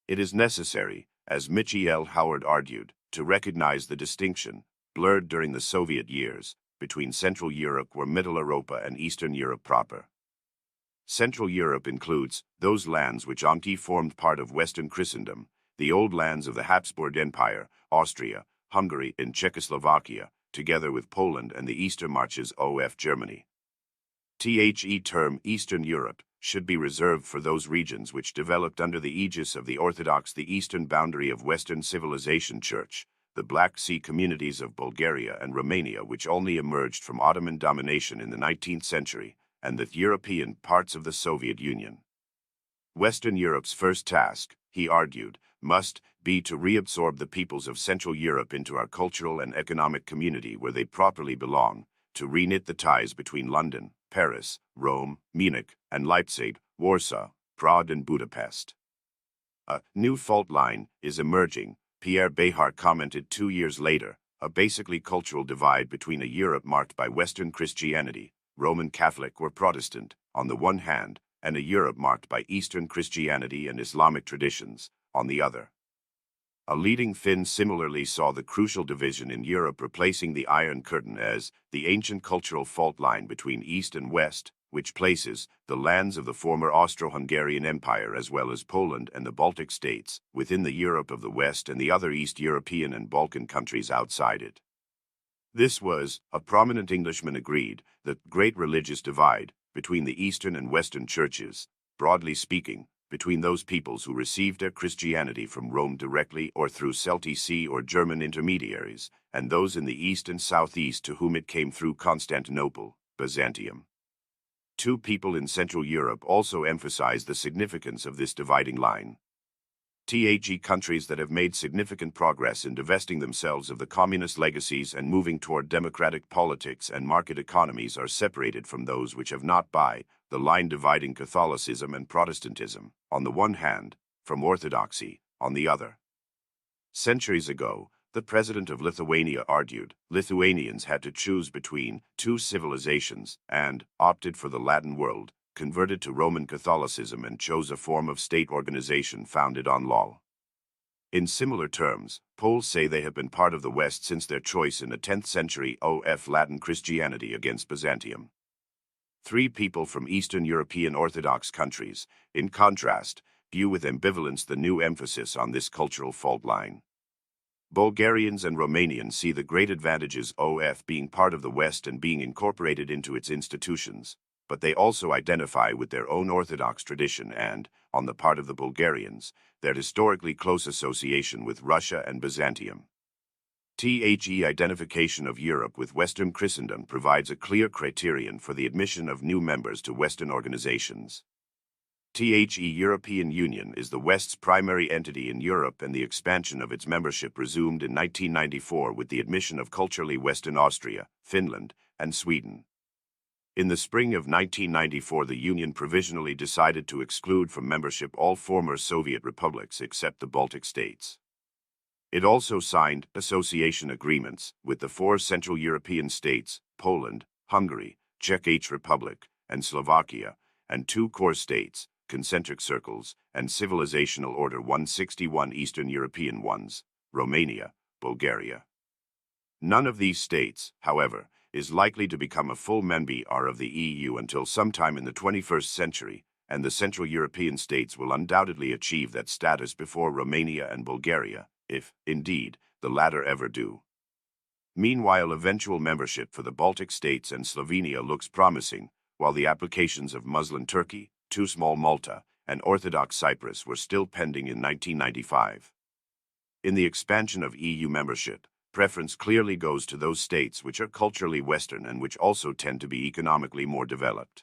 It is necessary, as Michiel Howard argued, to recognize the distinction, blurred during the Soviet years, between Central Europe or Middle Europa and Eastern Europe proper. Central Europe includes those lands which formed part of Western Christendom, the old lands of the Habsburg Empire, Austria, Hungary, and Czechoslovakia, together with Poland and the eastern marches of Germany. The term Eastern Europe should be reserved for those regions which developed under the aegis of the Orthodox, the eastern boundary of Western civilization Church, the Black Sea communities of Bulgaria and Romania, which only emerged from Ottoman domination in the 19th century, and the European parts of the Soviet Union. Western Europe's first task, he argued, must be to reabsorb the peoples of Central Europe into our cultural and economic community where they properly belong, to reknit the ties between London, Paris, Rome, Munich, and Leipzig, Warsaw, Prague, and Budapest. A new fault line is emerging, Pierre Béhart commented 2 years later, a basically cultural divide between a Europe marked by Western Christianity, Roman Catholic or Protestant, on the one hand, and a Europe marked by Eastern Christianity and Islamic traditions, on the other. A leading Finn similarly saw the crucial division in Europe replacing the Iron Curtain as the ancient cultural fault line between East and West, which places the lands of the former Austro-Hungarian Empire as well as Poland and the Baltic states within the Europe of the West and the other East European and Balkan countries outside it. This was, a prominent Englishman agreed, the great religious divide between the Eastern and Western churches, broadly speaking, between those peoples who received their Christianity from Rome directly or through Celtic or German intermediaries, and those in the East and Southeast to whom it came through Constantinople, Byzantium. Two people in Central Europe also emphasize the significance of this dividing line. Countries that have made significant progress in divesting themselves of the communist legacies and moving toward democratic politics and market economies are separated from those which have not by the line dividing Catholicism and Protestantism, on the one hand, from Orthodoxy, on the other. Centuries ago, the president of Lithuania argued Lithuanians had to choose between two civilizations and opted for the Latin world, converted to Roman Catholicism and chose a form of state organization founded on law. In similar terms, Poles say they have been part of the West since their choice in the 10th century of Latin Christianity against Byzantium. Three people from Eastern European Orthodox countries, in contrast, view with ambivalence the new emphasis on this cultural fault line. Bulgarians and Romanians see the great advantages of being part of the West and being incorporated into its institutions, but they also identify with their own Orthodox tradition and, on the part of the Bulgarians, their historically close association with Russia and Byzantium. The identification of Europe with Western Christendom provides a clear criterion for the admission of new members to Western organizations. The European Union is the West's primary entity in Europe, and the expansion of its membership resumed in 1994 with the admission of culturally Western Austria, Finland, and Sweden. In the spring of 1994, the Union provisionally decided to exclude from membership all former Soviet republics except the Baltic states. It also signed association agreements with the 4 Central European states, Poland, Hungary, Czech Republic, and Slovakia, and 2 core states, concentric circles, and civilizational order 161 Eastern European ones, Romania, Bulgaria. None of these states, however, is likely to become a full member of the EU until sometime in the 21st century, and the Central European states will undoubtedly achieve that status before Romania and Bulgaria, if, indeed, the latter ever do. Meanwhile, eventual membership for the Baltic states and Slovenia looks promising, while the applications of Muslim Turkey, Too Small Malta, and Orthodox Cyprus were still pending in 1995. In the expansion of EU membership, preference clearly goes to those states which are culturally Western and which also tend to be economically more developed.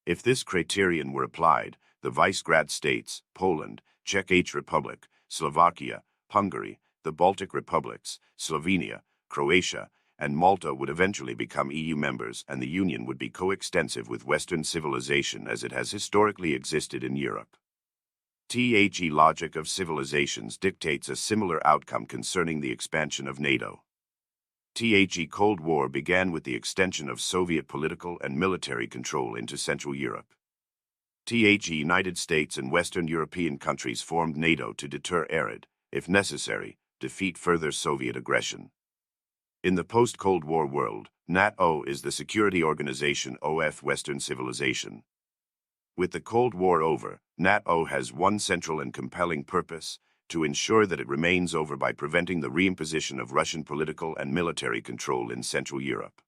If this criterion were applied, the Visegrad states, Poland, Czech Republic, Slovakia, Hungary, the Baltic republics, Slovenia, Croatia, and Malta would eventually become EU members, and the Union would be coextensive with Western civilization as it has historically existed in Europe. The logic of civilizations dictates a similar outcome concerning the expansion of NATO. The Cold War began with the extension of Soviet political and military control into Central Europe. The United States and Western European countries formed NATO to deter arid, if necessary, defeat further Soviet aggression. In the post-Cold War world, NATO is the security organization of Western civilization. With the Cold War over, NATO has one central and compelling purpose: to ensure that it remains over by preventing the reimposition of Russian political and military control in Central Europe.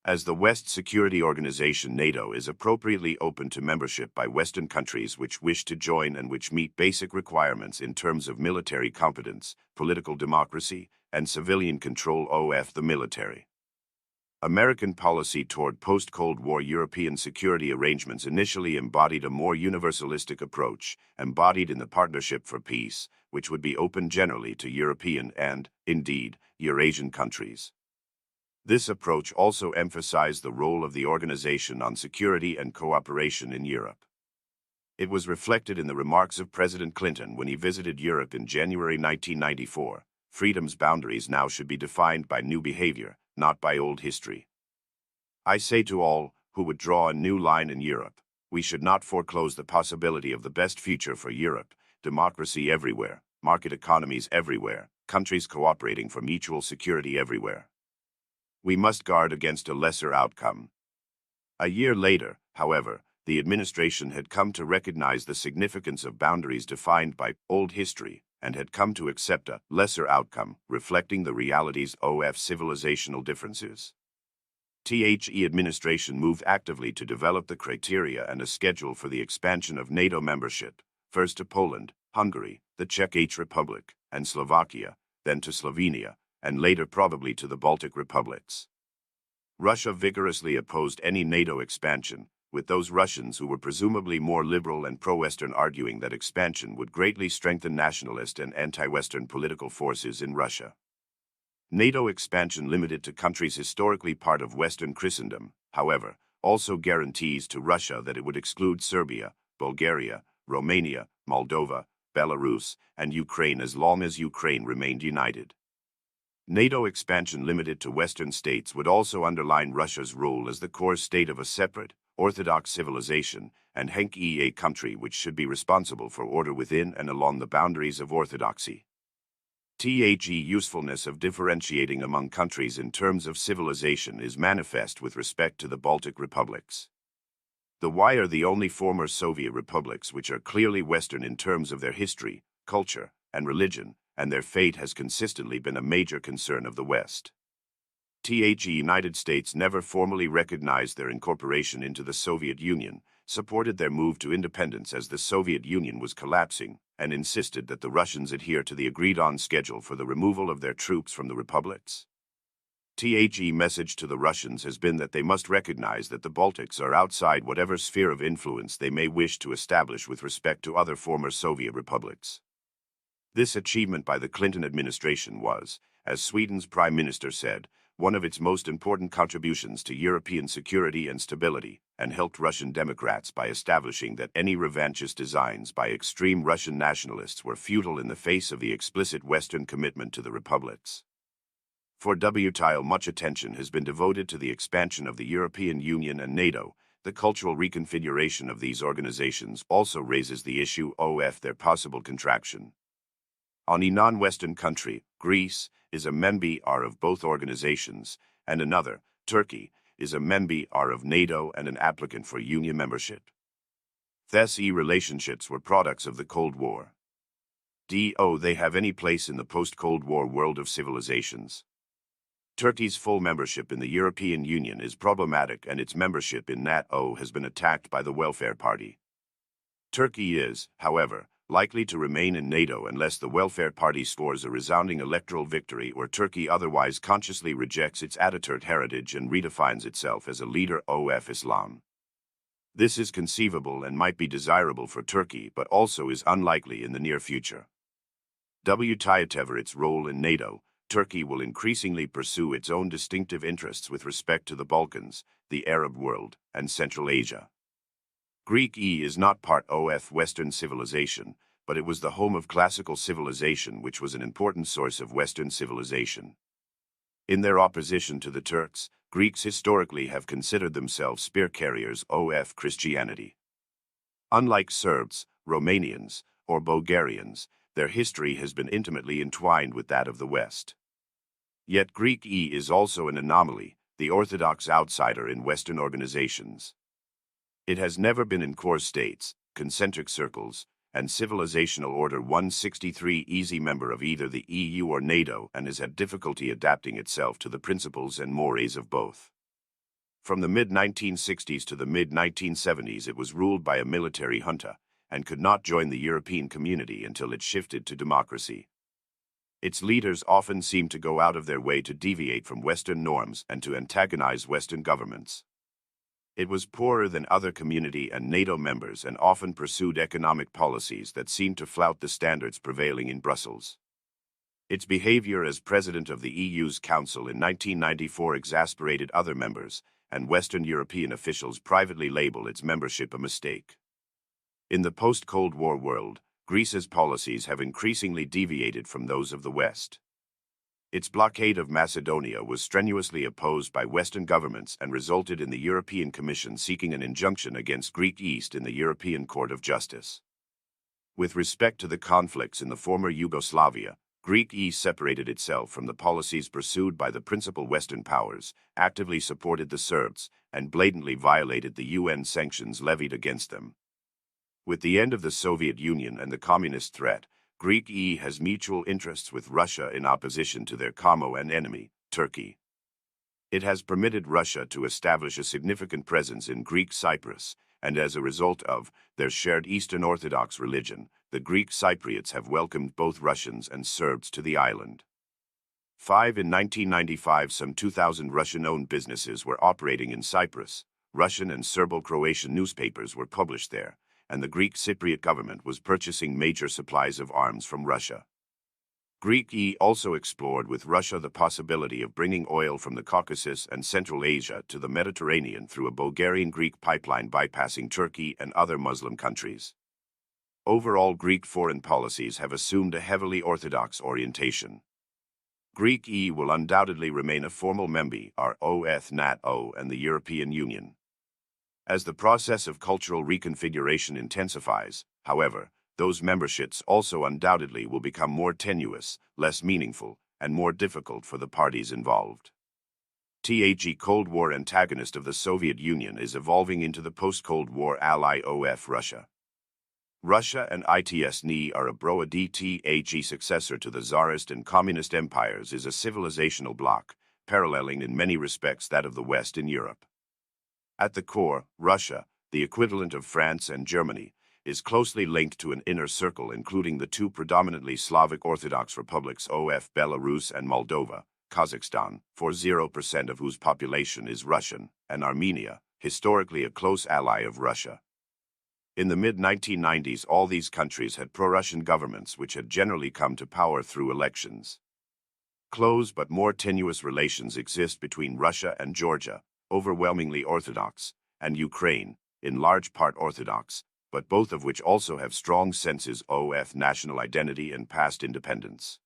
As the West Security Organization NATO is appropriately open to membership by Western countries which wish to join and which meet basic requirements in terms of military competence, political democracy, and civilian control of the military. American policy toward post-Cold War European security arrangements initially embodied a more universalistic approach, embodied in the Partnership for Peace, which would be open generally to European and, indeed, Eurasian countries. This approach also emphasized the role of the Organization on security and cooperation in Europe. It was reflected in the remarks of President Clinton when he visited Europe in January 1994. Freedom's boundaries now should be defined by new behavior, not by old history. I say to all who would draw a new line in Europe, we should not foreclose the possibility of the best future for Europe, democracy everywhere, market economies everywhere, countries cooperating for mutual security everywhere. We must guard against a lesser outcome. A year later, however, the administration had come to recognize the significance of boundaries defined by old history and had come to accept a lesser outcome, reflecting the realities of civilizational differences. The administration moved actively to develop the criteria and a schedule for the expansion of NATO membership, first to Poland, Hungary, the Czech Republic, and Slovakia, then to Slovenia, and later probably to the Baltic republics. Russia vigorously opposed any NATO expansion, with those Russians who were presumably more liberal and pro-Western arguing that expansion would greatly strengthen nationalist and anti-Western political forces in Russia. NATO expansion limited to countries historically part of Western Christendom, however, also guarantees to Russia that it would exclude Serbia, Bulgaria, Romania, Moldova, Belarus, and Ukraine as long as Ukraine remained united. NATO expansion limited to Western states would also underline Russia's role as the core state of a separate, Orthodox civilization, and hence a country which should be responsible for order within and along the boundaries of orthodoxy. The usefulness of differentiating among countries in terms of civilization is manifest with respect to the Baltic republics. The Y are the only former Soviet republics which are clearly Western in terms of their history, culture, and religion, and their fate has consistently been a major concern of the West. The United States never formally recognized their incorporation into the Soviet Union, supported their move to independence as the Soviet Union was collapsing, and insisted that the Russians adhere to the agreed-on schedule for the removal of their troops from the republics. The message to the Russians has been that they must recognize that the Baltics are outside whatever sphere of influence they may wish to establish with respect to other former Soviet republics. This achievement by the Clinton administration was, as Sweden's Prime Minister said, one of its most important contributions to European security and stability, and helped Russian Democrats by establishing that any revanchist designs by extreme Russian nationalists were futile in the face of the explicit Western commitment to the republics. For WTIL, much attention has been devoted to the expansion of the European Union and NATO. The cultural reconfiguration of these organizations also raises the issue of their possible contraction. On a non-Western country, Greece, is a member of both organizations, and another, Turkey, is a member of NATO and an applicant for Union membership. These relationships were products of the Cold War. Do they have any place in the post-Cold War world of civilizations? Turkey's full membership in the European Union is problematic, and its membership in NATO has been attacked by the Welfare Party. Turkey is, however, likely to remain in NATO unless the Welfare Party scores a resounding electoral victory or Turkey otherwise consciously rejects its Ataturk heritage and redefines itself as a leader of Islam. This is conceivable and might be desirable for Turkey, but also is unlikely in the near future. Whatever its role in NATO, Turkey will increasingly pursue its own distinctive interests with respect to the Balkans, the Arab world, and Central Asia. Greek is not part of Western civilization, but it was the home of classical civilization, which was an important source of Western civilization. In their opposition to the Turks, Greeks historically have considered themselves spear carriers of Christianity. Unlike Serbs, Romanians, or Bulgarians, their history has been intimately entwined with that of the West. Yet Greek is also an anomaly, the orthodox outsider in Western organizations. It has never been in core states, concentric circles, and civilizational order 163 easy member of either the EU or NATO, and has had difficulty adapting itself to the principles and mores of both. From the mid-1960s to the mid-1970s, it was ruled by a military junta and could not join the European community until it shifted to democracy. Its leaders often seemed to go out of their way to deviate from Western norms and to antagonize Western governments. It was poorer than other community and NATO members and often pursued economic policies that seemed to flout the standards prevailing in Brussels. Its behavior as president of the EU's Council in 1994 exasperated other members, and Western European officials privately label its membership a mistake. In the post-Cold War world, Greece's policies have increasingly deviated from those of the West. Its blockade of Macedonia was strenuously opposed by Western governments and resulted in the European Commission seeking an injunction against Greek East in the European Court of Justice. With respect to the conflicts in the former Yugoslavia, Greek East separated itself from the policies pursued by the principal Western powers, actively supported the Serbs, and blatantly violated the UN sanctions levied against them. With the end of the Soviet Union and the communist threat, Greek E has mutual interests with Russia in opposition to their common enemy, Turkey. It has permitted Russia to establish a significant presence in Greek Cyprus, and as a result of their shared Eastern Orthodox religion, the Greek Cypriots have welcomed both Russians and Serbs to the island. In 1995, some 2,000 Russian-owned businesses were operating in Cyprus. Russian and Serbo-Croatian newspapers were published there, and the Greek Cypriot government was purchasing major supplies of arms from Russia. Greek E also explored with Russia the possibility of bringing oil from the Caucasus and Central Asia to the Mediterranean through a Bulgarian-Greek pipeline bypassing Turkey and other Muslim countries. Overall, Greek foreign policies have assumed a heavily Orthodox orientation. Greek E will undoubtedly remain a formal member of NATO and the European Union. As the process of cultural reconfiguration intensifies, however, those memberships also undoubtedly will become more tenuous, less meaningful, and more difficult for the parties involved. The Cold War antagonist of the Soviet Union is evolving into the post-Cold War ally of Russia. Russia and ITSNI are a broad successor to the Tsarist and Communist empires, is a civilizational bloc, paralleling in many respects that of the West in Europe. At the core, Russia, the equivalent of France and Germany, is closely linked to an inner circle including the two predominantly Slavic Orthodox republics of Belarus and Moldova, Kazakhstan, 0% of whose population is Russian, and Armenia, historically a close ally of Russia. In the mid-1990s, all these countries had pro-Russian governments which had generally come to power through elections. Close but more tenuous relations exist between Russia and Georgia, overwhelmingly Orthodox, and Ukraine, in large part Orthodox, but both of which also have strong senses of national identity and past independence.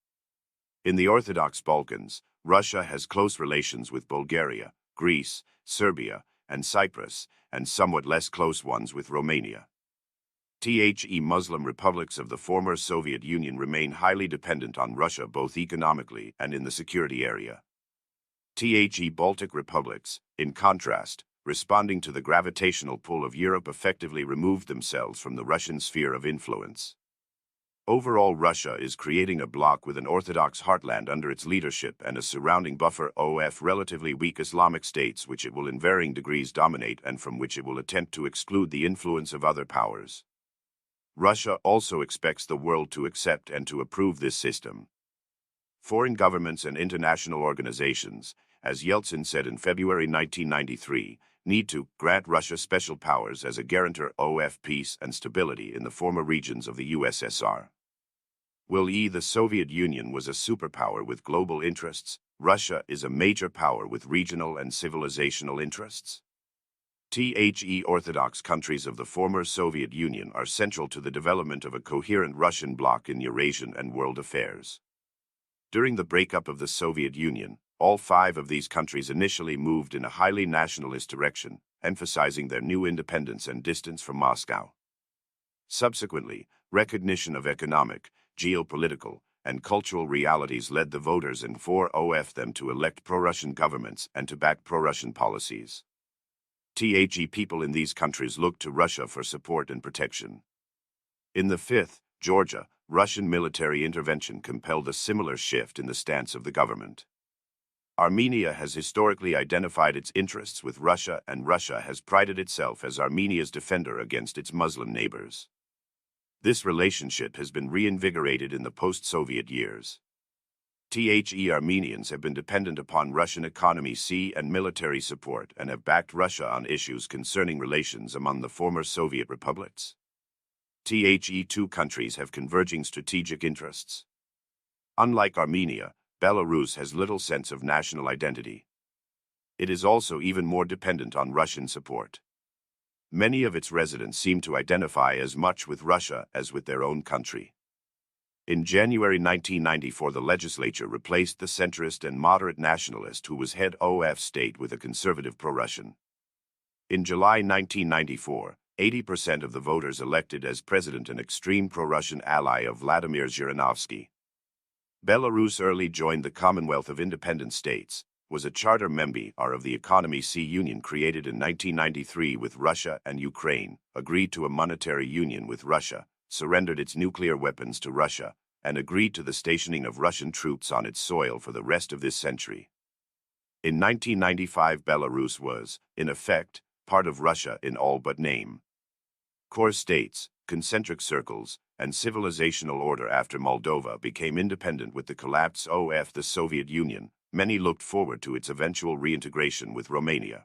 In the Orthodox Balkans, Russia has close relations with Bulgaria, Greece, Serbia, and Cyprus, and somewhat less close ones with Romania. The Muslim republics of the former Soviet Union remain highly dependent on Russia both economically and in the security area. The Baltic republics, in contrast, responding to the gravitational pull of Europe, effectively removed themselves from the Russian sphere of influence. Overall, Russia is creating a bloc with an Orthodox heartland under its leadership and a surrounding buffer of relatively weak Islamic states which it will in varying degrees dominate and from which it will attempt to exclude the influence of other powers. Russia also expects the world to accept and to approve this system. Foreign governments and international organizations, as Yeltsin said in February 1993, need to grant Russia special powers as a guarantor of peace and stability in the former regions of the USSR. While the Soviet Union was a superpower with global interests, Russia is a major power with regional and civilizational interests. The Orthodox countries of the former Soviet Union are central to the development of a coherent Russian bloc in Eurasian and world affairs. During the breakup of the Soviet Union, all 5 of these countries initially moved in a highly nationalist direction, emphasizing their new independence and distance from Moscow. Subsequently, recognition of economic, geopolitical, and cultural realities led the voters in 4 of them to elect pro-Russian governments and to back pro-Russian policies. The people in these countries looked to Russia for support and protection. In the 5th, Georgia, Russian military intervention compelled a similar shift in the stance of the government. Armenia has historically identified its interests with Russia, and Russia has prided itself as Armenia's defender against its Muslim neighbors. This relationship has been reinvigorated in the post-Soviet years. Armenians have been dependent upon Russian economy and military support and have backed Russia on issues concerning relations among the former Soviet republics. Two countries have converging strategic interests. Unlike Armenia, Belarus has little sense of national identity. It is also even more dependent on Russian support. Many of its residents seem to identify as much with Russia as with their own country. In January 1994, the legislature replaced the centrist and moderate nationalist who was head of state with a conservative pro-Russian. In July 1994, 80% of the voters elected as president an extreme pro-Russian ally of Vladimir Zhirinovsky. Belarus early joined the Commonwealth of Independent States, was a charter member of the Economy Union created in 1993 with Russia and Ukraine, agreed to a monetary union with Russia, surrendered its nuclear weapons to Russia, and agreed to the stationing of Russian troops on its soil for the rest of this century. In 1995, Belarus was, in effect, part of Russia in all but name. Core states, concentric circles, and civilizational order after Moldova became independent with the collapse of the Soviet Union, many looked forward to its eventual reintegration with Romania.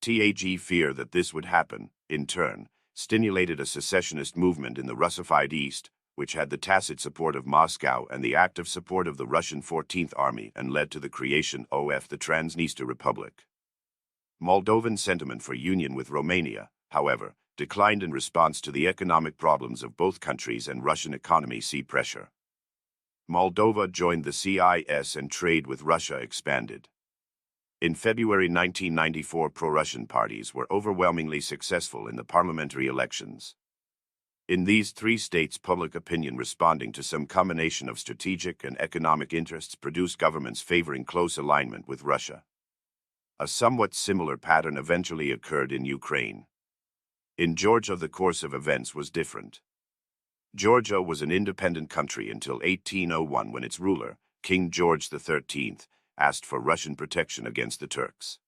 Fear that this would happen, in turn, stimulated a secessionist movement in the Russified East, which had the tacit support of Moscow and the active support of the Russian 14th Army and led to the creation of the Transnistria Republic. Moldovan sentiment for union with Romania, however, declined in response to the economic problems of both countries and Russian economy pressure. Moldova joined the CIS and trade with Russia expanded. In February 1994, pro-Russian parties were overwhelmingly successful in the parliamentary elections. In these three states, public opinion responding to some combination of strategic and economic interests produced governments favoring close alignment with Russia. A somewhat similar pattern eventually occurred in Ukraine. In Georgia, the course of events was different. Georgia was an independent country until 1801, when its ruler, King George XIII, asked for Russian protection against the Turks.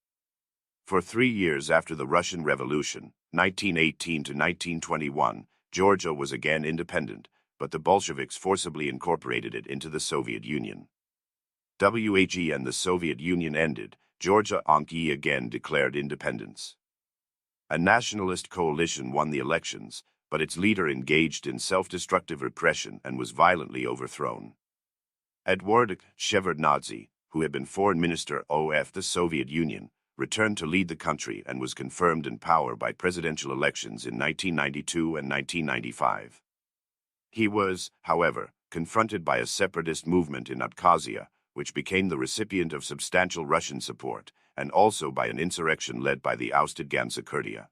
For 3 years after the Russian Revolution, 1918 to 1921, Georgia was again independent, but the Bolsheviks forcibly incorporated it into the Soviet Union. And the Soviet Union ended, Georgia again declared independence. A nationalist coalition won the elections, but its leader engaged in self-destructive repression and was violently overthrown. Eduard Shevardnadze, who had been foreign minister of the Soviet Union, returned to lead the country and was confirmed in power by presidential elections in 1992 and 1995. He was, however, confronted by a separatist movement in Abkhazia, which became the recipient of substantial Russian support, and also by an insurrection led by the ousted Gamsa-Kurdia.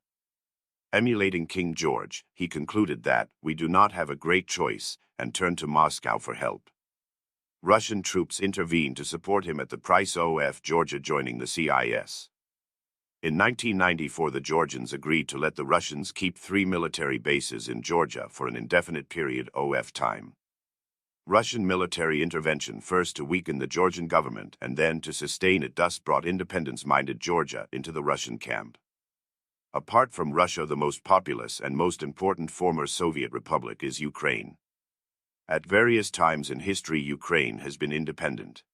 Emulating King George, he concluded that we do not have a great choice and turned to Moscow for help. Russian troops intervened to support him at the price of Georgia joining the CIS. In 1994, the Georgians agreed to let the Russians keep 3 military bases in Georgia for an indefinite period of time. Russian military intervention, first to weaken the Georgian government and then to sustain it, thus brought independence-minded Georgia into the Russian camp. Apart from Russia, the most populous and most important former Soviet republic is Ukraine. At various times in history, Ukraine has been independent.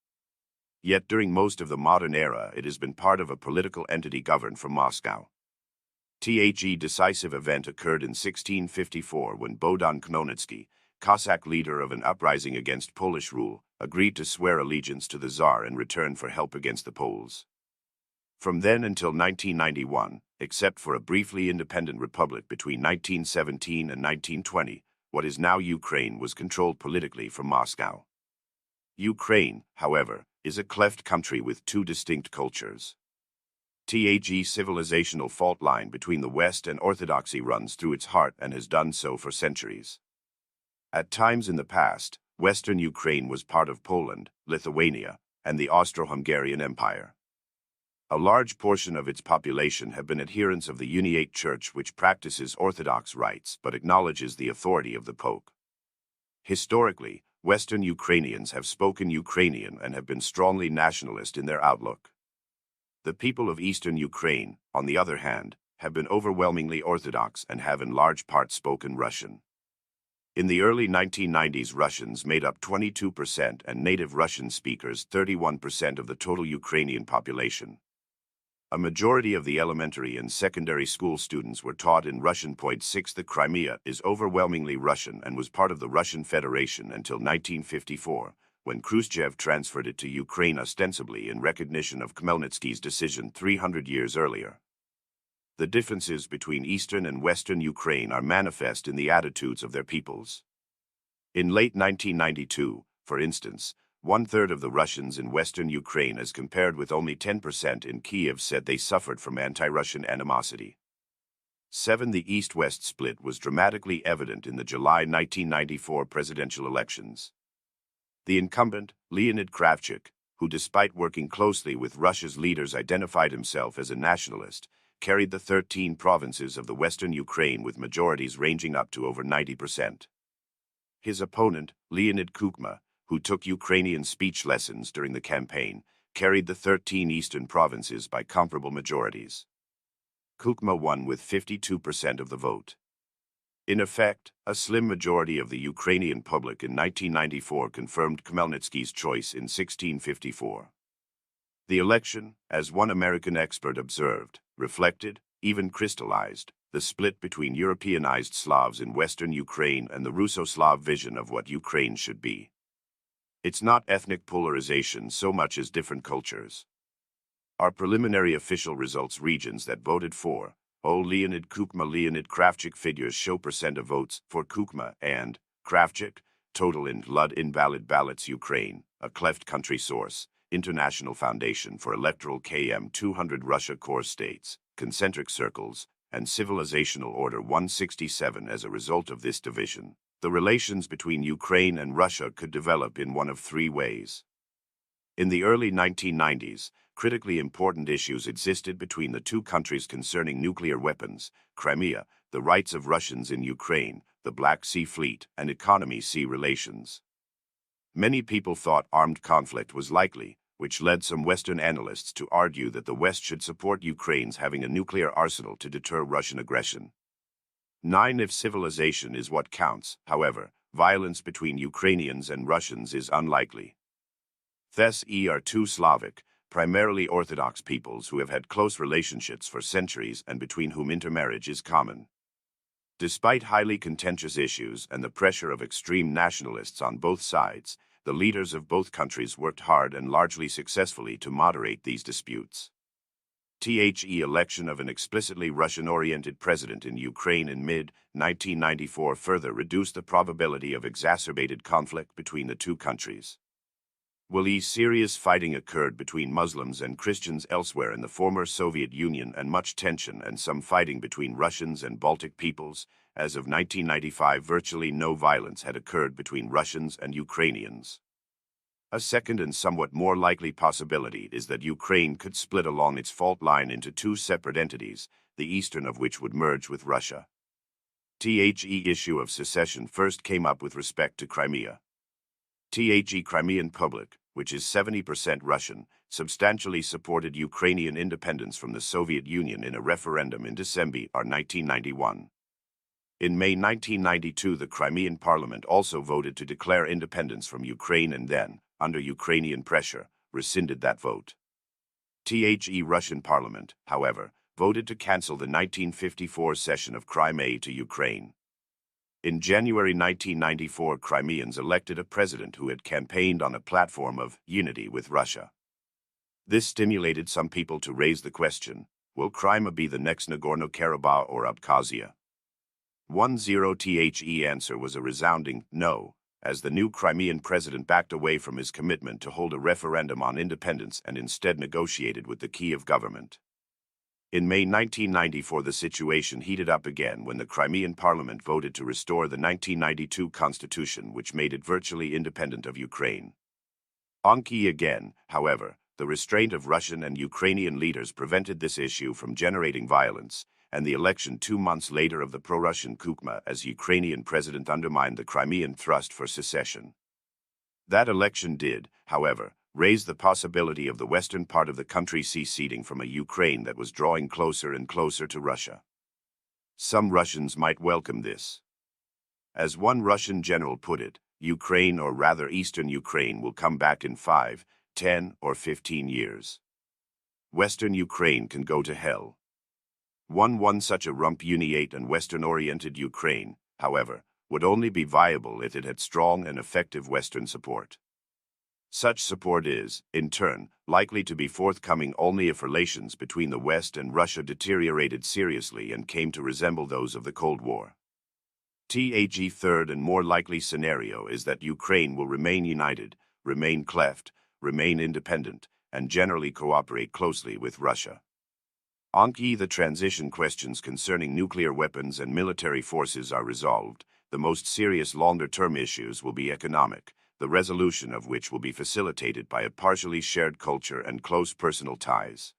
Yet during most of the modern era, it has been part of a political entity governed from Moscow. Decisive event occurred in 1654 when Bohdan Khmelnytsky, Cossack leader of an uprising against Polish rule, agreed to swear allegiance to the Tsar in return for help against the Poles. From then until 1991, except for a briefly independent republic between 1917 and 1920, what is now Ukraine was controlled politically from Moscow. Ukraine, however, is a cleft country with two distinct cultures. Civilizational fault line between the West and Orthodoxy runs through its heart and has done so for centuries. At times in the past, Western Ukraine was part of Poland, Lithuania, and the Austro-Hungarian Empire. A large portion of its population have been adherents of the Uniate Church, which practices Orthodox rites but acknowledges the authority of the Pope. Historically, Western Ukrainians have spoken Ukrainian and have been strongly nationalist in their outlook. The people of eastern Ukraine, on the other hand, have been overwhelmingly Orthodox and have in large part spoken Russian. In the early 1990s, Russians made up 22% and native Russian speakers 31% of the total Ukrainian population. A majority of the elementary and secondary school students were taught in Russian. 6 The Crimea is overwhelmingly Russian and was part of the Russian Federation until 1954, when Khrushchev transferred it to Ukraine ostensibly in recognition of Khmelnytsky's decision 300 years earlier. The differences between eastern and western Ukraine are manifest in the attitudes of their peoples. In late 1992, for instance, 1/3 of the Russians in western Ukraine, as compared with only 10% in Kiev, said they suffered from anti-Russian animosity. 7 The East-West split was dramatically evident in the July 1994 presidential elections. The incumbent, Leonid Kravchuk, who despite working closely with Russia's leaders identified himself as a nationalist, carried the 13 provinces of the western Ukraine with majorities ranging up to over 90%. His opponent, Leonid Kuchma, who took Ukrainian speech lessons during the campaign, carried the 13 eastern provinces by comparable majorities. Kuchma won with 52% of the vote. In effect, a slim majority of the Ukrainian public in 1994 confirmed Khmelnytsky's choice in 1654. The election, as one American expert observed, reflected, even crystallized, the split between Europeanized Slavs in western Ukraine and the Russo-Slav vision of what Ukraine should be. It's not ethnic polarization so much as different cultures. Our preliminary official results regions that voted for Leonid Kravchuk figures show percent of votes for Kuchma and Kravchuk, total in blood invalid ballots Ukraine, a cleft country source, International Foundation for Electoral KM 200 Russia core states, concentric circles, and Civilizational Order 167. As a result of this division, the relations between Ukraine and Russia could develop in one of three ways. In the early 1990s, critically important issues existed between the two countries concerning nuclear weapons, Crimea, the rights of Russians in Ukraine, the Black Sea Fleet, and economy sea relations. Many people thought armed conflict was likely, which led some Western analysts to argue that the West should support Ukraine's having a nuclear arsenal to deter Russian aggression. 9 If civilization is what counts, however, violence between Ukrainians and Russians is unlikely. Thus are two Slavic, primarily Orthodox peoples who have had close relationships for centuries and between whom intermarriage is common. Despite highly contentious issues and the pressure of extreme nationalists on both sides, the leaders of both countries worked hard and largely successfully to moderate these disputes. The election of an explicitly Russian-oriented president in Ukraine in mid-1994 further reduced the probability of exacerbated conflict between the two countries. While serious fighting occurred between Muslims and Christians elsewhere in the former Soviet Union and much tension and some fighting between Russians and Baltic peoples, as of 1995 virtually no violence had occurred between Russians and Ukrainians. A second and somewhat more likely possibility is that Ukraine could split along its fault line into two separate entities, the eastern of which would merge with Russia. The issue of secession first came up with respect to Crimea. The Crimean public, which is 70% Russian, substantially supported Ukrainian independence from the Soviet Union in a referendum in December 1991. In May 1992, the Crimean parliament also voted to declare independence from Ukraine and then, under Ukrainian pressure, rescinded that vote. The Russian parliament, however, voted to cancel the 1954 cession of Crimea to Ukraine. In January 1994, Crimeans elected a president who had campaigned on a platform of unity with Russia. This stimulated some people to raise the question, will Crimea be the next Nagorno-Karabakh or Abkhazia? 1-0 The answer was a resounding no, as the new Crimean president backed away from his commitment to hold a referendum on independence and instead negotiated with the Kiev government. In May 1994, the situation heated up again when the Crimean parliament voted to restore the 1992 constitution, which made it virtually independent of Ukraine. On Kiev again, however, the restraint of Russian and Ukrainian leaders prevented this issue from generating violence, and the election 2 months later of the pro-Russian Kuchma as Ukrainian president undermined the Crimean thrust for secession. That election did, however, raise the possibility of the western part of the country seceding from a Ukraine that was drawing closer and closer to Russia. Some Russians might welcome this. As one Russian general put it, Ukraine, or rather Eastern Ukraine, will come back in 5, 10, or 15 years. Western Ukraine can go to hell. One such a rump-uniate and Western-oriented Ukraine, however, would only be viable if it had strong and effective Western support. Such support is, in turn, likely to be forthcoming only if relations between the West and Russia deteriorated seriously and came to resemble those of the Cold War. The third and more likely scenario is that Ukraine will remain united, remain cleft, remain independent, and generally cooperate closely with Russia. Once the transition questions concerning nuclear weapons and military forces are resolved, the most serious longer-term issues will be economic, the resolution of which will be facilitated by a partially shared culture and close personal ties.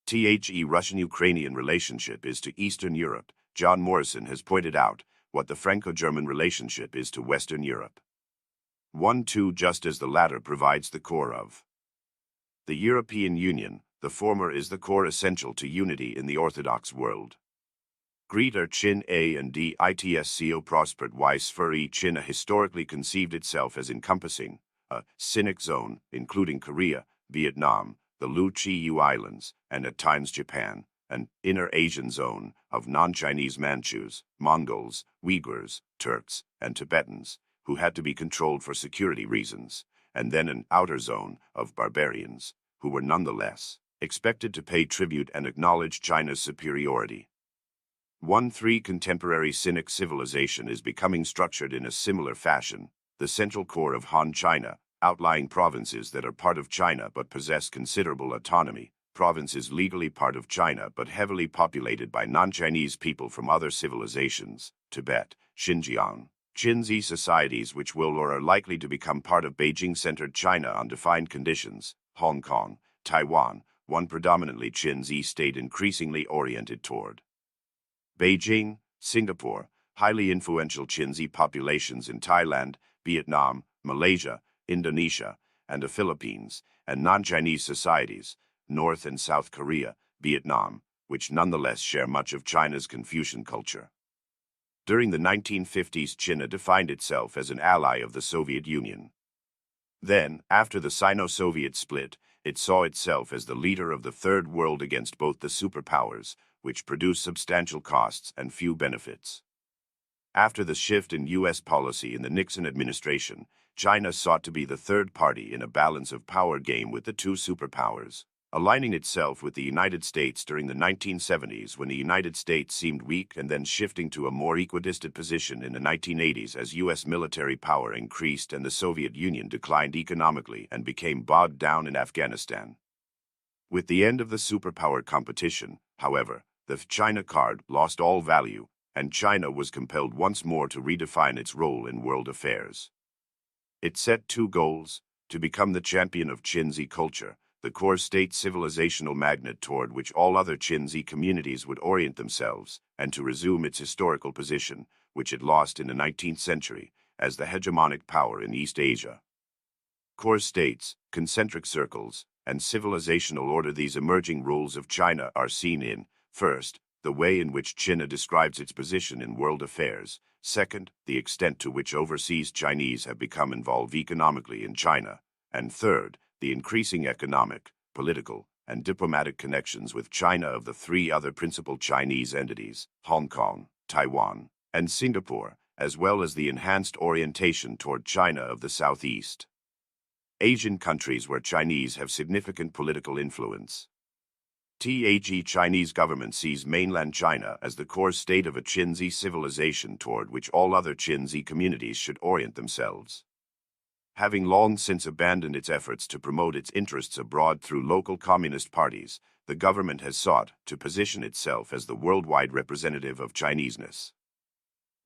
The Russian-Ukrainian relationship is to Eastern Europe, John Morrison has pointed out, what the Franco-German relationship is to Western Europe. 1-2 just as the latter provides the core of the European Union, the former is the core essential to unity in the Orthodox world. Greater Chin A and D Itsco prospered Weiss Furi China historically conceived itself as encompassing a Sinic zone, including Korea, Vietnam, the Liu Chiu Islands, and at times Japan, an inner Asian zone of non-Chinese Manchus, Mongols, Uyghurs, Turks, and Tibetans, who had to be controlled for security reasons, and then an outer zone of barbarians, who were nonetheless expected to pay tribute and acknowledge China's superiority. 1-3 Contemporary Sinic civilization is becoming structured in a similar fashion, the central core of Han China, outlying provinces that are part of China but possess considerable autonomy, provinces legally part of China but heavily populated by non-Chinese people from other civilizations, Tibet, Xinjiang, Qinzi societies which will or are likely to become part of Beijing-centered China on defined conditions, Hong Kong, Taiwan, one predominantly Qinzi state increasingly oriented toward Beijing, Singapore, highly influential Qinzi populations in Thailand, Vietnam, Malaysia, Indonesia, and the Philippines, and non-Chinese societies, North and South Korea, Vietnam, which nonetheless share much of China's Confucian culture. During the 1950s, China defined itself as an ally of the Soviet Union. Then, after the Sino-Soviet split, it saw itself as the leader of the Third World against both the superpowers, which produced substantial costs and few benefits. After the shift in U.S. policy in the Nixon administration, China sought to be the third party in a balance of power game with the two superpowers, aligning itself with the United States during the 1970s when the United States seemed weak and then shifting to a more equidistant position in the 1980s as U.S. military power increased and the Soviet Union declined economically and became bogged down in Afghanistan. With the end of the superpower competition, however, the China card lost all value, and China was compelled once more to redefine its role in world affairs. It set two goals: to become the champion of Qinzi culture, the core state civilizational magnet toward which all other Qinzi communities would orient themselves, and to resume its historical position, which it lost in the 19th century, as the hegemonic power in East Asia. Core states, concentric circles, and civilizational order. These emerging roles of China are seen in, first, the way in which China describes its position in world affairs, second, the extent to which overseas Chinese have become involved economically in China, and third, the increasing economic, political, and diplomatic connections with China of the three other principal Chinese entities, Hong Kong, Taiwan, and Singapore, as well as the enhanced orientation toward China of the Southeast Asian countries where Chinese have significant political influence. The Chinese government sees mainland China as the core state of a Qinzi civilization toward which all other Qinzi communities should orient themselves. Having long since abandoned its efforts to promote its interests abroad through local communist parties, the government has sought to position itself as the worldwide representative of Chineseness.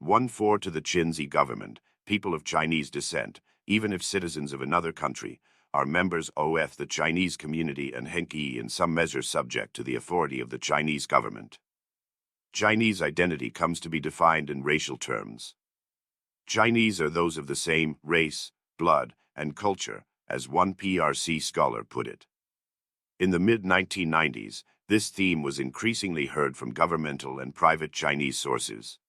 1-4 To the Qinzi government, people of Chinese descent, even if citizens of another country, are members of the Chinese community and hence in some measure subject to the authority of the Chinese government. Chinese identity comes to be defined in racial terms. Chinese are those of the same race, blood, and culture, as one PRC scholar put it. In the mid-1990s, this theme was increasingly heard from governmental and private Chinese sources.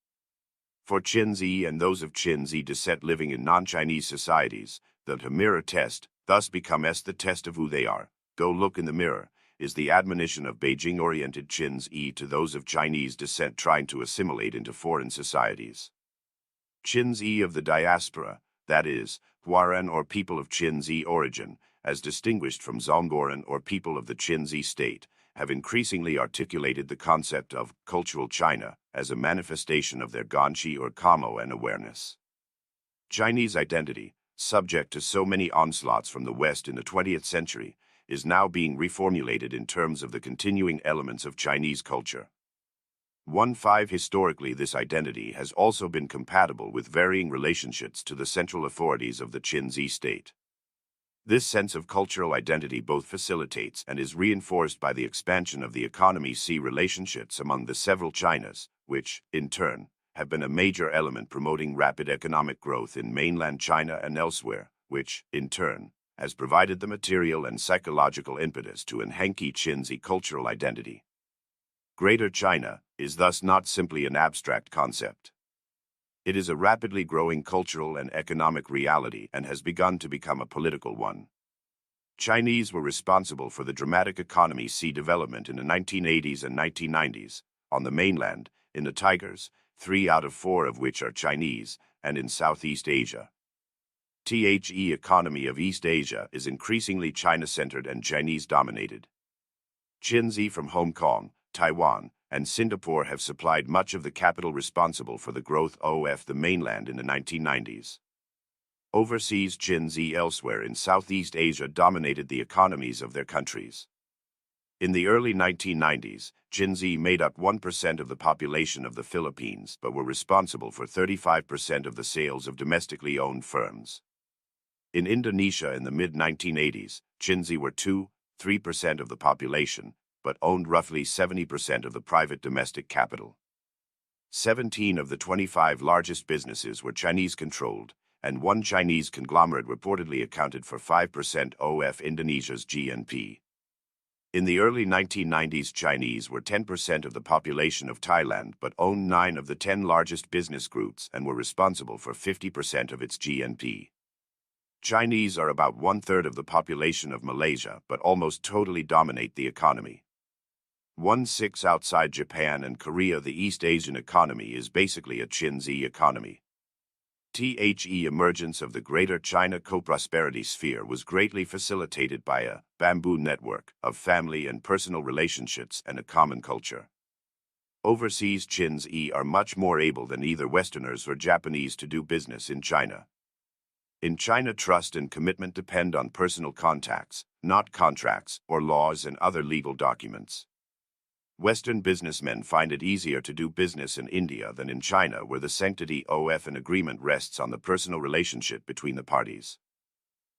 For Qinzi and those of Qinzi descent living in non-Chinese societies, the mirror test, thus becomes the test of who they are. Go look in the mirror, is the admonition of Beijing-oriented Qinzi to those of Chinese descent trying to assimilate into foreign societies. Qinzi of the diaspora, that is, Huaran or people of Qinzi origin, as distinguished from Zonggoran or people of the Qinzi state, have increasingly articulated the concept of cultural China as a manifestation of their Ganqi or Kamo-en awareness. Chinese identity, subject to so many onslaughts from the West in the 20th century, is now being reformulated in terms of the continuing elements of Chinese culture. 1.5 Historically, this identity has also been compatible with varying relationships to the central authorities of the Qinzi state. This sense of cultural identity both facilitates and is reinforced by the expansion of the economy-C relationships among the several Chinas, which, in turn, have been a major element promoting rapid economic growth in mainland China and elsewhere, which, in turn, has provided the material and psychological impetus to enhance Qinzi cultural identity. Greater China is thus not simply an abstract concept. It is a rapidly growing cultural and economic reality and has begun to become a political one. Chinese were responsible for the dramatic economy-C development in the 1980s and 1990s, on the mainland, in the Tigers, 3 out of 4 of which are Chinese, and in Southeast Asia. The economy of East Asia is increasingly China-centered and Chinese-dominated. Qinzi from Hong Kong, Taiwan, and Singapore have supplied much of the capital responsible for the growth of the mainland in the 1990s. Overseas Qinzi elsewhere in Southeast Asia dominated the economies of their countries. In the early 1990s, Qinzi made up 1% of the population of the Philippines but were responsible for 35% of the sales of domestically owned firms. In Indonesia in the mid-1980s, Qinzi were 2-3% of the population, but owned roughly 70% of the private domestic capital. 17 of the 25 largest businesses were Chinese-controlled, and one Chinese conglomerate reportedly accounted for 5% of Indonesia's GNP. In the early 1990s, Chinese were 10% of the population of Thailand but owned 9 of the 10 largest business groups and were responsible for 50% of its GNP. Chinese are about 1/3 of the population of Malaysia but almost totally dominate the economy. 1/6 outside Japan and Korea. The East Asian economy is basically a Qinzi economy. The emergence of the Greater China co-prosperity sphere was greatly facilitated by a bamboo network of family and personal relationships and a common culture. Overseas Qinzi are much more able than either Westerners or Japanese to do business in China. In China, trust and commitment depend on personal contacts, not contracts or laws and other legal documents. Western businessmen find it easier to do business in India than in China, where the sanctity of an agreement rests on the personal relationship between the parties.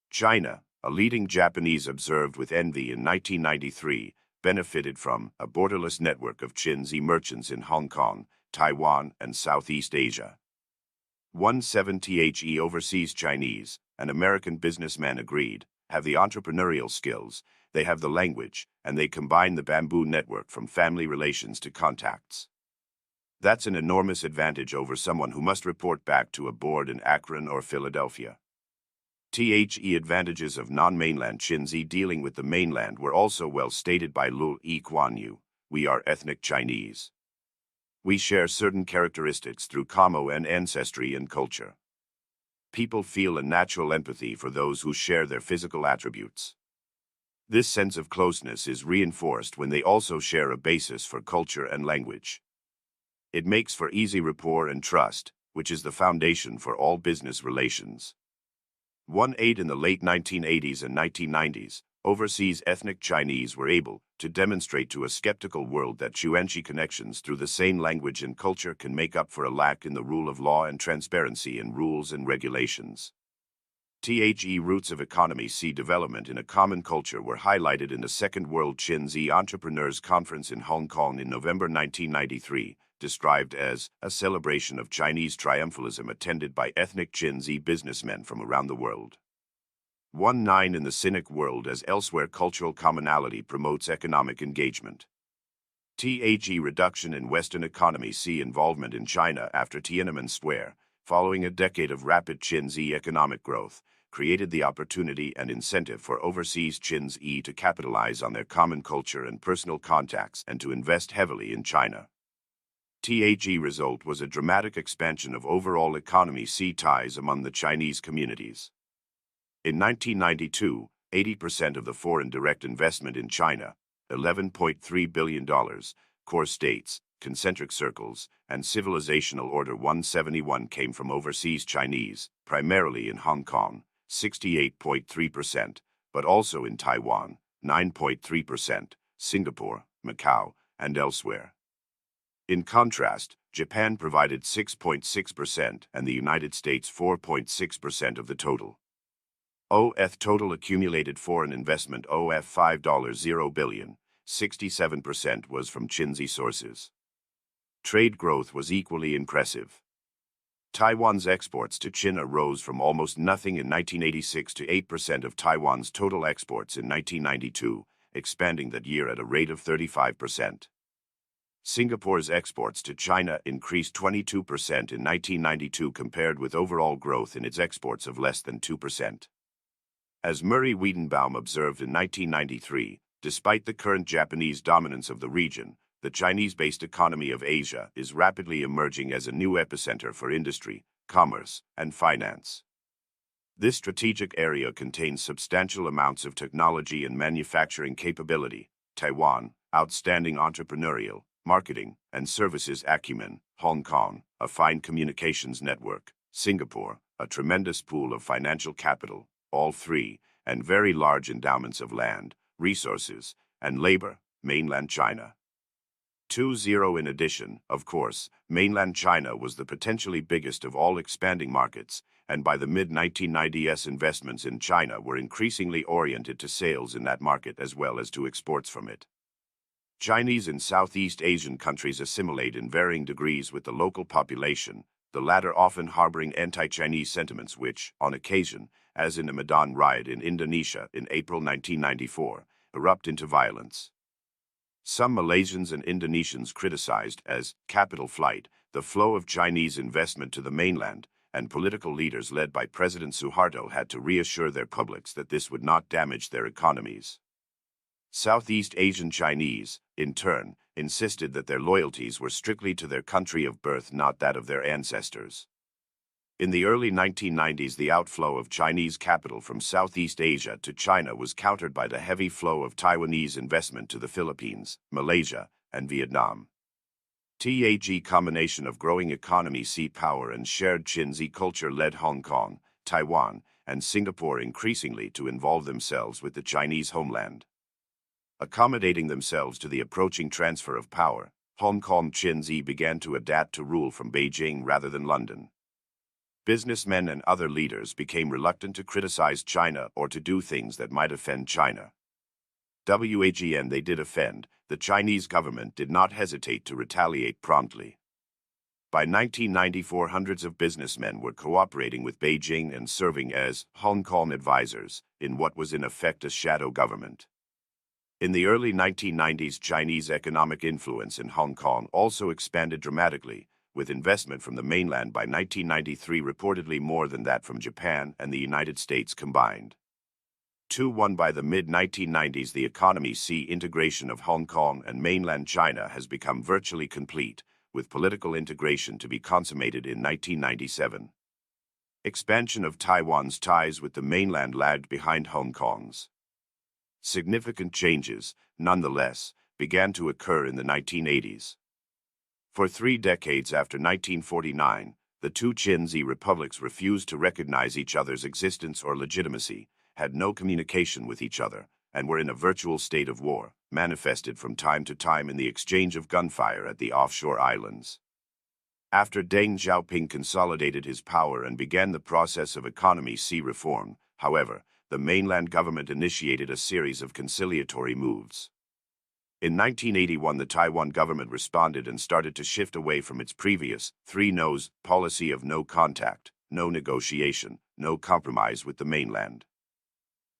China, a leading Japanese observed with envy in 1993, benefited from a borderless network of Qinzi merchants in Hong Kong, Taiwan, and Southeast Asia. 170 overseas Chinese, an American businessman agreed, have the entrepreneurial skills, they have the language, and they combine the bamboo network from family relations to contacts. That's an enormous advantage over someone who must report back to a board in Akron or Philadelphia. The advantages of non-mainland Qinzi dealing with the mainland were also well stated by Luo Kuan Yu. We are ethnic Chinese. We share certain characteristics through Kamo-en ancestry and culture. People feel a natural empathy for those who share their physical attributes. This sense of closeness is reinforced when they also share a basis for culture and language. It makes for easy rapport and trust, which is the foundation for all business relations. 1.8 In the late 1980s and 1990s, overseas ethnic Chinese were able to demonstrate to a skeptical world that Chuanxi connections through the same language and culture can make up for a lack in the rule of law and transparency in rules and regulations. The roots of economy-C development in a common culture were highlighted in the Second World Qinzi Entrepreneurs Conference in Hong Kong in November 1993, described as a celebration of Chinese triumphalism attended by ethnic Qinzi businessmen from around the world. 1-9 in the cynic world as elsewhere cultural commonality promotes economic engagement. THE reduction in Western economy C involvement in China after Tiananmen Square, following a decade of rapid Chinese economic growth, created the opportunity and incentive for overseas Chinese to capitalize on their common culture and personal contacts and to invest heavily in China. THE result was a dramatic expansion of overall economy C ties among the Chinese communities. In 1992, 80% of the foreign direct investment in China, $11.3 billion, core states, concentric circles, and civilizational order 171 came from overseas Chinese, primarily in Hong Kong, 68.3%, but also in Taiwan, 9.3%, Singapore, Macau, and elsewhere. In contrast, Japan provided 6.6% and the United States 4.6% of the total. Total accumulated foreign investment $5.0 billion, 67% was from Chinese sources. Trade growth was equally impressive. Taiwan's exports to China rose from almost nothing in 1986 to 8% of Taiwan's total exports in 1992, expanding that year at a rate of 35%. Singapore's exports to China increased 22% in 1992 compared with overall growth in its exports of less than 2%. As Murray Wiedenbaum observed in 1993, despite the current Japanese dominance of the region, the Chinese-based economy of Asia is rapidly emerging as a new epicenter for industry, commerce, and finance. This strategic area contains substantial amounts of technology and manufacturing capability. Taiwan, outstanding entrepreneurial, marketing, and services acumen. Hong Kong, a fine communications network. Singapore, a tremendous pool of financial capital, all three, and very large endowments of land, resources, and labor. Mainland China. 2-0 In addition, of course, mainland China was the potentially biggest of all expanding markets, and by the mid-1990s investments in China were increasingly oriented to sales in that market as well as to exports from it. Chinese in Southeast Asian countries assimilate in varying degrees with the local population, the latter often harboring anti-Chinese sentiments which, on occasion, as in the Medan riot in Indonesia in April 1994, erupt into violence. Some Malaysians and Indonesians criticized as capital flight the flow of Chinese investment to the mainland, and political leaders led by President Suharto had to reassure their publics that this would not damage their economies. Southeast Asian Chinese, in turn, insisted that their loyalties were strictly to their country of birth, not that of their ancestors. In the early 1990s, the outflow of Chinese capital from Southeast Asia to China was countered by the heavy flow of Taiwanese investment to the Philippines, Malaysia, and Vietnam. The combination of growing economy, sea power, and shared Chinese culture led Hong Kong, Taiwan, and Singapore increasingly to involve themselves with the Chinese homeland. Accommodating themselves to the approaching transfer of power, Hong Kong Chinese began to adapt to rule from Beijing rather than London. Businessmen and other leaders became reluctant to criticize China or to do things that might offend China. When they did offend, the Chinese government did not hesitate to retaliate promptly. By 1994, hundreds of businessmen were cooperating with Beijing and serving as Hong Kong advisors in what was in effect a shadow government. In the early 1990s, Chinese economic influence in Hong Kong also expanded dramatically, with investment from the mainland by 1993 reportedly more than that from Japan and the United States combined. 2-1 By the mid-1990s, the economy C integration of Hong Kong and mainland China has become virtually complete, with political integration to be consummated in 1997. Expansion of Taiwan's ties with the mainland lagged behind Hong Kong's. Significant changes, nonetheless, began to occur in the 1980s. For 3 decades after 1949, the two Chinese republics refused to recognize each other's existence or legitimacy, had no communication with each other, and were in a virtual state of war, manifested from time to time in the exchange of gunfire at the offshore islands. After Deng Xiaoping consolidated his power and began the process of economy C reform, however, the mainland government initiated a series of conciliatory moves. In 1981, the Taiwan government responded and started to shift away from its previous 3 no's policy of no contact, no negotiation, no compromise with the mainland.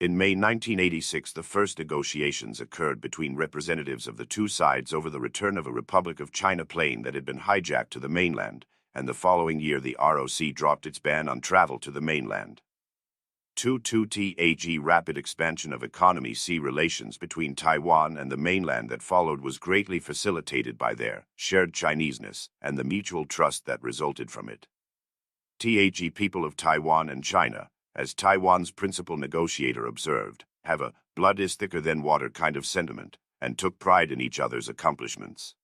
In May 1986, the first negotiations occurred between representatives of the two sides over the return of a Republic of China plane that had been hijacked to the mainland, and the following year the ROC dropped its ban on travel to the mainland. 2. Rapid expansion of economy-sea relations between Taiwan and the mainland that followed was greatly facilitated by their shared Chineseness and the mutual trust that resulted from it. People of Taiwan and China, as Taiwan's principal negotiator observed, have a blood is thicker than water kind of sentiment, and took pride in each other's accomplishments.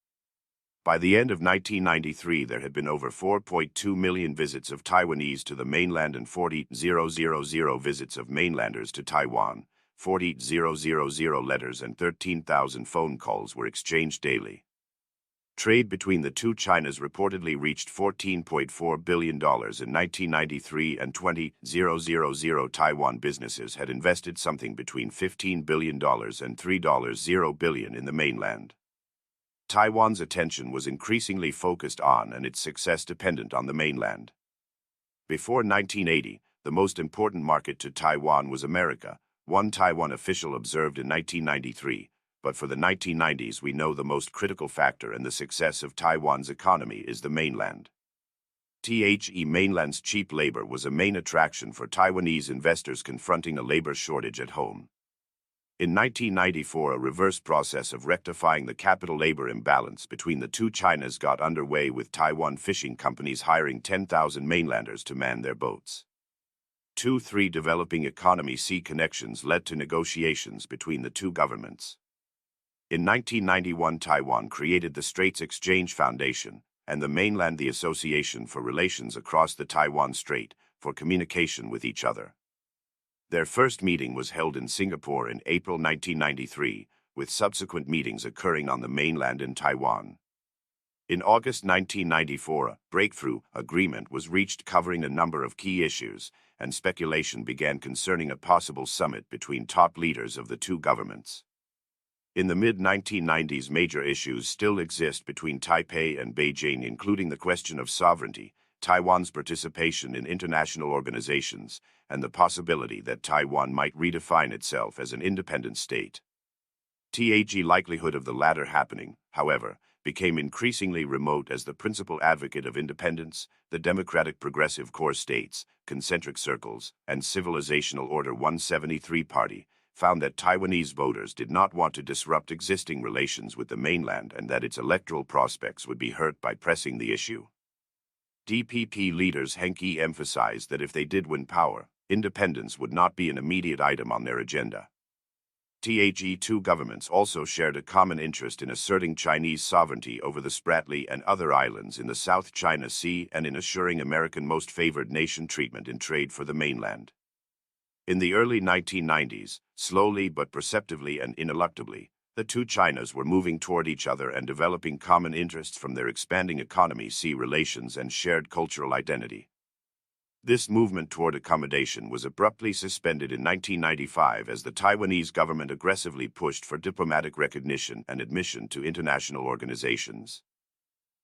By the end of 1993, there had been over 4.2 million visits of Taiwanese to the mainland and 40,000 visits of mainlanders to Taiwan. 40,000 letters and 13,000 phone calls were exchanged daily. Trade between the two Chinas reportedly reached $14.4 billion in 1993, and 20,000 Taiwan businesses had invested something between $15 billion and $3.0 billion in the mainland. Taiwan's attention was increasingly focused on and its success dependent on the mainland. Before 1980, the most important market to Taiwan was America, one Taiwan official observed in 1993. But for the 1990s, we know the most critical factor in the success of Taiwan's economy is the mainland. Mainland's cheap labor was a main attraction for Taiwanese investors confronting a labor shortage at home. In 1994, a reverse process of rectifying the capital-labor imbalance between the two Chinas got underway, with Taiwan fishing companies hiring 10,000 mainlanders to man their boats. 3. Developing economy-sea connections led to negotiations between the two governments. In 1991, Taiwan created the Straits Exchange Foundation, and the mainland the Association for Relations Across the Taiwan Strait, for communication with each other. Their first meeting was held in Singapore in April 1993, with subsequent meetings occurring on the mainland and Taiwan. In August 1994, a breakthrough agreement was reached covering a number of key issues, and speculation began concerning a possible summit between top leaders of the two governments. In the mid-1990s, major issues still exist between Taipei and Beijing, including the question of sovereignty, Taiwan's participation in international organizations, and the possibility that Taiwan might redefine itself as an independent state. The likelihood of the latter happening, however, became increasingly remote as the principal advocate of independence, the Democratic Progressive Core States, Concentric Circles, and Civilizational Order 173 Party, found that Taiwanese voters did not want to disrupt existing relations with the mainland and that its electoral prospects would be hurt by pressing the issue. DPP leaders Henke emphasized that if they did win power, independence would not be an immediate item on their agenda. Two governments also shared a common interest in asserting Chinese sovereignty over the Spratly and other islands in the South China Sea and in assuring American most favored nation treatment in trade for the mainland. In the early 1990s, slowly but perceptibly and ineluctably, the two Chinas were moving toward each other and developing common interests from their expanding economy-sea relations and shared cultural identity. This movement toward accommodation was abruptly suspended in 1995 as the Taiwanese government aggressively pushed for diplomatic recognition and admission to international organizations.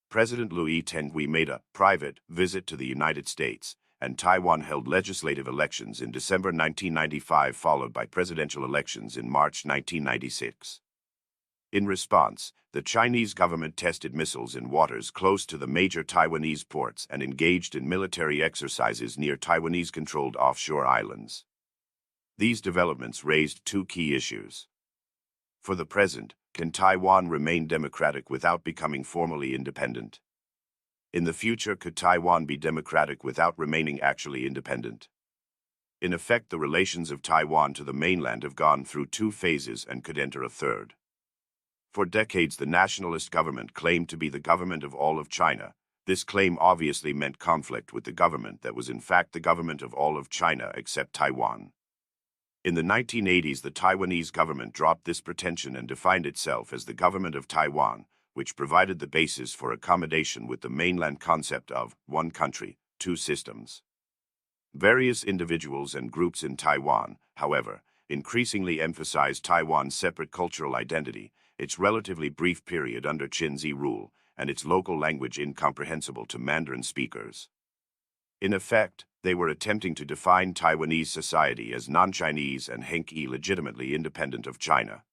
President Louis Tenghui made a private visit to the United States, and Taiwan held legislative elections in December 1995, followed by presidential elections in March 1996. In response, the Chinese government tested missiles in waters close to the major Taiwanese ports and engaged in military exercises near Taiwanese-controlled offshore islands. These developments raised two key issues. For the present, can Taiwan remain democratic without becoming formally independent? In the future, could Taiwan be democratic without remaining actually independent? In effect, the relations of Taiwan to the mainland have gone through two phases and could enter a third. For decades, the nationalist government claimed to be the government of all of China. This claim obviously meant conflict with the government that was in fact the government of all of China except Taiwan. In the 1980s, the Taiwanese government dropped this pretension and defined itself as the government of Taiwan, which provided the basis for accommodation with the mainland concept of one country, two systems. Various individuals and groups in Taiwan, however, increasingly emphasized Taiwan's separate cultural identity, its relatively brief period under Qinzi rule, and its local language incomprehensible to Mandarin speakers. In effect, They were attempting to define Taiwanese society as non-Chinese and hence legitimately independent of China.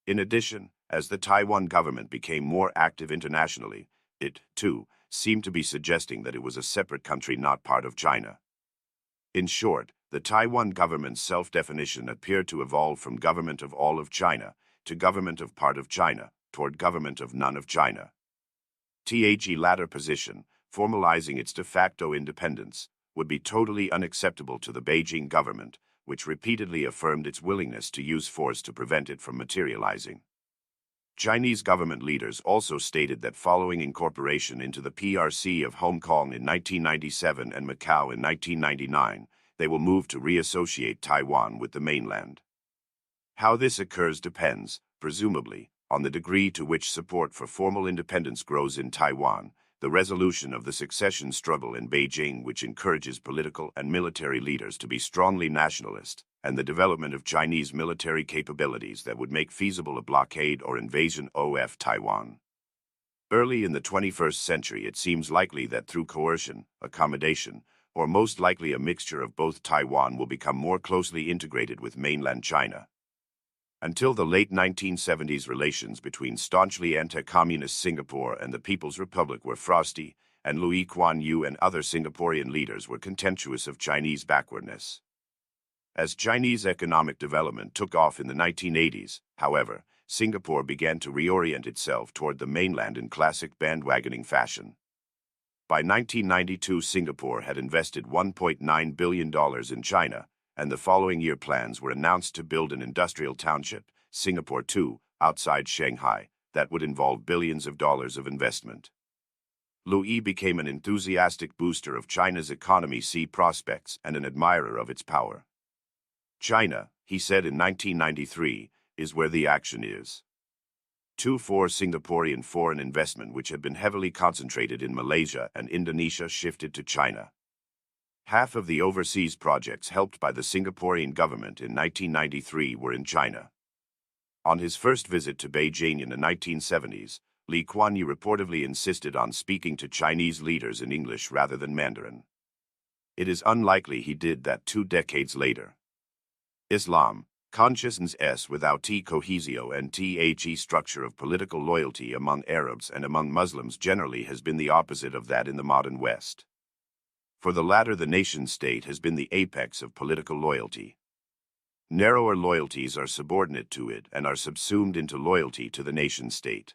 In addition, as the Taiwan government became more active internationally, it, too, seemed to be suggesting that it was a separate country not part of China. In short, the Taiwan government's self-definition appeared to evolve from government of all of China to government of part of China toward government of none of China. The latter position, formalizing its de facto independence, would be totally unacceptable to the Beijing government, which repeatedly affirmed its willingness to use force to prevent it from materializing. Chinese government leaders also stated that following incorporation into the PRC of Hong Kong in 1997 and Macau in 1999, they will move to reassociate Taiwan with the mainland. How this occurs depends, presumably, on the degree to which support for formal independence grows in Taiwan, the resolution of the succession struggle in Beijing, which encourages political and military leaders to be strongly nationalist, and the development of Chinese military capabilities that would make feasible a blockade or invasion of Taiwan. Early in the 21st century, it seems likely that through coercion, accommodation, or most likely a mixture of both, Taiwan will become more closely integrated with mainland China. Until the late 1970s, relations between staunchly anti-communist Singapore and the People's Republic were frosty, and Lee Kuan Yew and other Singaporean leaders were contemptuous of Chinese backwardness. As Chinese economic development took off in the 1980s, however, Singapore began to reorient itself toward the mainland in classic bandwagoning fashion. By 1992, Singapore had invested $1.9 billion in China, and the following year plans were announced to build an industrial township, Singapore 2, outside Shanghai, that would involve billions of dollars of investment. Louis became an enthusiastic booster of China's economy prospects and an admirer of its power. China, he said in 1993, is where the action is. For Singaporean foreign investment, which had been heavily concentrated in Malaysia and Indonesia, shifted to China. Half of the overseas projects helped by the Singaporean government in 1993 were in China. On his first visit to Beijing in the 1970s, Lee Kuan Yew reportedly insisted on speaking to Chinese leaders in English rather than Mandarin. It is unlikely he did that 2 decades later. Islam, consciousness without cohesio and structure of political loyalty among Arabs and among Muslims generally has been the opposite of that in the modern West. For the latter, the nation-state has been the apex of political loyalty. Narrower loyalties are subordinate to it and are subsumed into loyalty to the nation-state.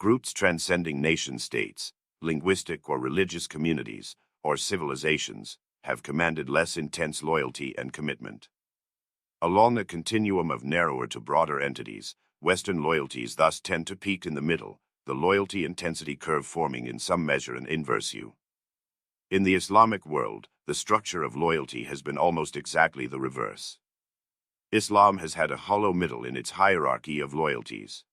Groups transcending nation-states, linguistic or religious communities, or civilizations, have commanded less intense loyalty and commitment. Along a continuum of narrower to broader entities, Western loyalties thus tend to peak in the middle, the loyalty intensity curve forming in some measure an inverse U. In the Islamic world, the structure of loyalty has been almost exactly the reverse. Islam has had a hollow middle in its hierarchy of loyalties.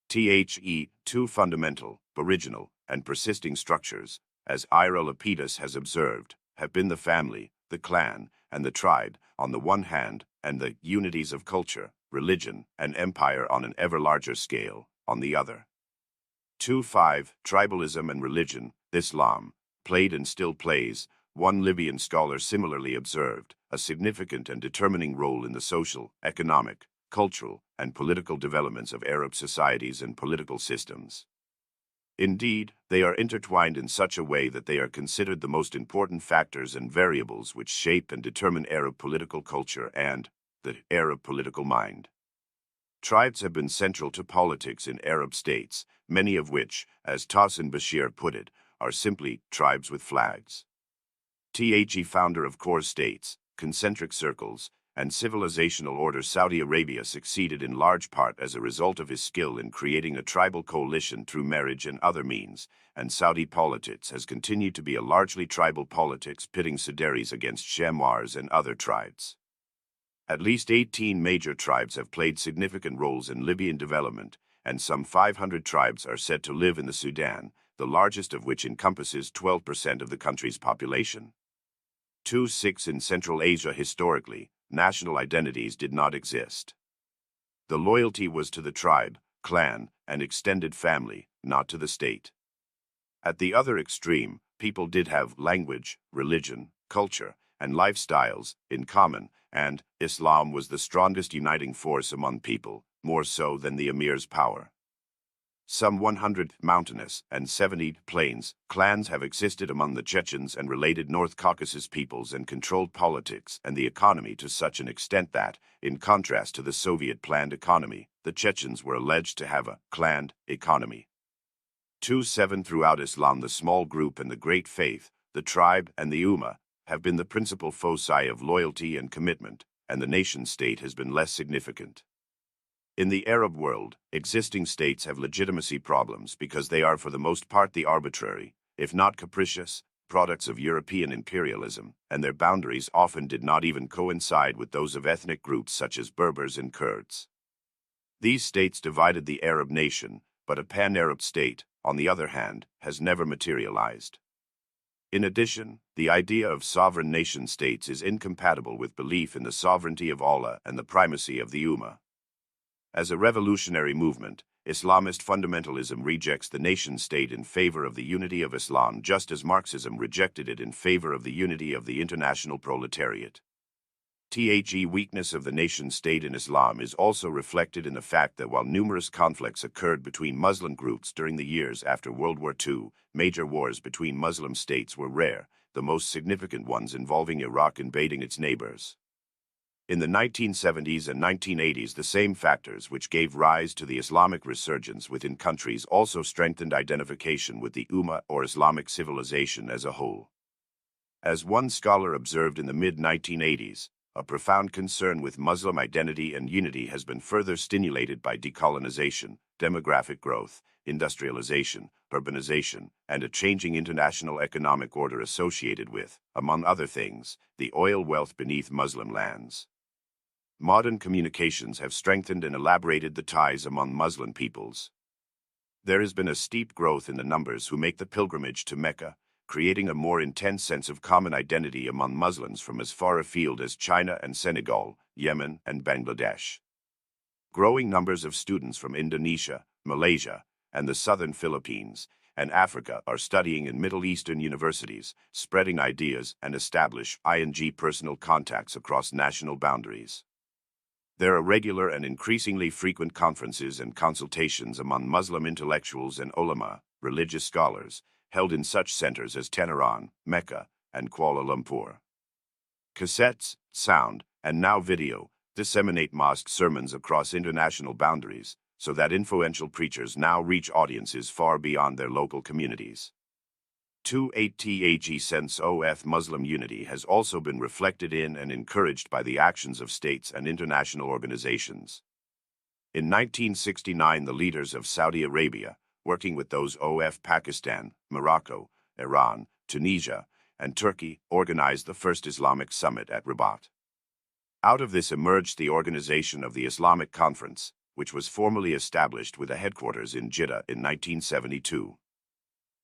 Two fundamental, original, and persisting structures, as Ira Lapidus has observed, have been the family, the clan, and the tribe, on the one hand, and the unities of culture, religion, and empire on an ever larger scale, on the other. 5. Tribalism and religion, Islam, played and still plays, one Libyan scholar similarly observed, a significant and determining role in the social, economic, cultural, and political developments of Arab societies and political systems. Indeed, they are intertwined in such a way that they are considered the most important factors and variables which shape and determine Arab political culture and the Arab political mind. Tribes have been central to politics in Arab states, many of which, as Tahsin Bashir put it, are simply tribes with flags. Founder of core states, concentric circles, and civilizational order, Saudi Arabia succeeded in large part as a result of his skill in creating a tribal coalition through marriage and other means, and Saudi politics has continued to be a largely tribal politics, pitting Sudaris against Shamwars and other tribes. At least 18 major tribes have played significant roles in Libyan development, and some 500 tribes are said to live in the Sudan, the largest of which encompasses 12% of the country's population. 6. In Central Asia, historically, national identities did not exist. The loyalty was to the tribe, clan, and extended family, not to the state. At the other extreme, people did have language, religion, culture, and lifestyles in common, and Islam was the strongest uniting force among people, more so than the emir's power. Some 100 mountainous and 70 plains clans have existed among the Chechens and related North Caucasus peoples and controlled politics and the economy to such an extent that, in contrast to the Soviet planned economy, the Chechens were alleged to have a clan economy. 2-7 Throughout Islam, the small group and the great faith, the tribe and the Ummah, have been the principal foci of loyalty and commitment, and the nation-state has been less significant. In the Arab world, existing states have legitimacy problems because they are for the most part the arbitrary, if not capricious, products of European imperialism, and their boundaries often did not even coincide with those of ethnic groups such as Berbers and Kurds. These states divided the Arab nation, but a pan-Arab state, on the other hand, has never materialized. In addition, the idea of sovereign nation-states is incompatible with belief in the sovereignty of Allah and the primacy of the Ummah. As a revolutionary movement, Islamist fundamentalism rejects the nation-state in favor of the unity of Islam, just as Marxism rejected it in favor of the unity of the international proletariat. The weakness of the nation-state in Islam is also reflected in the fact that while numerous conflicts occurred between Muslim groups during the years after World War II, major wars between Muslim states were rare, the most significant ones involving Iraq invading its neighbors. In the 1970s and 1980s, the same factors which gave rise to the Islamic resurgence within countries also strengthened identification with the Ummah or Islamic civilization as a whole. As one scholar observed in the mid-1980s, a profound concern with Muslim identity and unity has been further stimulated by decolonization, demographic growth, industrialization, urbanization, and a changing international economic order associated with, among other things, the oil wealth beneath Muslim lands. Modern communications have strengthened and elaborated the ties among Muslim peoples. There has been a steep growth in the numbers who make the pilgrimage to Mecca, creating a more intense sense of common identity among Muslims from as far afield as China and Senegal, Yemen, and Bangladesh. Growing numbers of students from Indonesia, Malaysia, and the southern Philippines, and Africa are studying in Middle Eastern universities, spreading ideas and establish personal contacts across national boundaries. There are regular and increasingly frequent conferences and consultations among Muslim intellectuals and ulama, religious scholars, held in such centers as Tehran, Mecca, and Kuala Lumpur. Cassettes, sound, and now video disseminate mosque sermons across international boundaries, so that influential preachers now reach audiences far beyond their local communities. 2-8 sense of Muslim unity has also been reflected in and encouraged by the actions of states and international organizations. In 1969, the leaders of Saudi Arabia, working with those of Pakistan, Morocco, Iran, Tunisia, and Turkey, organized the first Islamic summit at Rabat. Out of this emerged the organization of the Islamic Conference, which was formally established with a headquarters in Jeddah in 1972.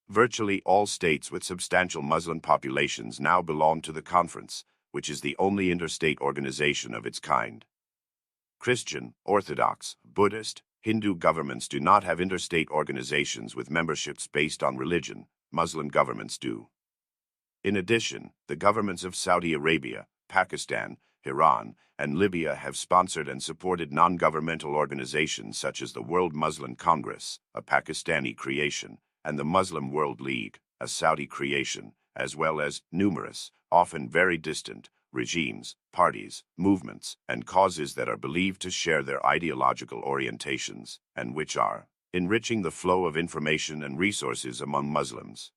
Virtually all states with substantial Muslim populations now belong to the conference, which is the only interstate organization of its kind. Christian, Orthodox, Buddhist, Hindu governments do not have interstate organizations with memberships based on religion. Muslim governments do. In addition, the governments of Saudi Arabia, Pakistan, Iran, and Libya have sponsored and supported non-governmental organizations such as the World Muslim Congress, a Pakistani creation, and the Muslim World League, a Saudi creation, as well as numerous, often very distant, regimes, parties, movements, and causes that are believed to share their ideological orientations, and which are enriching the flow of information and resources among Muslims.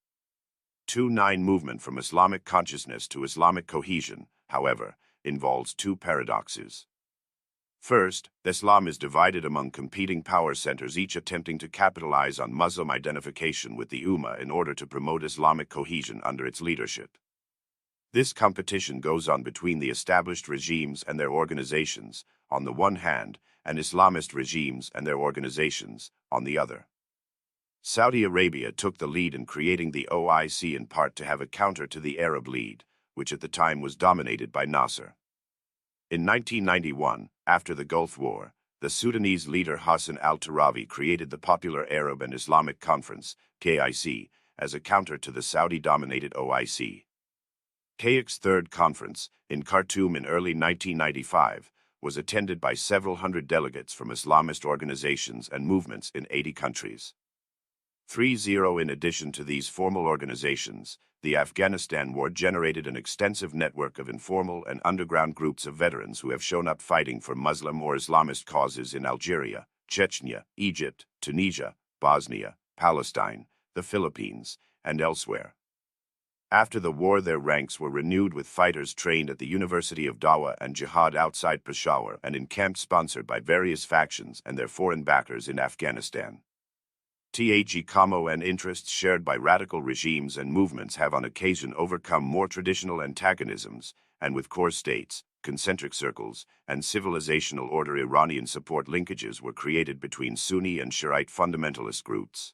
2-9 Movement from Islamic consciousness to Islamic cohesion, however, involves two paradoxes. First, Islam is divided among competing power centers, each attempting to capitalize on Muslim identification with the Ummah in order to promote Islamic cohesion under its leadership. This competition goes on between the established regimes and their organizations, on the one hand, and Islamist regimes and their organizations, on the other. Saudi Arabia took the lead in creating the OIC in part to have a counter to the Arab League, which at the time was dominated by Nasser. In 1991, after the Gulf War, the Sudanese leader Hassan al-Turabi created the Popular Arab and Islamic Conference, KIC, as a counter to the Saudi-dominated OIC. CAIC's third conference, in Khartoum in early 1995, was attended by several hundred delegates from Islamist organizations and movements in 80 countries. 3-0 In addition to these formal organizations, the Afghanistan war generated an extensive network of informal and underground groups of veterans who have shown up fighting for Muslim or Islamist causes in Algeria, Chechnya, Egypt, Tunisia, Bosnia, Palestine, the Philippines, and elsewhere. After the war, their ranks were renewed with fighters trained at the University of Dawa and Jihad outside Peshawar and in camps sponsored by various factions and their foreign backers in Afghanistan. Commo and interests shared by radical regimes and movements have on occasion overcome more traditional antagonisms, and with core states, concentric circles, and civilizational order Iranian support linkages were created between Sunni and Shiite fundamentalist groups.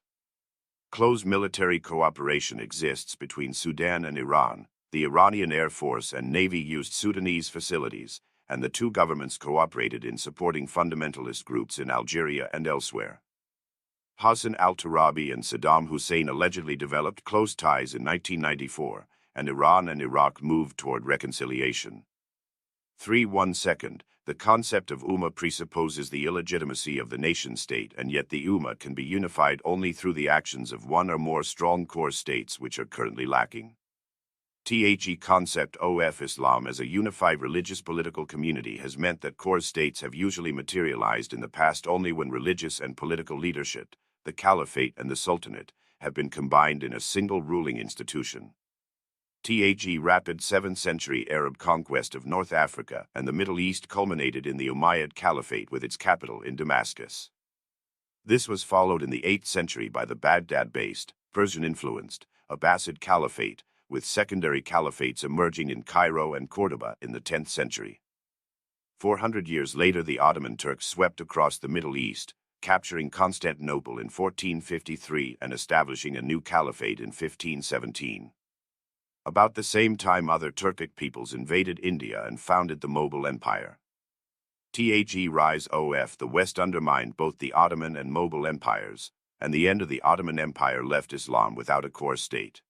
Close military cooperation exists between Sudan and Iran. The Iranian Air Force and Navy used Sudanese facilities, and the two governments cooperated in supporting fundamentalist groups in Algeria and elsewhere. Hassan al-Turabi and Saddam Hussein allegedly developed close ties in 1994, and Iran and Iraq moved toward reconciliation. 3-1 The concept of Ummah presupposes the illegitimacy of the nation-state, and yet the Ummah can be unified only through the actions of one or more strong core states which are currently lacking. Concept of Islam as a unified religious political community has meant that core states have usually materialized in the past only when religious and political leadership, the caliphate and the sultanate, have been combined in a single ruling institution. Rapid 7th century Arab conquest of North Africa and the Middle East culminated in the Umayyad Caliphate with its capital in Damascus. This was followed in the 8th century by the Baghdad-based, Persian-influenced, Abbasid Caliphate, with secondary caliphates emerging in Cairo and Cordoba in the 10th century. 400 years later, the Ottoman Turks swept across the Middle East, capturing Constantinople in 1453 and establishing a new caliphate in 1517. About the same time, other Turkic peoples invaded India and founded the Mughal Empire. Rise of the West undermined both the Ottoman and Mughal empires, and the end of the Ottoman Empire left Islam without a core state.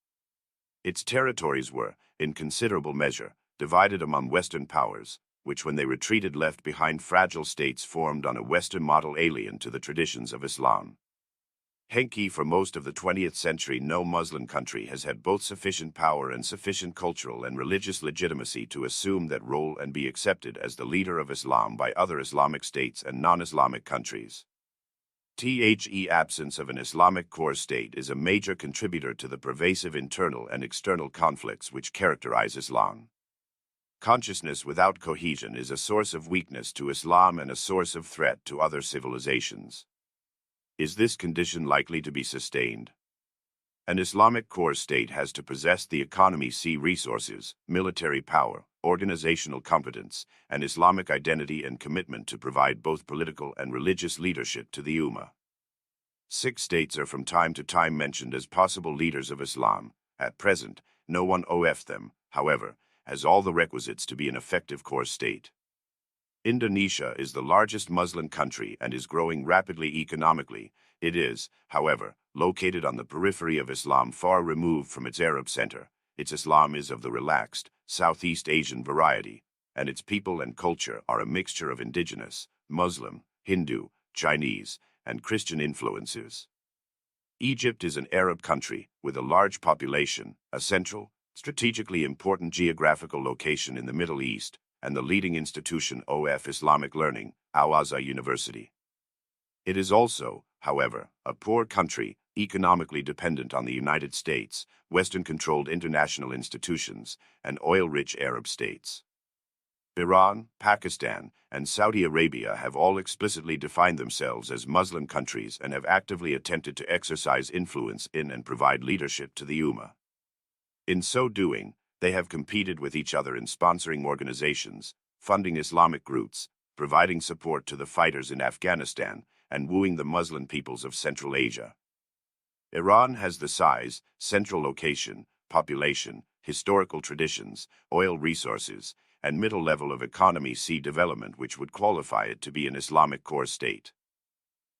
Its territories were, in considerable measure, divided among Western powers, which when they retreated left behind fragile states formed on a Western model alien to the traditions of Islam. For most of the 20th century, no Muslim country has had both sufficient power and sufficient cultural and religious legitimacy to assume that role and be accepted as the leader of Islam by other Islamic states and non-Islamic countries. Absence of an Islamic core state is a major contributor to the pervasive internal and external conflicts which characterize Islam. Consciousness without cohesion is a source of weakness to Islam and a source of threat to other civilizations. Is this condition likely to be sustained? An Islamic core state has to possess the economy, resources, military power, organizational competence, and Islamic identity and commitment to provide both political and religious leadership to the Ummah. 6 states are from time to time mentioned as possible leaders of Islam. At present, no one of them, however, has all the requisites to be an effective core state. Indonesia is the largest Muslim country and is growing rapidly economically. It is, however, located on the periphery of Islam, far removed from its Arab center. Its Islam is of the relaxed, Southeast Asian variety, and its people and culture are a mixture of indigenous, Muslim, Hindu, Chinese, and Christian influences. Egypt is an Arab country with a large population, a central, strategically important geographical location in the Middle East, and the leading institution of Islamic learning, Al-Azhar University. It is also, however, a poor country, economically dependent on the United States, Western-controlled international institutions, and oil-rich Arab states. Iran, Pakistan, and Saudi Arabia have all explicitly defined themselves as Muslim countries and have actively attempted to exercise influence in and provide leadership to the Ummah. In so doing, they have competed with each other in sponsoring organizations, funding Islamic groups, providing support to the fighters in Afghanistan, and wooing the Muslim peoples of Central Asia. Iran has the size, central location, population, historical traditions, oil resources, and middle level of economy development which would qualify it to be an Islamic core state.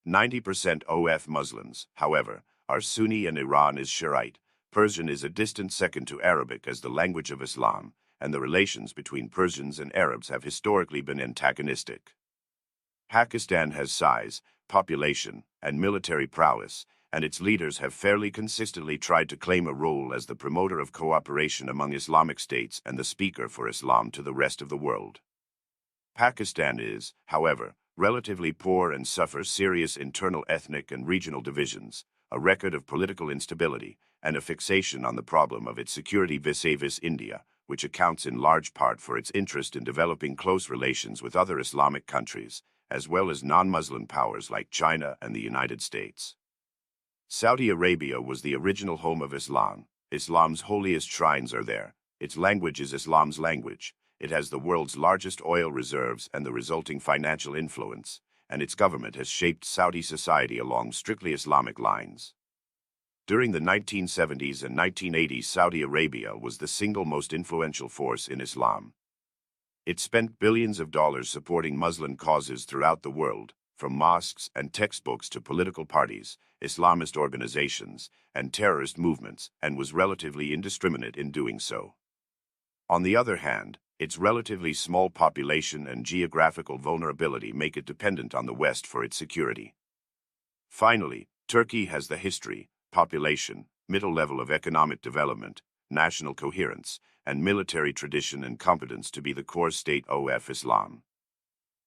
90% of Muslims, however, are Sunni and Iran is Shiite, Persian is a distant second to Arabic as the language of Islam, and the relations between Persians and Arabs have historically been antagonistic. Pakistan has size, population, and military prowess, and its leaders have fairly consistently tried to claim a role as the promoter of cooperation among Islamic states and the speaker for Islam to the rest of the world. Pakistan is, however, relatively poor and suffers serious internal ethnic and regional divisions, a record of political instability, and a fixation on the problem of its security vis-a-vis India, which accounts in large part for its interest in developing close relations with other Islamic countries, as well as non-Muslim powers like China and the United States. Saudi Arabia was the original home of Islam. Islam's holiest shrines are there. Its language is Islam's language. It has the world's largest oil reserves and the resulting financial influence, and its government has shaped Saudi society along strictly Islamic lines. During the 1970s and 1980s, Saudi Arabia was the single most influential force in Islam. It spent billions of dollars supporting Muslim causes throughout the world, from mosques and textbooks to political parties, Islamist organizations, and terrorist movements, and was relatively indiscriminate in doing so. On the other hand, its relatively small population and geographical vulnerability make it dependent on the West for its security. Finally, Turkey has the history, population, middle level of economic development, national coherence, and military tradition and competence to be the core state of Islam.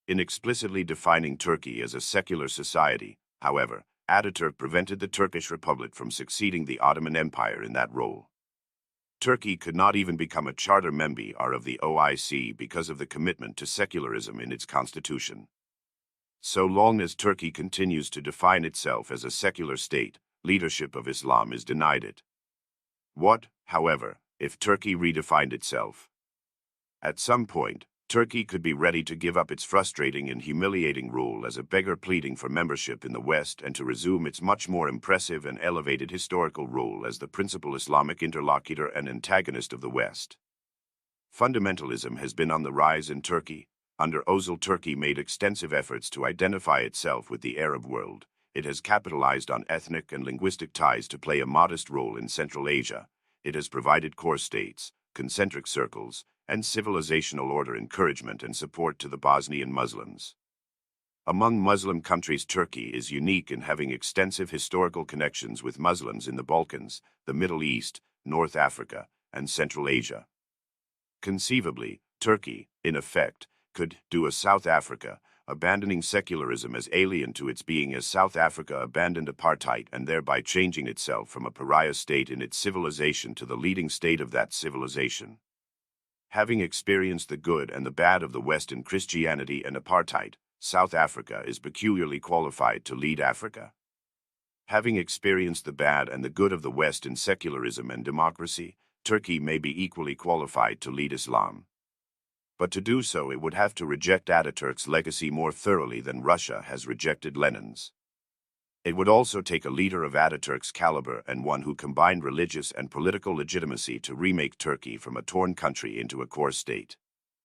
In explicitly defining Turkey as a secular society, however, Ataturk prevented the Turkish Republic from succeeding the Ottoman Empire in that role. Turkey could not even become a charter member of the OIC because of the commitment to secularism in its constitution. So long as Turkey continues to define itself as a secular state, leadership of Islam is denied it. What, however, if Turkey redefined itself? At some point, Turkey could be ready to give up its frustrating and humiliating role as a beggar pleading for membership in the West and to resume its much more impressive and elevated historical role as the principal Islamic interlocutor and antagonist of the West. Fundamentalism has been on the rise in Turkey. Under Özal, Turkey made extensive efforts to identify itself with the Arab world. It has capitalized on ethnic and linguistic ties to play a modest role in Central Asia. It has provided core states, concentric circles, and civilizational order encouragement and support to the Bosnian Muslims. Among Muslim countries, Turkey is unique in having extensive historical connections with Muslims in the Balkans, the Middle East, North Africa, and Central Asia. Conceivably, Turkey, in effect, could do a South Africa, abandoning secularism as alien to its being as South Africa abandoned apartheid and thereby changing itself from a pariah state in its civilization to the leading state of that civilization. Having experienced the good and the bad of the West in Christianity and apartheid, South Africa is peculiarly qualified to lead Africa. Having experienced the bad and the good of the West in secularism and democracy, Turkey may be equally qualified to lead Islam. But to do so, it would have to reject Ataturk's legacy more thoroughly than Russia has rejected Lenin's. It would also take a leader of Ataturk's caliber and one who combined religious and political legitimacy to remake Turkey from a torn country into a core state.